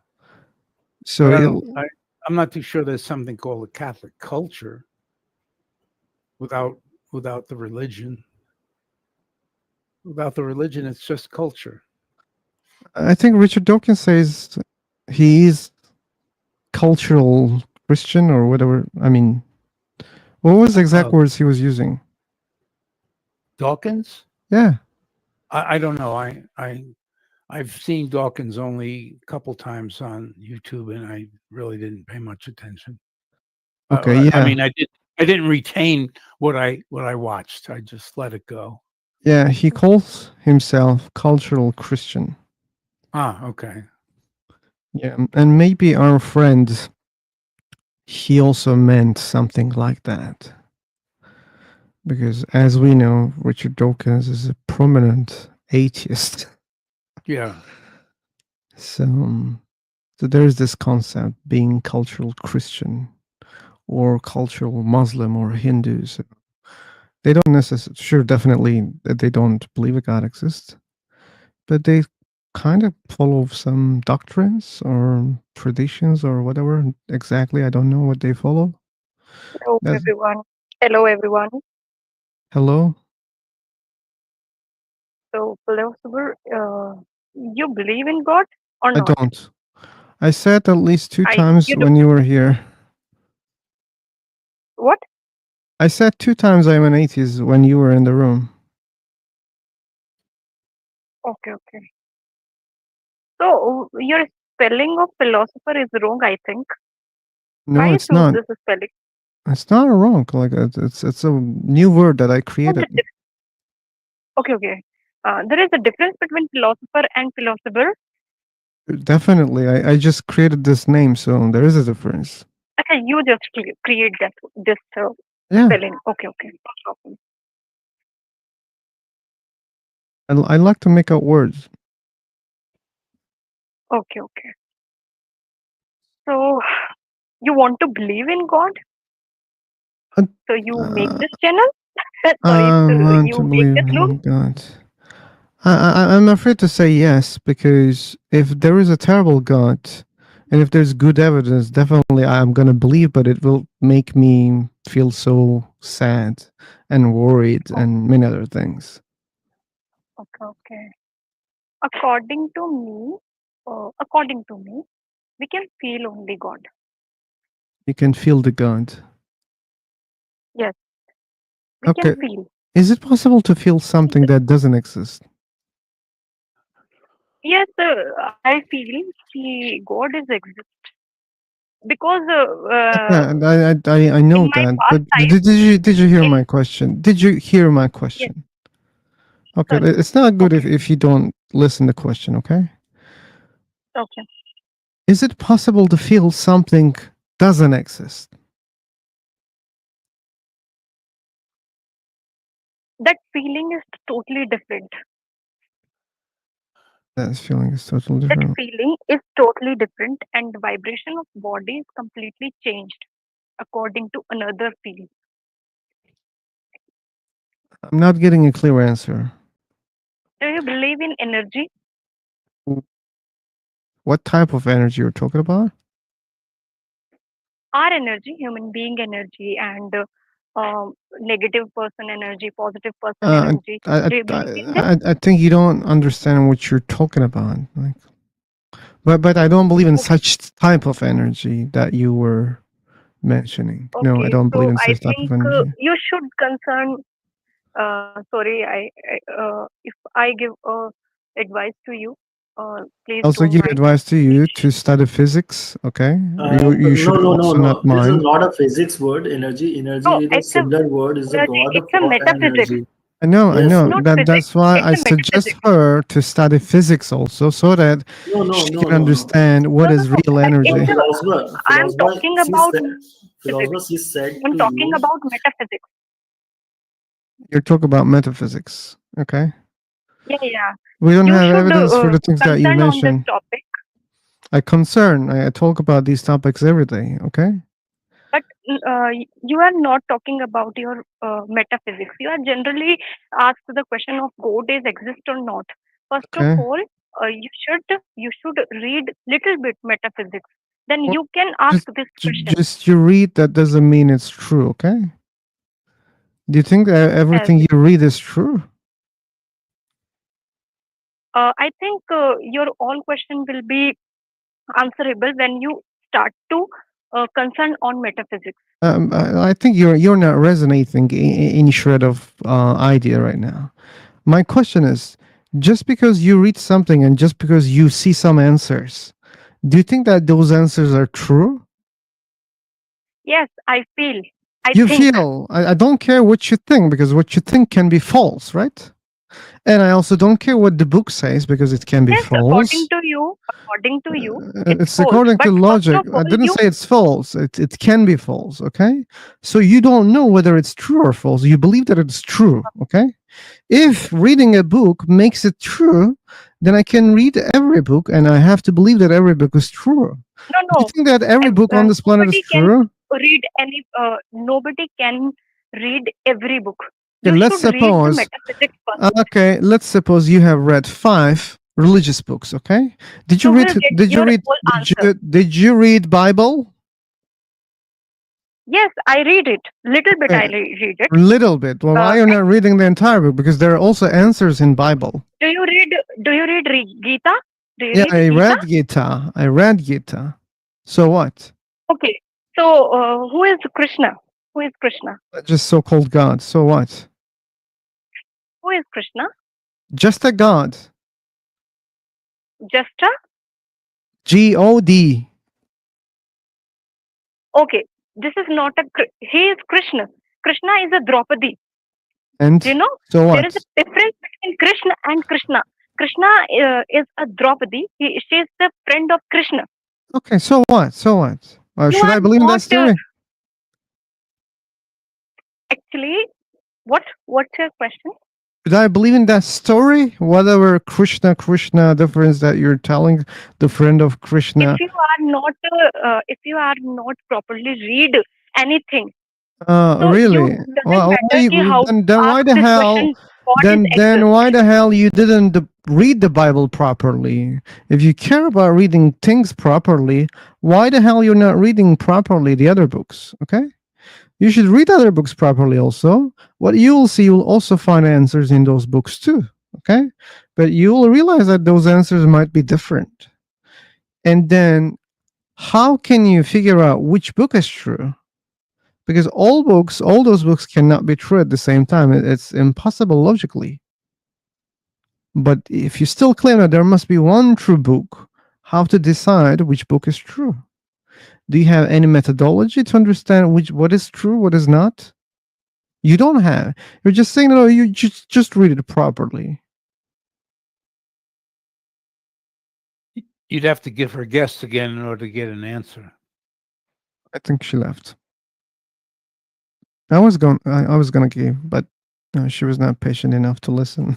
So But I'm not too sure there's something called a Catholic culture without the religion. Without the religion, it's just culture. I think Richard Dawkins says he is cultural Christian or whatever. I mean, what was the exact words he was using? Dawkins? Yeah. I don't know. I've seen Dawkins only a couple times on YouTube, and I really didn't pay much attention. Okay. I Yeah. mean, I didn't retain what I watched. I just let it go. Yeah, he calls himself cultural Christian. Okay. Yeah, and maybe our friend, he also meant something like that. Because as we know, Richard Dawkins is a prominent atheist. Yeah. So there's this concept being cultural Christian or cultural Muslim or Hindu. So they don't necessarily, sure, definitely they don't believe a God exists, but they kind of follow some doctrines or traditions or whatever exactly. I don't know what they follow. Hello, That's, everyone. Hello, everyone. hello? So, philosopher, you believe in God or I not? don't. I said at least 2 times You when don't. you were here. What? I said 2 times I'm an atheist when you were in the room. Okay, okay. So, your spelling of philosopher is wrong, I think. No, Why you it's choose not. this spelling? It's not wrong. Like it's a new word that I created. Okay, okay. There is a difference between philosopher and philosopher. Definitely, I just created this name, so there is a difference. Okay, you just create this Yeah, spelling. Okay, okay. No problem. I like to make out words. Okay, okay. So, you want to believe in God? So, you make this channel? Sorry, I so want to you make believe this room? in God. I'm afraid to say yes because if there is a terrible God, and if there's good evidence, definitely I'm gonna believe, but it will make me feel so sad and worried and many other things. Okay, okay. According to me, we can feel only God. You can feel the God. Yes, we can Okay. feel. Is it possible to feel something that doesn't exist? Yes, I feel God is exist because Yeah, and I in know my that, past but life, did you hear in my question? Did you hear my yes, question? Okay, sorry, it's not good okay, if you don't listen to the question, okay? okay. Is it possible to feel something doesn't exist? That feeling is totally different. That feeling is totally That different. feeling is totally different, and the vibration of body is completely changed according to another feeling. I'm not getting a clear answer. Do you believe in energy? What type of energy you're talking about? Our energy, human being energy, and negative person energy, positive person Uh, energy. I, Do you I, believe in this? I think you don't understand what you're talking about. Like, but I don't believe in Okay, such type of energy that you were mentioning. No, I okay. don't believe So in I such type of think energy. you should concern. Sorry, if I give advice to you, please Also don't give mind. advice to you to study physics, okay? You No, should no, no, also not no. This is mind. not a physics word. Energy. No, Energy is a it's a similar word. Is the energy. god It's a of metaphysics, energy. I Yes, know. not physics. That's why It's I a suggest metaphysics. her to study physics also, so that no, no, she no, can no, no. understand No, what no, is no. real It's energy. a. I'm Philosopher, talking about physics. philosopher, she said I'm to talking you. about metaphysics. You're talking about metaphysics, okay? Yeah, yeah. We don't You have should evidence for the things that you concern on this mentioned. topic. I talk about these topics every day, okay? But you are not talking about your metaphysics. You are generally asked the question of God is exist or not. First of Okay. all, you should read little bit metaphysics. Then Well, you can ask just this question. just you read, that doesn't mean it's true, okay? Do you think that As everything you read is true? I think your all question will be answerable when you start to concern on metaphysics. I think you're not resonating any shred of idea right now. My question is, just because you read something and just because you see some answers, do you think that those answers are true? Yes, I feel. I You think. feel. I don't care what you think, because what you think can be false, right? And I also don't care what the book says because it can be Yes, false. according to you, it's It's false. according But to first logic. of I all, didn't you say it's false. It can be false. Okay. So you don't know whether it's true or false. You believe that it's true. Okay. If reading a book makes it true, then I can read every book and I have to believe that every book is true. no Do you no. think that every book on this planet is Nobody can true? read any. Nobody can read every book. Okay, You let's should read the suppose. metaphysics first. Okay, let's suppose you have read 5 religious books. Okay, did you You read? will get Did you your read? whole answer. Did you read Bible? Yes, I read it. Little bit I Okay, read it. little bit. Well, why are you not reading the entire book? Because there are also answers in Bible. Do you read? Do you read Gita? Do you Yeah, read I Gita? read Gita. I read Gita. So what? Okay. So who is Krishna? Who is Krishna? Just so-called God. So what? Who is Krishna? Just a God. Just a God. okay. This is not a. He is Krishna. Krishna is a Draupadi. And You know, so there is what? a difference between Krishna and Krishna. Krishna is a Draupadi. She is the friend of Krishna. Okay, so what? So what? You Should are I believe in that not story? actually. What's your question? Should I believe in that story? Whatever Krishna difference that you're telling, the friend of Krishna. If you are not properly read anything, so Really? you doesn't Well, matter ki how to then why ask the this hell? question. God is Then exist. why the hell you didn't read the Bible properly? If you care about reading things properly, why the hell you're not reading properly the other books? Okay, you should read other books properly. Also, what you will see, you'll also find answers in those books too. Okay, but you will realize that those answers might be different. And then, how can you figure out which book is true? Because all those books cannot be true at the same time. It's impossible logically. But if you still claim that there must be one true book, how to decide which book is true? Do you have any methodology to understand what is true, what is not? You don't have. You're just saying, no, you just read it properly. You'd have to give her guess again in order to get an answer. I think she left. I was gonna give, but she was not patient enough to listen.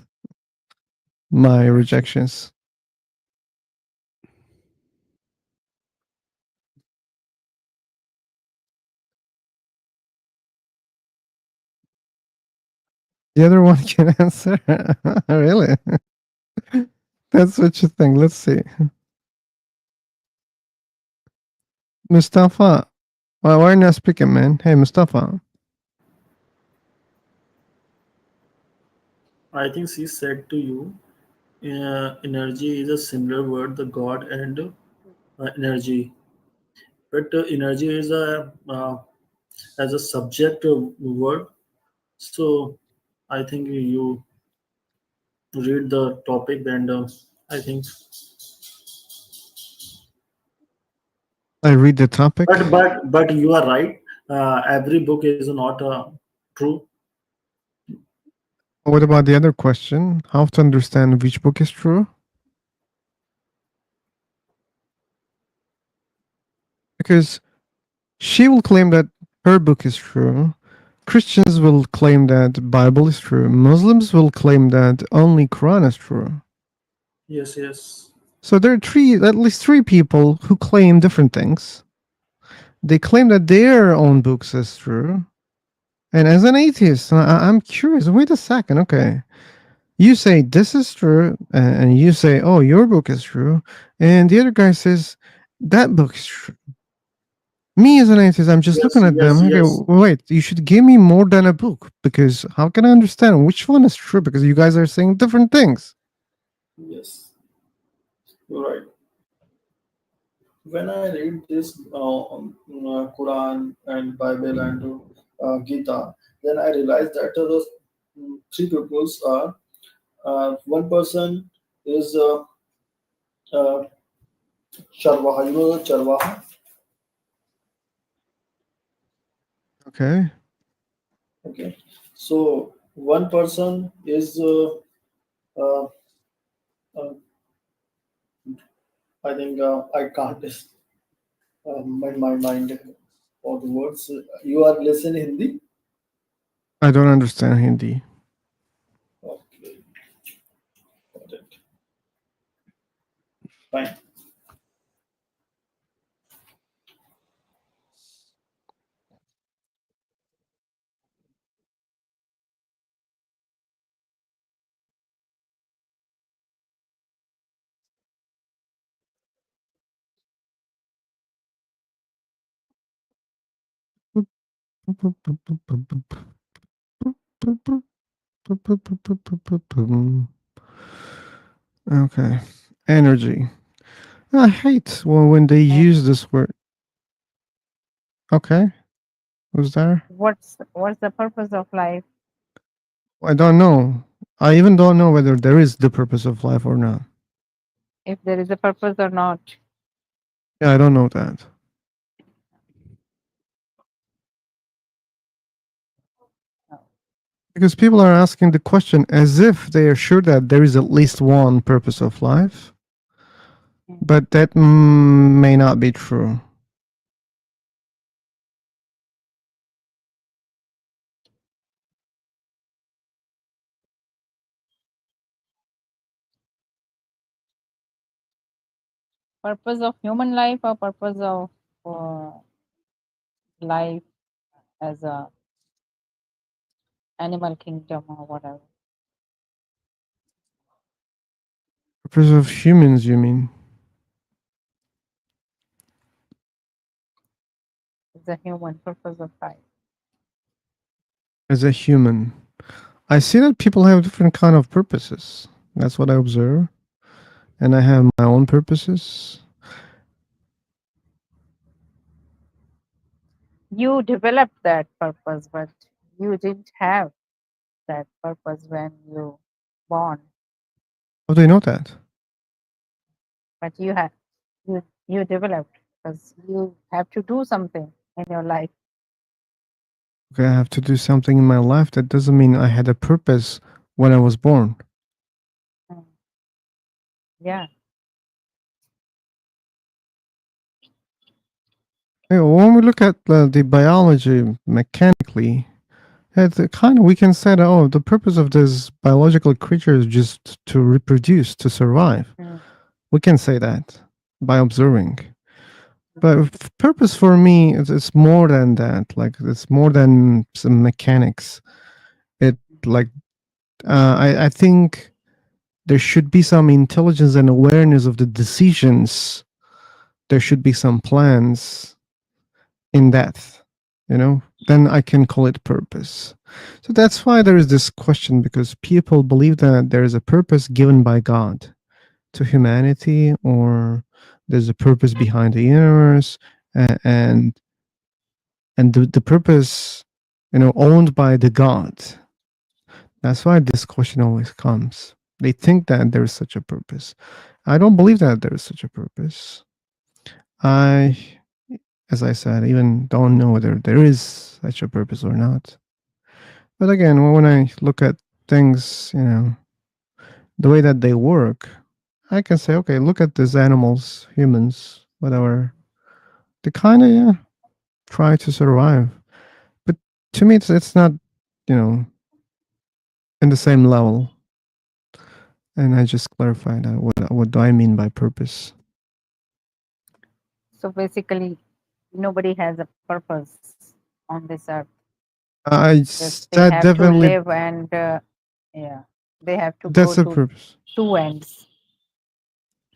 My rejections. The other one can answer. Really? That's what you think. Let's see. Mustafa. Why are you not speaking, man? Hey, Mustafa. I think she said to you, energy is a similar word, the God and energy. But energy is a as a subject word. So I think you read the topic and I think. I read the topic. But you are right. Every book is not true. What about the other question? How to understand which book is true? Because she will claim that her book is true. Christians will claim that Bible is true. Muslims will claim that only Quran is true. Yes, yes. So there are at least three people who claim different things. They claim that their own books is true. And as an atheist, I'm curious. Wait a second. Okay. You say this is true, and you say, oh, your book is true. And the other guy says, that book is true. Me as an atheist, I'm just looking at them. Okay, wait, you should give me more than a book, because how can I understand which one is true? Because you guys are saying different things. Yes, you're right. When I read this Quran and Bible and Gita, then I realize that those three peoples are one person is uh, Charvaha. You know the Charvaha? Okay. Okay. So one person is Uh, uh, I think I can't just in my mind all the words. You are listening Hindi? I don't understand Hindi. Okay, got it. Fine. Okay. Energy. I hate when they And use this word. Okay. Who's there? what's the purpose of life? I don't know. I even don't know whether there is the purpose of life or not. If there is a purpose or not? Yeah, I don't know that. Because people are asking the question as if they are sure that there is at least one purpose of life, but that may not be true. Purpose of human life or purpose of uh, life as a animal kingdom or whatever? Purpose of humans, you mean? It's a human purpose of life. As a human. I see that people have different kind of purposes. That's what I observe. And I have my own purposes. You developed that purpose, but you didn't have that purpose when you born. How do you know that? But you developed because you have to do something in your life. Okay, I have to do something in my life. That doesn't mean I had a purpose when I was born. Mm. Yeah. When we look at the biology mechanically, it's kind of we can say that the purpose of this biological creature is just to reproduce, to survive. Mm. We can say that by observing. But purpose for me, it's more than that. Like it's more than some mechanics. It like I think there should be some intelligence and awareness of the decisions. There should be some plans in that, then I can call it purpose. So that's why there is this question, because people believe that there is a purpose given by God to humanity, or there's a purpose behind the universe, and the purpose, owned by the God. That's why this question always comes. They think that there is such a purpose. I don't believe that there is such a purpose. I, as I said, even don't know whether there is such a purpose or not. But again, when I look at things, the way that they work, I can say, okay, look at these animals, humans, whatever. They kind of, try to survive. But to me, it's not, in the same level. And I just clarified that. What do I mean by purpose? So basically, nobody has a purpose on this earth. I Just they that have to definitely live and yeah, they have to go that's a to purpose. two ends.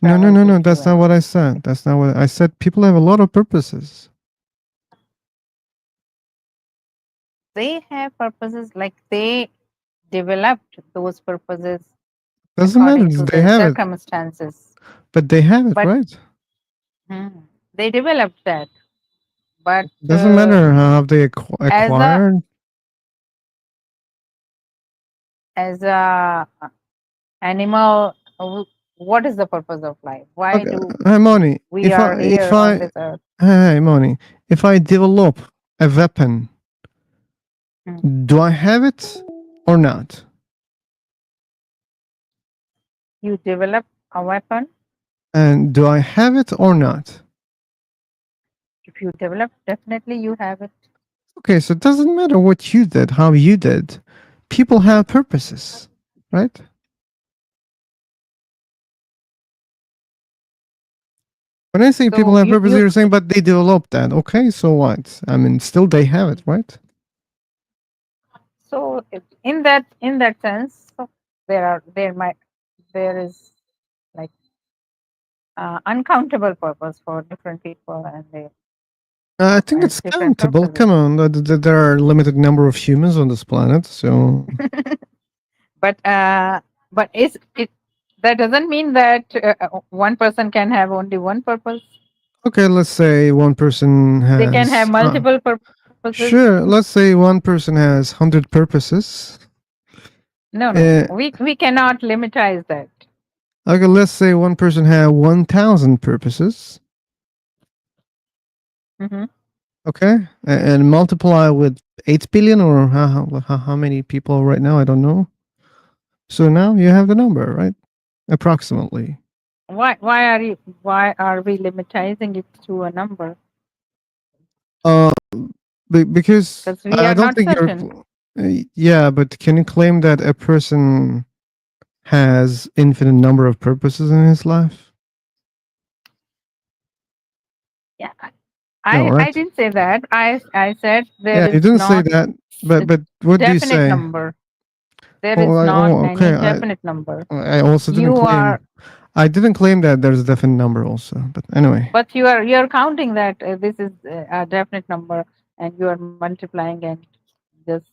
No, no, Travel no, to no. two That's not ends. what I said. That's not what I said. People have a lot of purposes. They have purposes, like they developed those purposes Doesn't matter. according to They their have it, circumstances. but they have it, But right? they developed that. But Doesn't matter how they as a acquired. as a animal, what is the purpose of life? Why Okay, do hey, Moni, we are if here on I, this earth? hey, Moni, if I develop a weapon, Hmm. do I have it or not? you develop a weapon. And do I have it or not? If you develop, definitely you have it. Okay, so it doesn't matter what you did, how you did. People have purposes, right? When I say people So have purposes, you you're saying, but they developed that. Okay, so what? I mean, still they have it, right? so in that sense, so there is like uncountable purpose for different people, and they I think have it's different countable. purposes. Come on, there are a limited number of humans on this planet, so But is it that doesn't mean that one person can have only one purpose. okay. Let's say one person They can have has. multiple purposes. Sure. Let's say one person has 100 purposes. No, Uh, we cannot limitize that. okay. Let's say one person had 1,000 purposes. Mhm. Okay, and multiply with 8 billion, or how many people right now? I don't know. So now you have the number, right? Approximately. Why are we limitizing it to a number? Uh, because Because we I are don't not think you're. certain. Yeah, but can you claim that a person has infinite number of purposes in his life? Yeah, No, I right? didn't say that. I said there Yeah, you is didn't say not that. a But what do you definite say? number. There Oh, is not okay. any definite number. I also didn't You claim. are, I didn't claim that there's a definite number also. But anyway. but you are counting that this is a definite number, and you are multiplying and just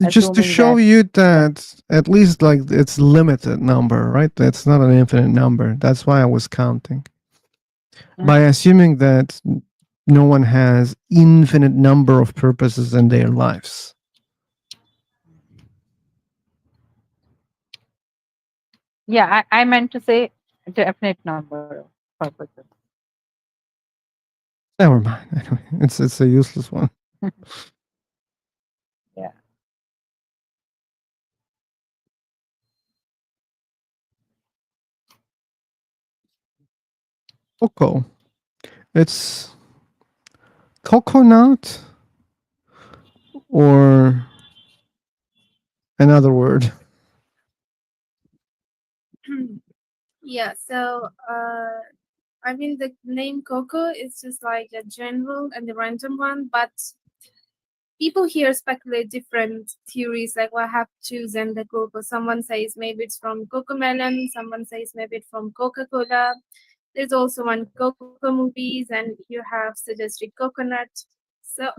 Just to assuming show that. you that at least like it's limited number, right? It's not an infinite number. That's why I was counting. By assuming that no one has infinite number of purposes in their lives. Yeah, I meant to say a definite number of purposes. Never mind. Anyway, it's a useless one. Yeah. Cocoa. It's coconut or another word. Yeah, so I mean the name Coco is just like a general and a random one, but people here speculate different theories like what have chosen the Coco. Someone says maybe it's from Cocomelon, someone says maybe it's from Coca-Cola. There's also one Coco movies, and you have suggested coconut. So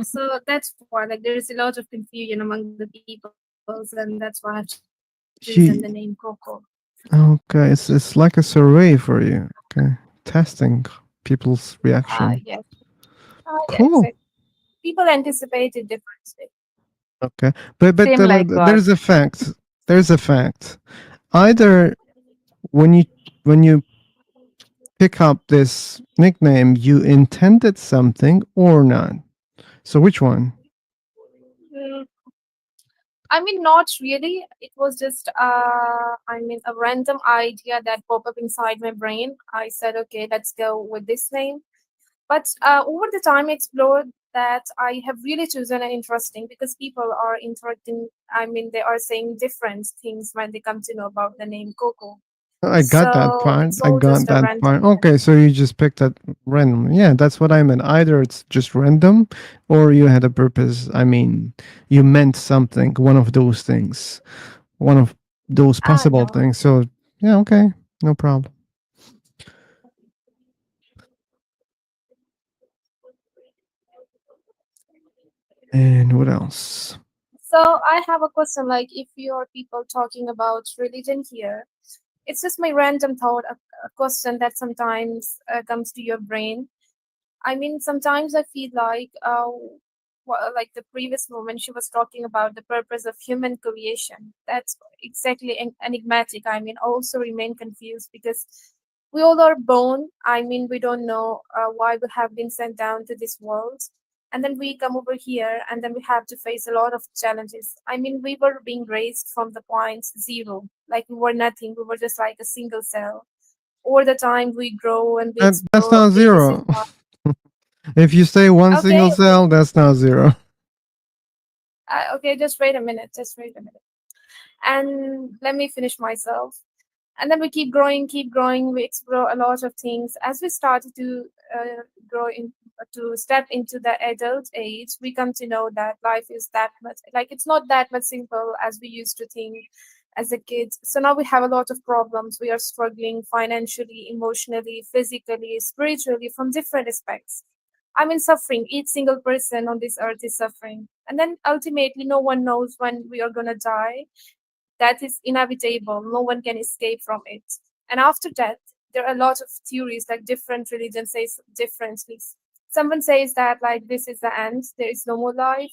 that's why like there is a lot of confusion among the peoples, and that's why I've chosen the name Coco. Okay, it's like a survey for you. Okay, testing people's reaction. Yes. Yeah, Cool. exactly. People anticipate it differently. Okay, but Same like God. there's a fact. There's a fact. Either when you pick up this nickname, you intended something or not. So which one? Mm, I mean, not really. It was just, I mean, a random idea that popped up inside my brain. I said, okay, let's go with this name. But over the time, I explored that I have really chosen an interesting because people are interacting. I mean, they are saying different things when they come to know about the name Coco. I got that So part. it's I all got just a that part. random. Okay, so you just picked that randomly. Yeah, that's what I meant. Either it's just random or you had a purpose. I mean, you meant something, one of those things, one of those possible No. things. So, yeah, okay, no problem. And what else? So I have a question like if you are people talking about religion here, it's just my random thought, a question that sometimes comes to your brain. I mean, sometimes I feel like, like the previous woman, she was talking about the purpose of human creation. That's exactly enigmatic. I mean, also remain confused because we all are born. I mean, we don't know why we have been sent down to this world. and then we come over here, and then we have to face a lot of challenges. I mean, we were being raised from the point zero, like we were nothing. We were just like a single cell. Over the time, we grow and we That's explore. not Okay, this is zero. not If you say one okay. single cell, that's not zero. Okay, just wait a minute. Just wait a minute. And let me finish myself. And then we keep growing. We explore a lot of things. As we started to grow in, to step into the adult age, we come to know that life is that much like it's not that much simple as we used to think as a kid. So now we have a lot of problems. We are struggling financially, emotionally, physically, spiritually from different aspects. I mean, suffering. Each single person on this earth is suffering. And then ultimately, no one knows when we are going to die. That is inevitable. No one can escape from it. And after death, there are a lot of theories, like different religions say differently. Someone says that like this is the end, there is no more life.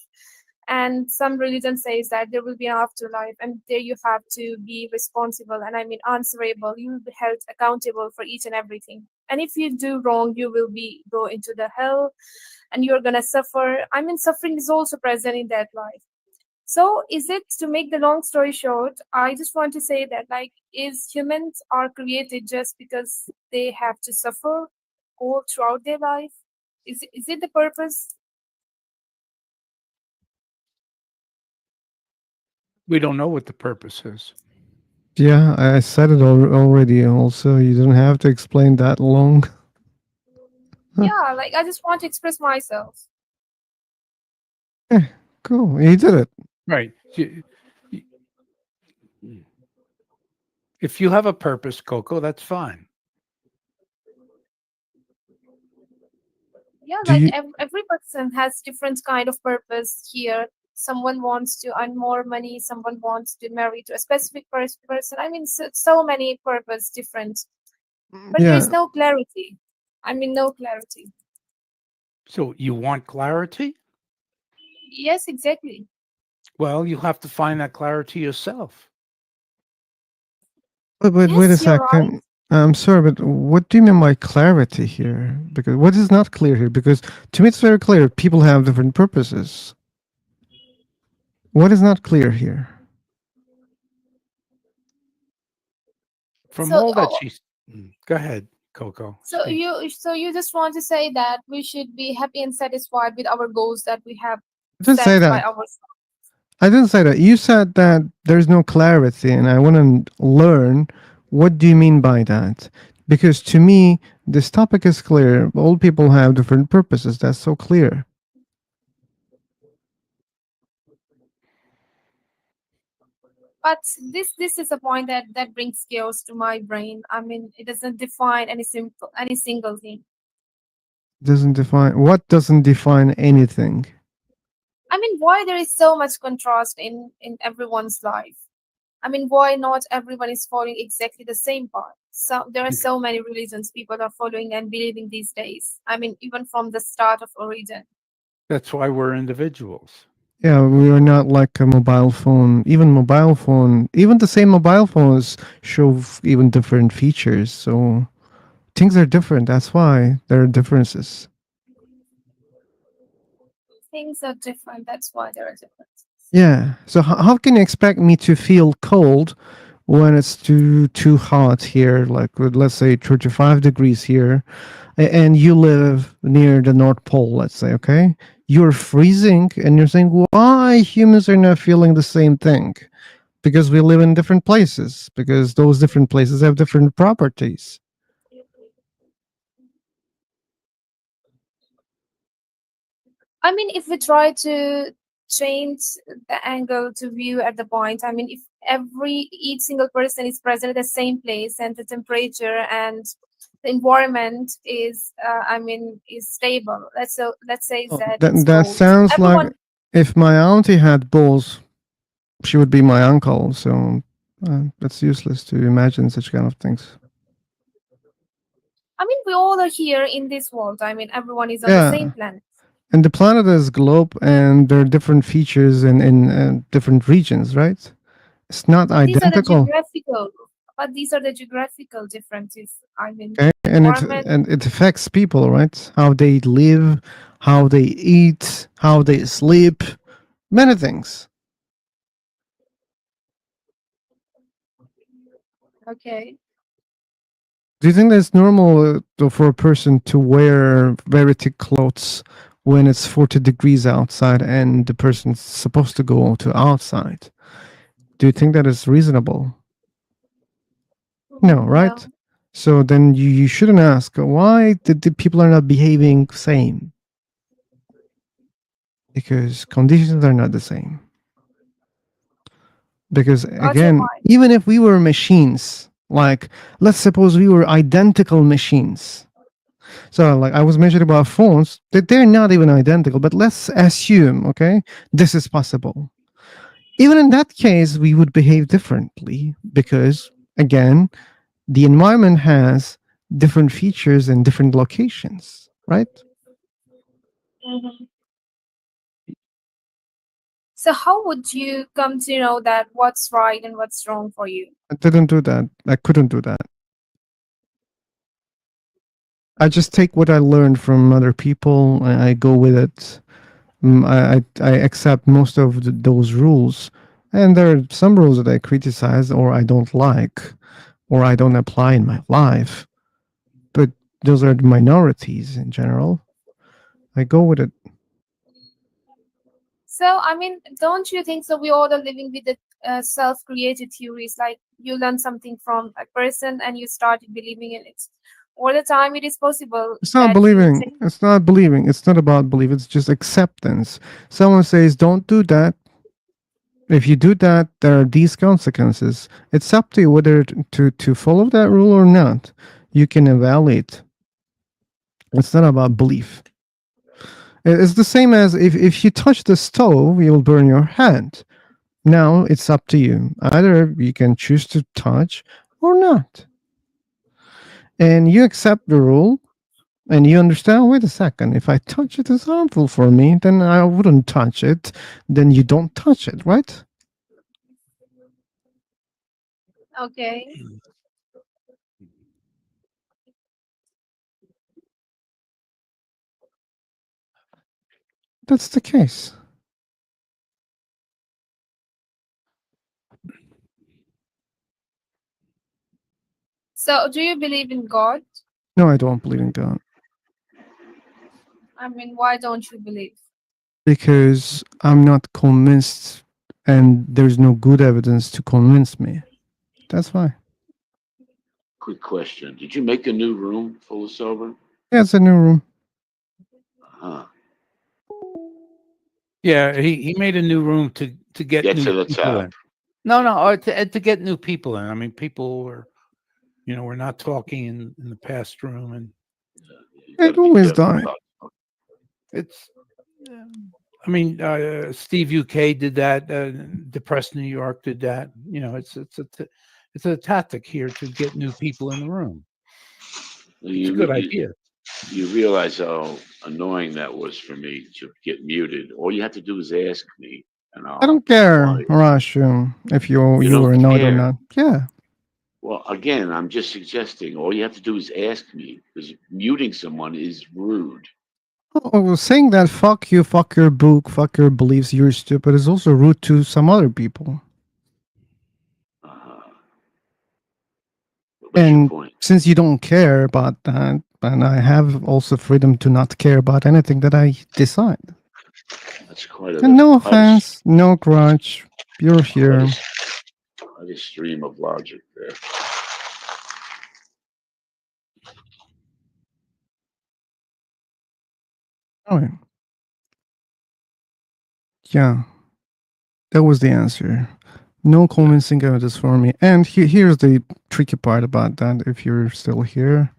And some religion says that there will be an afterlife, and there you have to be responsible, and I mean answerable. You will be held accountable for each and everything. And if you do wrong, you will be go into the hell, and you're gonna suffer. I mean, suffering is also present in that life. So is it, to make the long story short, I just want to say that like is humans are created just because they have to suffer all throughout their life? Is it the purpose? We don't know what the purpose is. Yeah, I said it already. Also, you don't have to explain that long. Yeah, like I just want to express myself. Yeah, cool. You did it. Right. If you have a purpose, Coco, that's fine. Yeah, Do like you? every person has different kind of purpose here. Someone wants to earn more money, someone wants to marry to a specific person. I mean, so many purpose different, but there is Yeah. no clarity. I mean, no clarity. So you want clarity? Yes, exactly. Well, you have to find that clarity yourself. But wait a Yes, you're right. second. I'm sorry, but what do you mean by clarity here? Because what is not clear here? Because to me, it's very clear. People have different purposes. What is not clear here? From So, all that she's. Go ahead, Coco. Speak. so you just want to say that we should be happy and satisfied with our goals that we have I didn't set say by that. ourselves. I didn't say that. You said that there's no clarity, and I want to learn what do you mean by that? Because to me, this topic is clear. All people have different purposes. That's so clear. But this is a point that brings chaos to my brain. I mean, it doesn't define any single thing. Doesn't define what doesn't define anything. I mean, why there is so much contrast in everyone's life? I mean, why not everyone is following exactly the same path? So there are so many religions people are following and believing these days. I mean, even from the start of origin. That's why we're individuals. Yeah, we are not like a mobile phone. Even the same mobile phones show even different features. So things are different. That's why there are differences. Things are different. That's why there are differences. Yeah. So how can you expect me to feel cold when it's too hot here, like with, let's say 35 degrees here, and you live near the North Pole, let's say, okay? You're freezing and you're saying, why humans are not feeling the same thing? Because we live in different places, because those different places have different properties. I mean, if we try to change the angle to view at the point, I mean, if each single person is present at the same place and the temperature and the environment is, I mean, is stable. Let's say Oh, that it's that cold. So sounds like everyone, if my auntie had balls, she would be my uncle. So that's useless to imagine such kind of things. I mean, we all are here in this world. I mean, everyone is on the same Yeah. planet. And the planet is globe, and there are different features in different regions, right? It's not But these are the identical. geographical, but these are the geographical differences. I mean, Okay, environment. and it affects people, right? How they live, how they eat, how they sleep, many things. Okay. Do you think that's normal for a person to wear very thick clothes when it's 40 degrees outside and the person's supposed to go to outside? Do you think that is reasonable? No, right? No. So then you shouldn't ask why the people are not behaving same, because conditions are not the same. Because Okay, again, why? even if we were machines, like let's suppose we were identical machines. So like I was mentioning about phones, that they're not even identical, but let's assume, okay, this is possible. Even in that case, we would behave differently because again, the environment has different features in different locations, right? Hmm. So how would you come to know that what's right and what's wrong for you? I didn't do that. I couldn't do that. I just take what I learned from other people. I go with it. I accept most of those rules, and there are some rules that I criticize or I don't like, or I don't apply in my life. But those are the minorities in general. I go with it. So, I mean, don't you think so? We all are living with the self-created theories. Like you learn something from a person and you started believing in it. All the time, it is possible It's not that you believing. think, It's not believing. It's not about belief. It's just acceptance. Someone says, "Don't do that." If you do that, there are these consequences. It's up to you whether to follow that rule or not. You can evaluate. It's not about belief. It's the same as if you touch the stove, you'll burn your hand. Now it's up to you. Either you can choose to touch or not. And you accept the rule and you understand, wait a second, if I touch it, it's harmful for me, then I wouldn't touch it. Then you don't touch it, right? okay. That's the case. So, do you believe in God? No, I don't believe in God. I mean, why don't you believe? Because I'm not convinced and there's no good evidence to convince me. That's why. Quick question: did you make a new room full of sober? Yeah, it's a new room. Huh. Yeah, he made a new room to get Get new to the people top. in. No, to get new people in. I mean, people were, we're not talking in the past room, and You got It to be always careful. died. it's. I mean, Steve UK did that. Depressed New York did that. It's a tactic here to get new people in the room. It's a good idea. You realize how annoying that was for me to get muted. All you have to do is ask me, and I I'll don't be care, quiet. Rush, if you You you don't were annoyed or care. not. Yeah. Well, again, I'm just suggesting. All you have to do is ask me, because muting someone is rude. Saying that fuck you, fuck your book, fuck your beliefs, you're stupid is also rude to some other people. Uh, what's your And point? since you don't care about that, and I have also freedom to not care about anything that I decide. That's quite And no quite a, offense, no grudge. You're quite here. quite a stream of logic there. Oh, yeah. That was the answer. No convincing evidence for me. And here's the tricky part about that. If you're still here,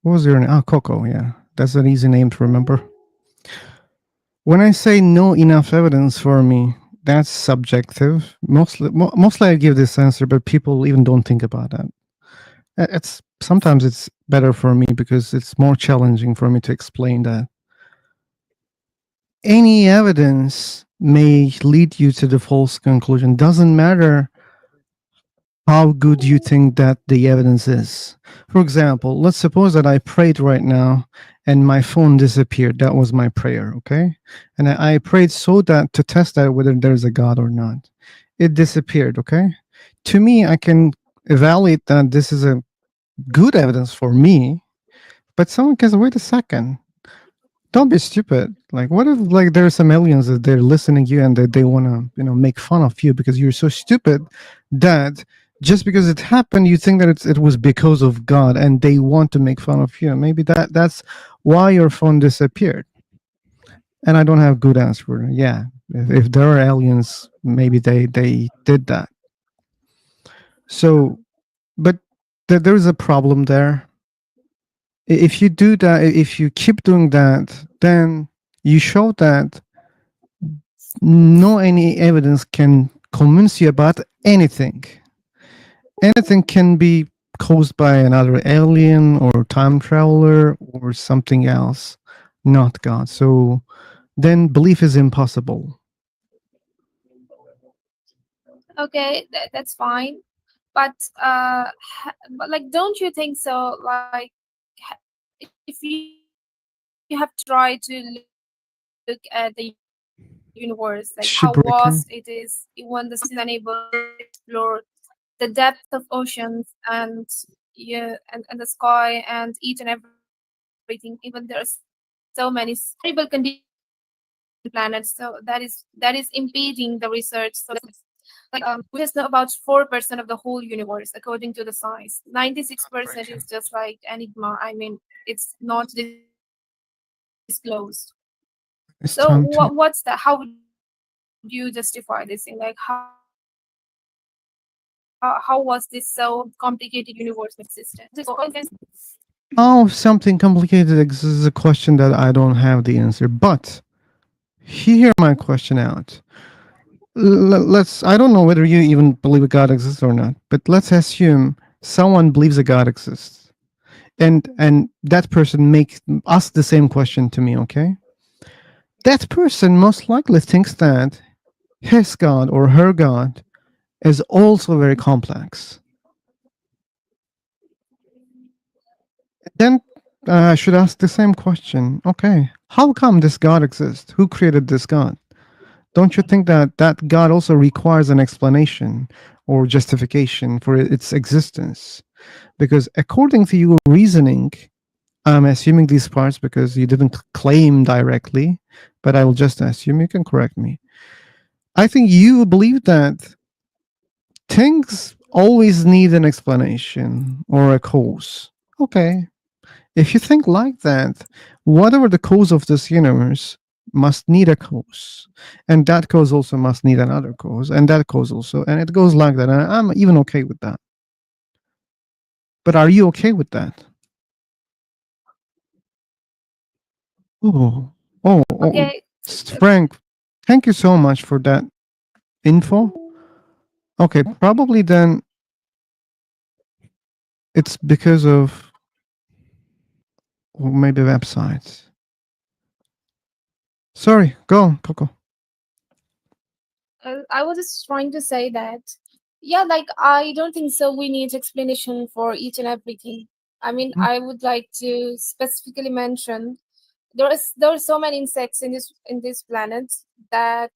what was your name? Ah, Coco. Yeah, that's an easy name to remember. When I say no enough evidence for me, that's subjective. Mostly I give this answer, but people even don't think about that. It's sometimes it's better for me because it's more challenging for me to explain that. Any evidence may lead you to the false conclusion. Doesn't matter how good you think that the evidence is. For example, let's suppose that I prayed right now and my phone disappeared. That was my prayer, okay? And I prayed so that to test out whether there's a God or not. It disappeared, okay? To me, I can evaluate that this is a good evidence for me, but someone can say, wait a second, don't be stupid. Like, what if like there are some aliens that they're listening to you and they want to make fun of you because you're so stupid that just because it happened you think that it was because of God and they want to make fun of you. Maybe that's why your phone disappeared. And I don't have good answer for it. Yeah, if there are aliens, maybe they did that. So, but there's a problem there. If you do that, if you keep doing that, then you show that no any evidence can convince you about anything. Anything can be caused by another alien or time traveler or something else, not God. So then belief is impossible. Okay, that's fine. But but like, don't you think so? Like, if you have tried to look at the universe, like how vast it is, even the science is She unable to breaking. explore the depth of oceans and the sky and each and everything. Even there are so many horrible conditions on planets, so that is impeding the research. So we just know about 4% of the whole universe according to the science. 96% is just like enigma. I mean, it's not disclosed. So It's what's time that? to. How would you justify this thing? Like how was this so complicated universe made existence? Oh, something complicated exists is a question that I don't have the answer. But hear my question out. Let's. I don't know whether you even believe a God exists or not, but let's assume someone believes a God exists, and that person makes ask the same question to me. Okay, that person most likely thinks that his God or her God is also very complex. Then I should ask the same question. Okay, how come this God exists? Who created this God? Don't you think that that God also requires an explanation or justification for its existence? Because according to your reasoning, I'm assuming these parts because you didn't claim directly, but I will just assume, you can correct me. I think you believe that things always need an explanation or a cause. Okay. If you think like that, whatever the cause of this universe must need a cause. And that cause also must need another cause. And that cause also. And it goes like that. And I'm even okay with that. But are you okay with that? Oh, Okay, Frank, thank you so much for that info. Okay, probably then it's because of maybe websites. Sorry, go on, Coco. I was just trying to say that, yeah, like I don't think so. We need explanation for each and everything. I mean, I would like to specifically mention there are so many insects in this planet that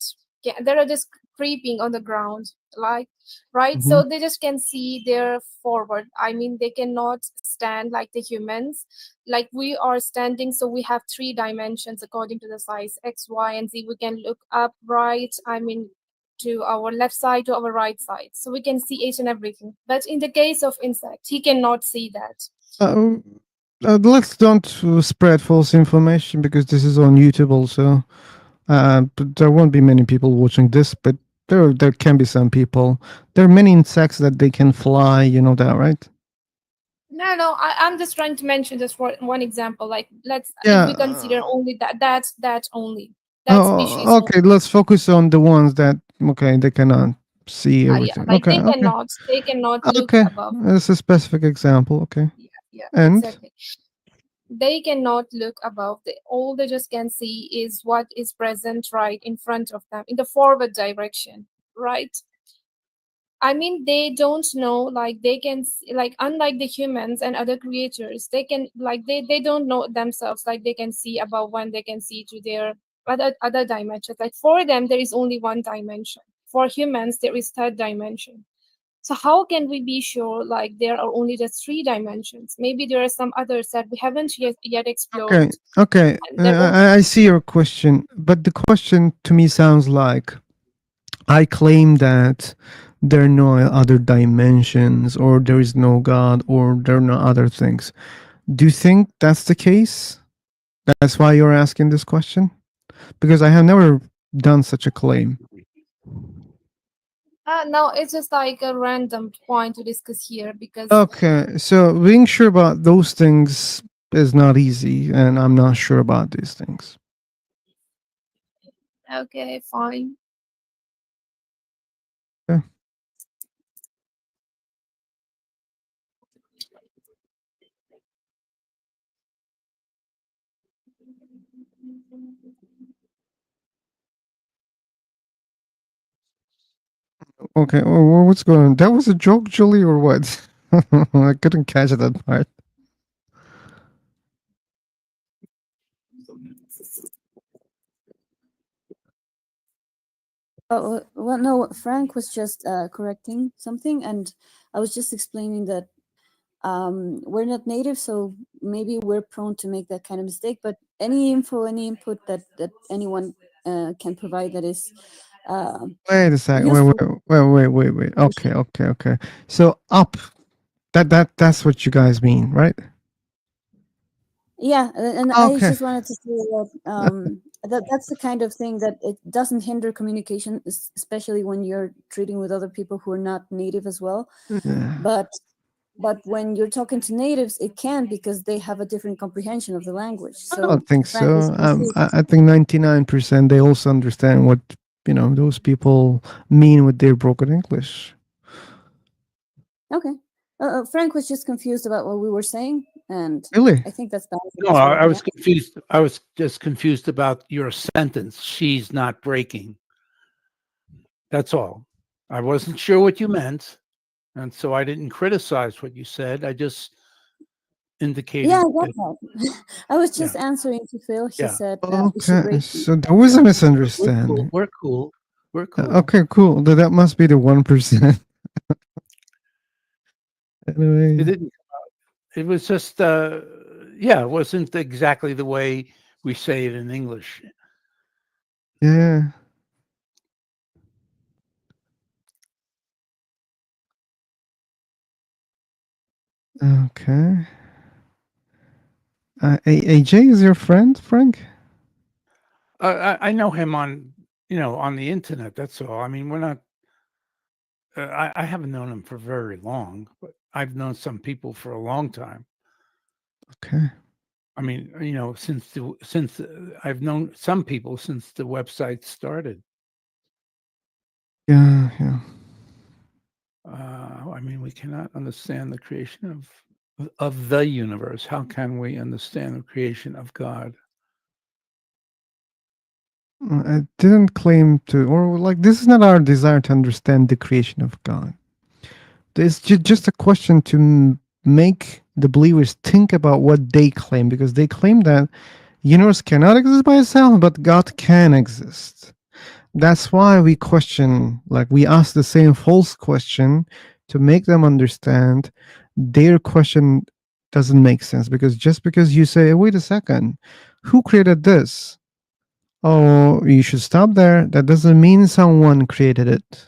that are just creeping on the ground, like right. So they just can see their forward. I mean, they cannot stand like the humans, like we are standing. So we have 3 dimensions according to the size X, Y, and Z. We can look up, right. I mean, to our left side, to our right side, so we can see each and everything. But in the case of insect, he cannot see that. Let's don't spread false information because this is on YouTube also. But there won't be many people watching this, but there can be some people. There are many insects that they can fly. You know that, right? No, I'm just trying to mention just for one example. Like, let's if we Yeah. consider only that only that species Oh, only. okay. Let's focus on the ones that they cannot see Yeah, everything. like Okay, okay, they cannot look okay. above. That's a specific example. Okay, Yeah, and exactly. They cannot look above. All they just can see is what is present right in front of them in the forward direction, right? I mean, they don't know, like they can, like unlike the humans and other creatures, they can like they don't know themselves, like they can see above one, they can see to their other dimensions. Like for them, there is only one dimension. For humans, there is third dimension. So how can we be sure like there are only just three dimensions? Maybe there are some others that we haven't yet explored. Okay, okay. And there won't. I see your question, but the question to me sounds like I claim that there are no other dimensions, or there is no God, or there are no other things. Do you think that's the case? That's why you're asking this question? Because I have never done such a claim. No, it's just like a random point to discuss here because Okay, so being sure about those things is not easy, and I'm not sure about these things. okay, fine. Okay. Okay, what's going on? That was a joke, Julie, or what? I couldn't catch that part. Oh, well, no, Frank was just correcting something, and I was just explaining that we're not native, so maybe we're prone to make that kind of mistake. But any info, any input that anyone can provide that is Wait a second. useful. Wait. Okay. So up. That's what you guys mean, right? Yeah, and I Okay. just wanted to say that that's the kind of thing that it doesn't hinder communication, especially when you're treating with other people who are not native as well. Yeah. But when you're talking to natives, it can, because they have a different comprehension of the language. I So don't think Frank was so. confused. I think 99% they also understand what those people mean with their broken English. Okay. Frank was just confused about what we were saying, and Really? I think that's bad No, as well. I Yeah. was confused. I was just confused about your sentence. She's not breaking. That's all. I wasn't sure what you meant, and so I didn't criticize what you said. I just indicated Yeah, I got that. that. I was just Yeah, answering to Phil. He yeah. said, "Is she Okay. breaking?" So there was Yeah. a We're cool. misunderstanding. We're cool. We're cool. Okay, cool. That must be the 1%. It Anyway, didn't. It was just. Yeah, it wasn't exactly the way we say it in English. yeah. Okay. AJ is your friend, Frank? I know him on on the internet. That's all. I mean, we're not. I haven't known him for very long, but I've known some people for a long time. Okay. I mean, since I've known some people since the website started. Yeah. I mean, we cannot understand the creation of the universe. How can we understand the creation of God? I didn't claim to, or like, this is not our desire to understand the creation of God. It's just a question to make the believers think about what they claim, because they claim that universe cannot exist by itself, but God can exist. That's why we question, like we ask the same false question to make them understand their question doesn't make sense. Because just because you say, wait a second, who created this? Oh, you should stop there. That doesn't mean someone created it.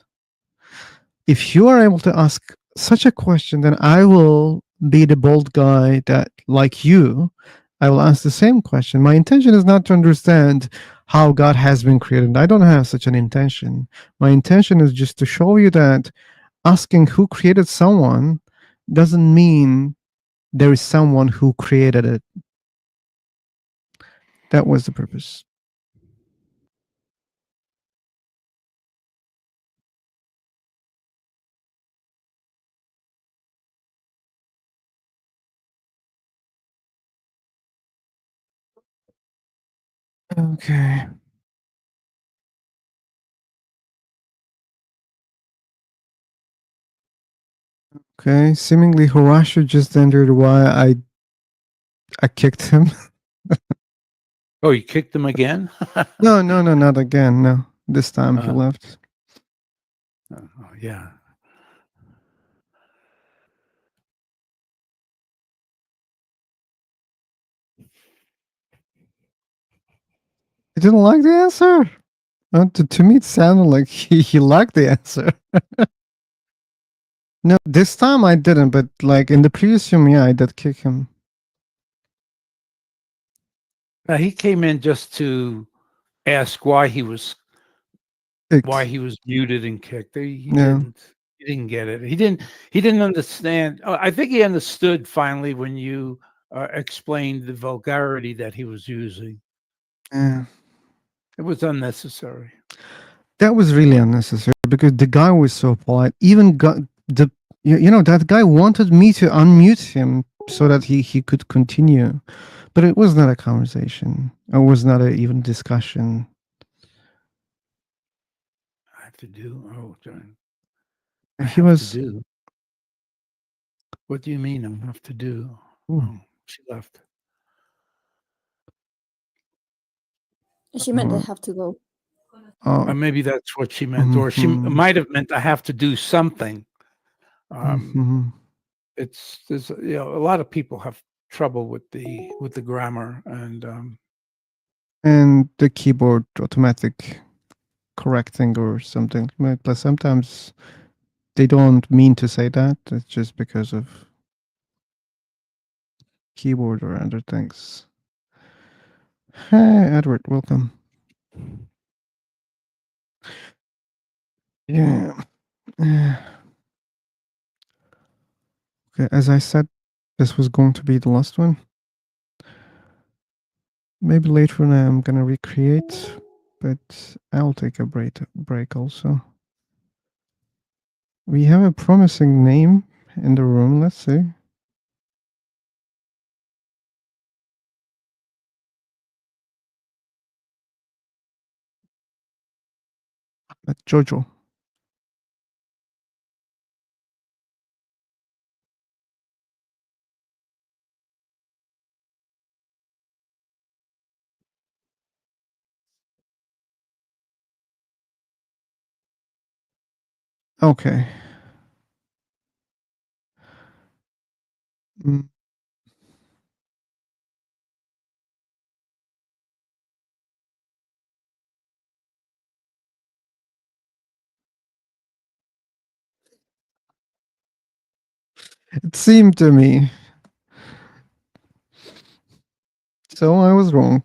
If you are able to ask such a question, then I will be the bold guy that, like you, I will ask the same question. My intention is not to understand how God has been created. I don't have such an intention. My intention is just to show you that asking who created someone doesn't mean there is someone who created it. That was the purpose. Okay. Okay, seemingly Horashu just entered why I kicked him. Oh, you kicked him again? No, not again. No, this time he left. Oh, yeah. He didn't like the answer. To me, it sounded like he liked the answer. No, this time I didn't, but like in the previous room, yeah, I did kick him. He came in just to ask why he was muted and kicked. He Yeah. didn't get it. He didn't understand. I think he understood finally when you explained the vulgarity that he was using. Yeah. It was unnecessary. That was really unnecessary because the guy was so polite. Even got the you know that guy wanted me to unmute him so that he could continue, but it was not a conversation. It was not a even discussion. I have to do. Oh, darn. He was. To do. What do you mean? I have to do. Ooh. Oh, she left. She meant I have to go. Oh. Maybe that's what she meant, or she might have meant I have to do something. There's a lot of people have trouble with the grammar and the keyboard automatic correcting or something. But sometimes they don't mean to say that. It's just because of keyboard or other things. Hey, Edward, welcome. Yeah. Okay, as I said, this was going to be the last one. Maybe later on I'm gonna recreate, but I'll take a break also. We have a promising name in the room. Let's see. Jojo. Okay. It seemed to me. So I was wrong.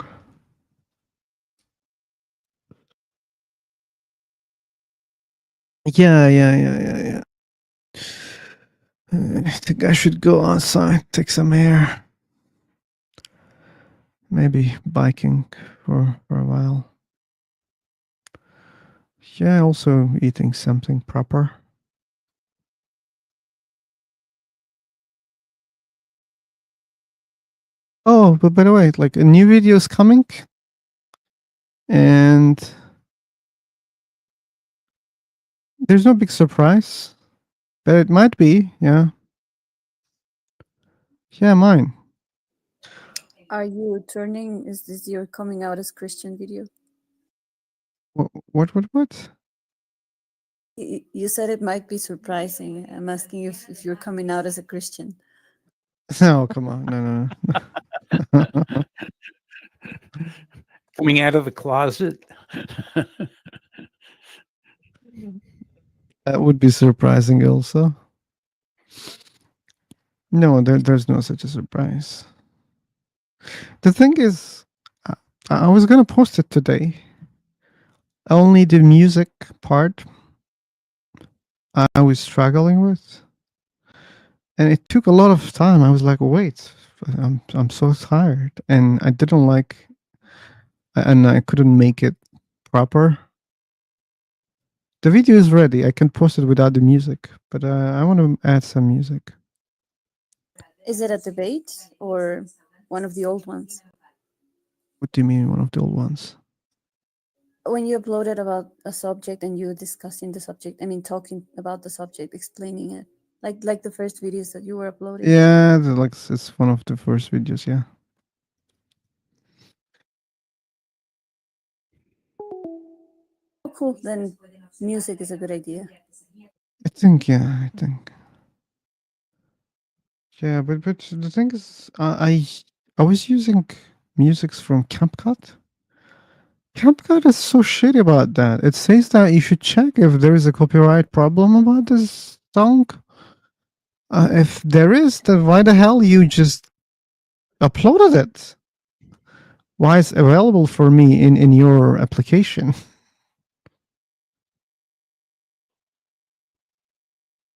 Yeah. I think I should go outside, take some air. Maybe biking for a while. Yeah, also eating something proper. Oh, but by the way, like a new video is coming. And there's no big surprise. But it might be, yeah. Yeah, mine. Are you turning? Is this your coming out as Christian video? What? You said it might be surprising. I'm asking if you're coming out as a Christian. No, come on. No. Coming out of the closet. That would be surprising also. No, there's no such a surprise. The thing is, I was going to post it today. Only the music part I was struggling with. And it took a lot of time. I was like, wait, I'm so tired. And I didn't like, and I couldn't make it proper. The video is ready. I can post it without the music, but I want to add some music. Is it a debate or one of the old ones? What do you mean, one of the old ones? When you uploaded about a subject and you discussing the subject, I mean, talking about the subject, explaining it. like the first videos that you were uploading. Yeah, it's one of the first videos. Yeah. Oh, cool. Then music is a good idea. I think. Yeah. I think. Yeah, but the thing is, I was using musics from CapCut. CapCut is so shitty about that. It says that you should check if there is a copyright problem about this song. If there is, then why the hell you just uploaded it? Why it's available for me in your application?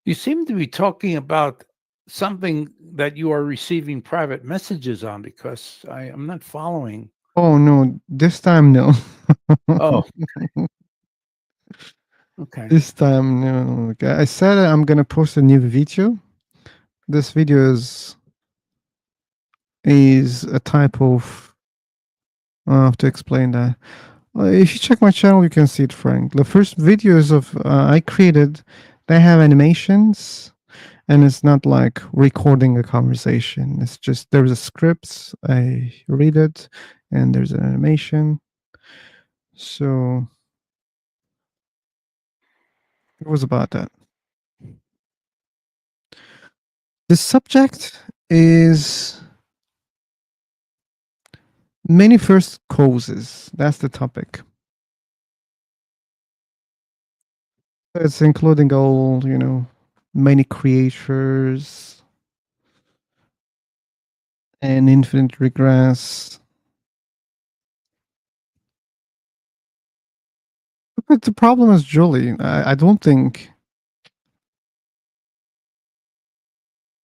You seem to be talking about something that you are receiving private messages on, because I'm not following. Oh no, this time no. Oh, okay. This time no. Okay, I said I'm gonna post a new video. This video is a type of. I have to explain that. If you check my channel, you can see it, Frank. The first videos of I created, they have animations, and it's not like recording a conversation. It's just there's a script, I read it, and there's an animation. So it was about that. The subject is many first causes. That's the topic. It's including all, many creators and infinite regress. But the problem is Julie. I don't think.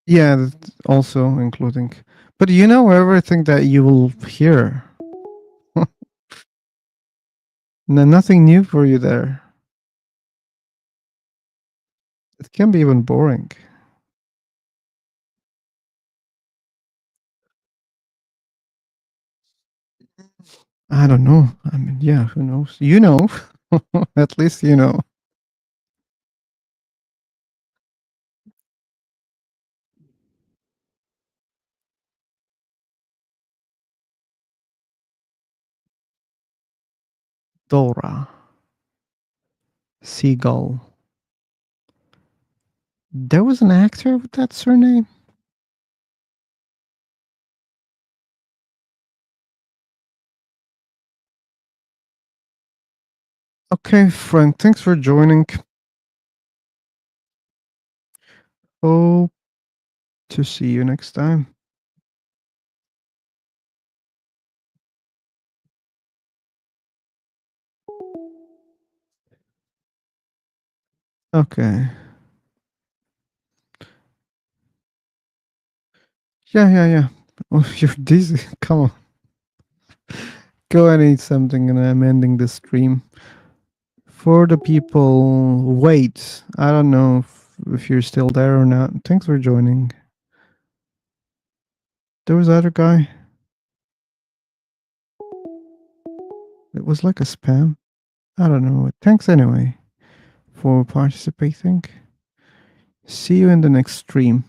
Yeah, also including. But everything that you will hear. Nothing new for you there. It can be even boring. I don't know. I mean, yeah, who knows? You know. At least you know. Dora. Seagull. There was an actor with that surname? Okay, Frank, thanks for joining. Hope to see you next time. Okay. Yeah. Oh, you're dizzy. Come on. Go and eat something, and I'm ending the stream. For the people, wait. I don't know if you're still there or not. Thanks for joining. There was other guy. It was like a spam. I don't know. Thanks anyway for participating. See you in the next stream.